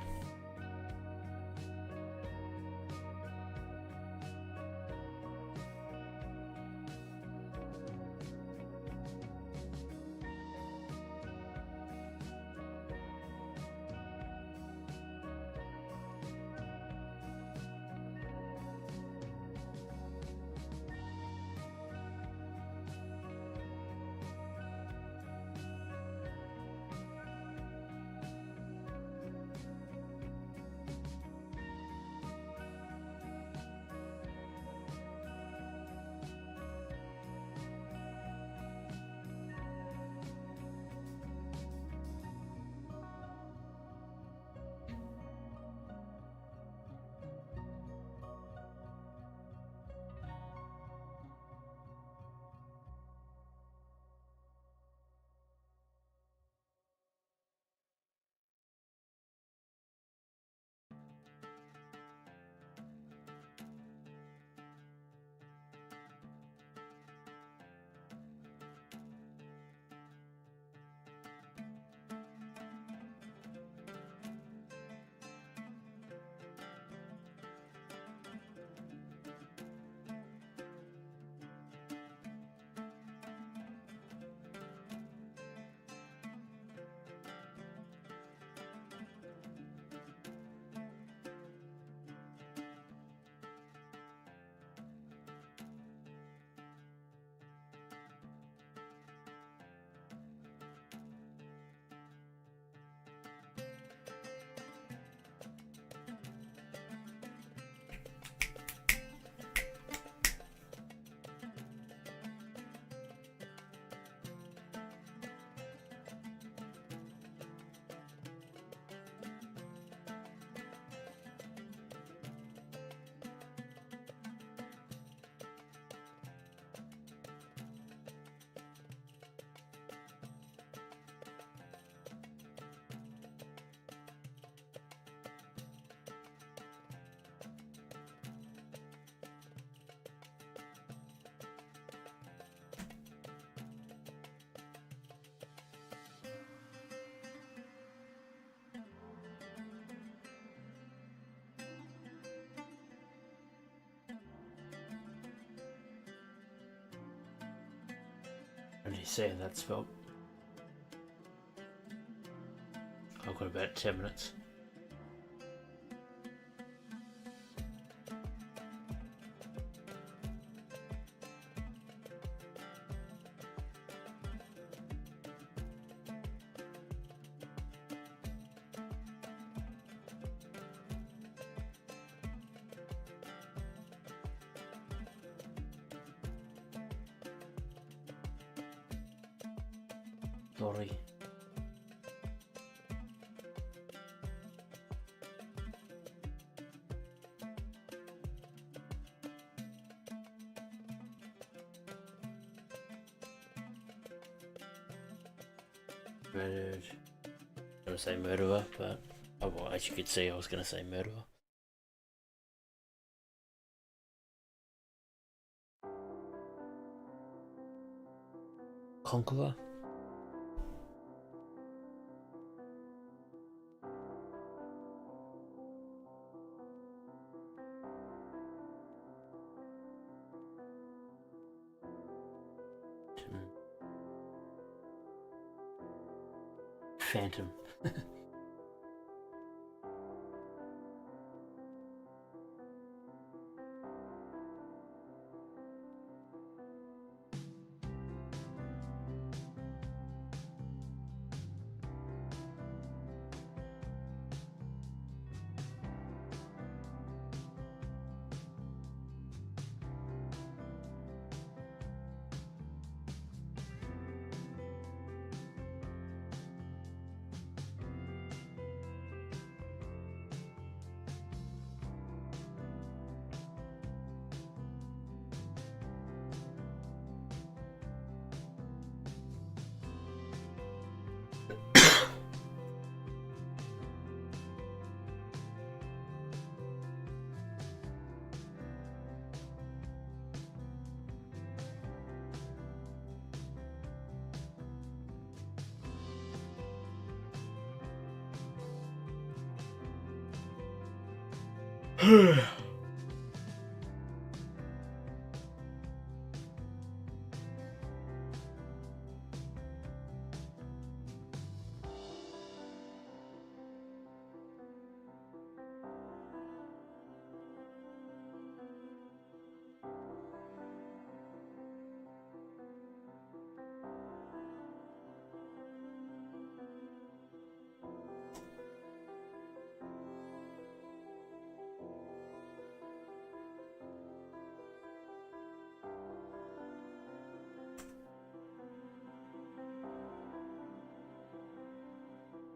When you say that spelled, I've got about 10 minutes. Sorry. Murdered. I was going to say murderer, but well, as you could see, I was going to say murderer. Conqueror. Phantom.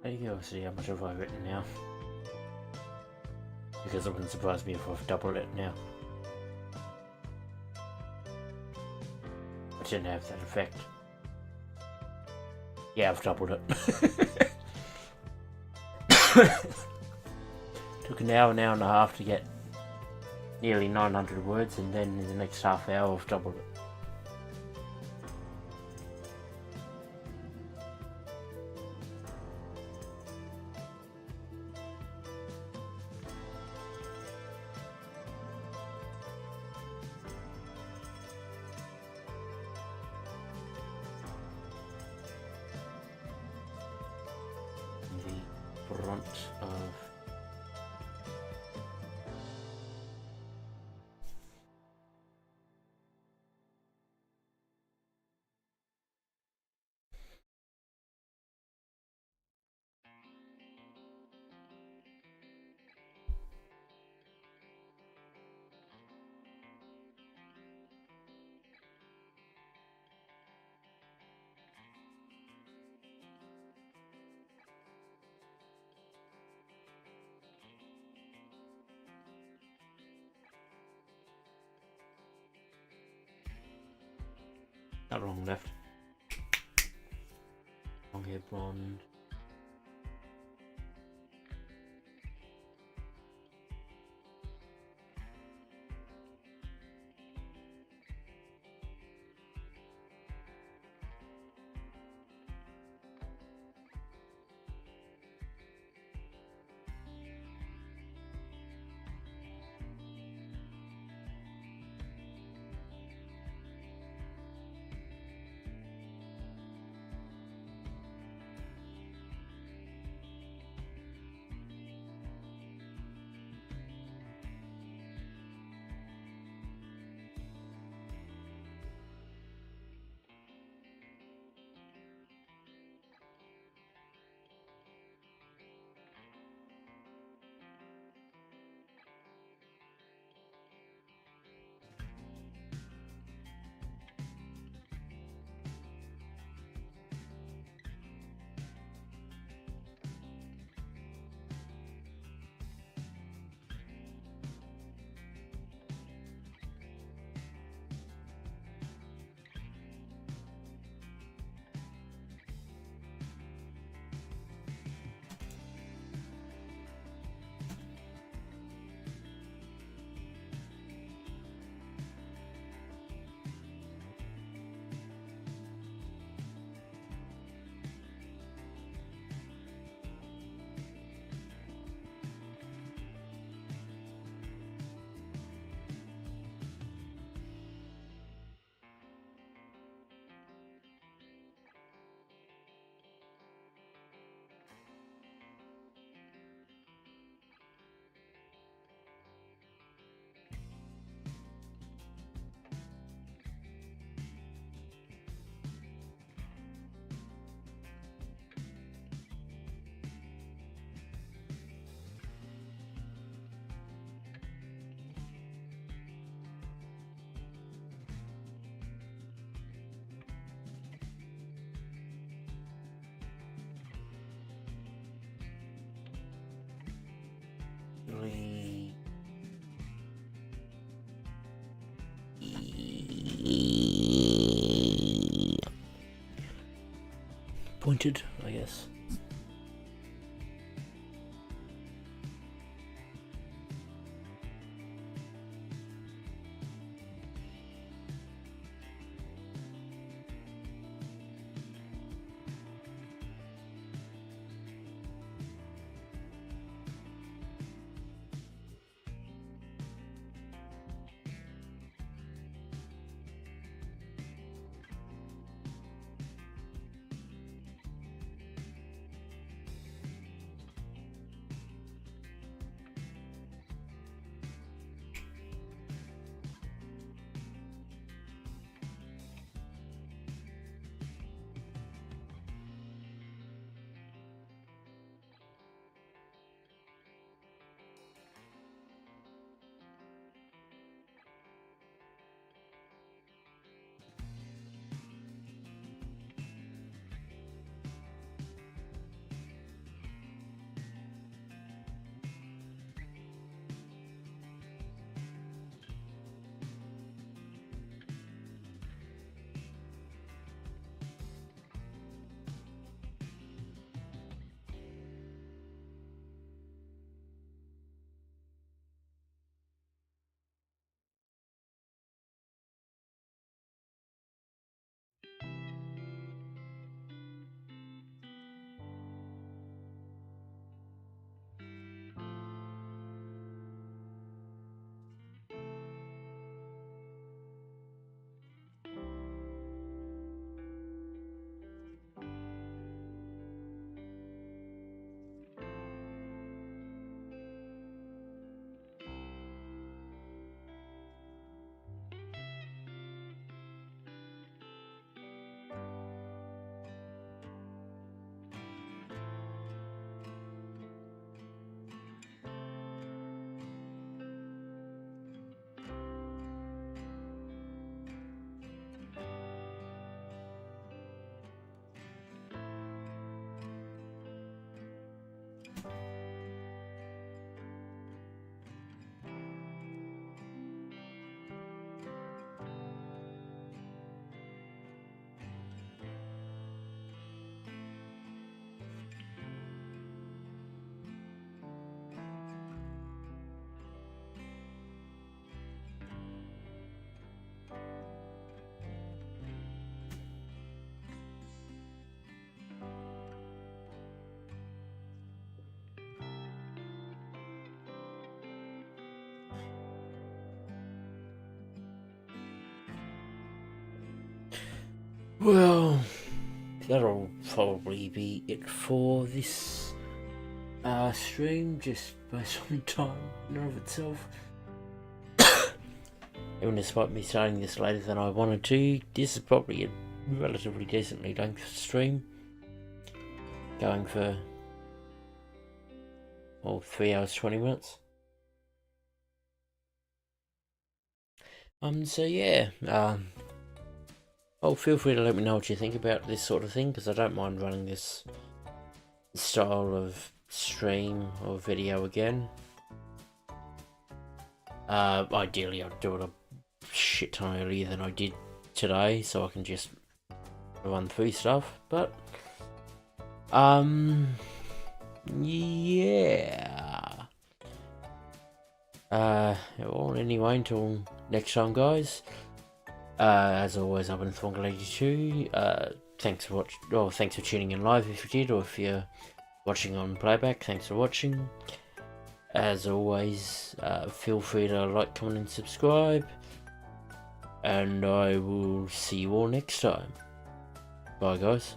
There you go, see how much have I written now. Because it wouldn't surprise me if I've doubled it now. I shouldn't have that effect. Yeah, I've doubled it. Took an hour and a half to get nearly 900 words, and then in the next half hour I've doubled it. Front of not long left. Long hair blonde. disappointed, I guess. Well, that'll probably be it for this stream, just based on time in and of itself. Even despite me starting this later than I wanted to, this is probably a relatively decently length stream. Going for 3 hours 20 minutes. So yeah, feel free to let me know what you think about this sort of thing, because I don't mind running this style of stream or video again. Ideally I'd do it a shit ton earlier than I did today, so I can just run through stuff, but yeah. Well, anyway, until next time, guys. As always, I've been Thwonga82. Thanks for watching. Well, thanks for tuning in live if you did, or if you're watching on playback. Thanks for watching. As always, feel free to like, comment, and subscribe. And I will see you all next time. Bye, guys.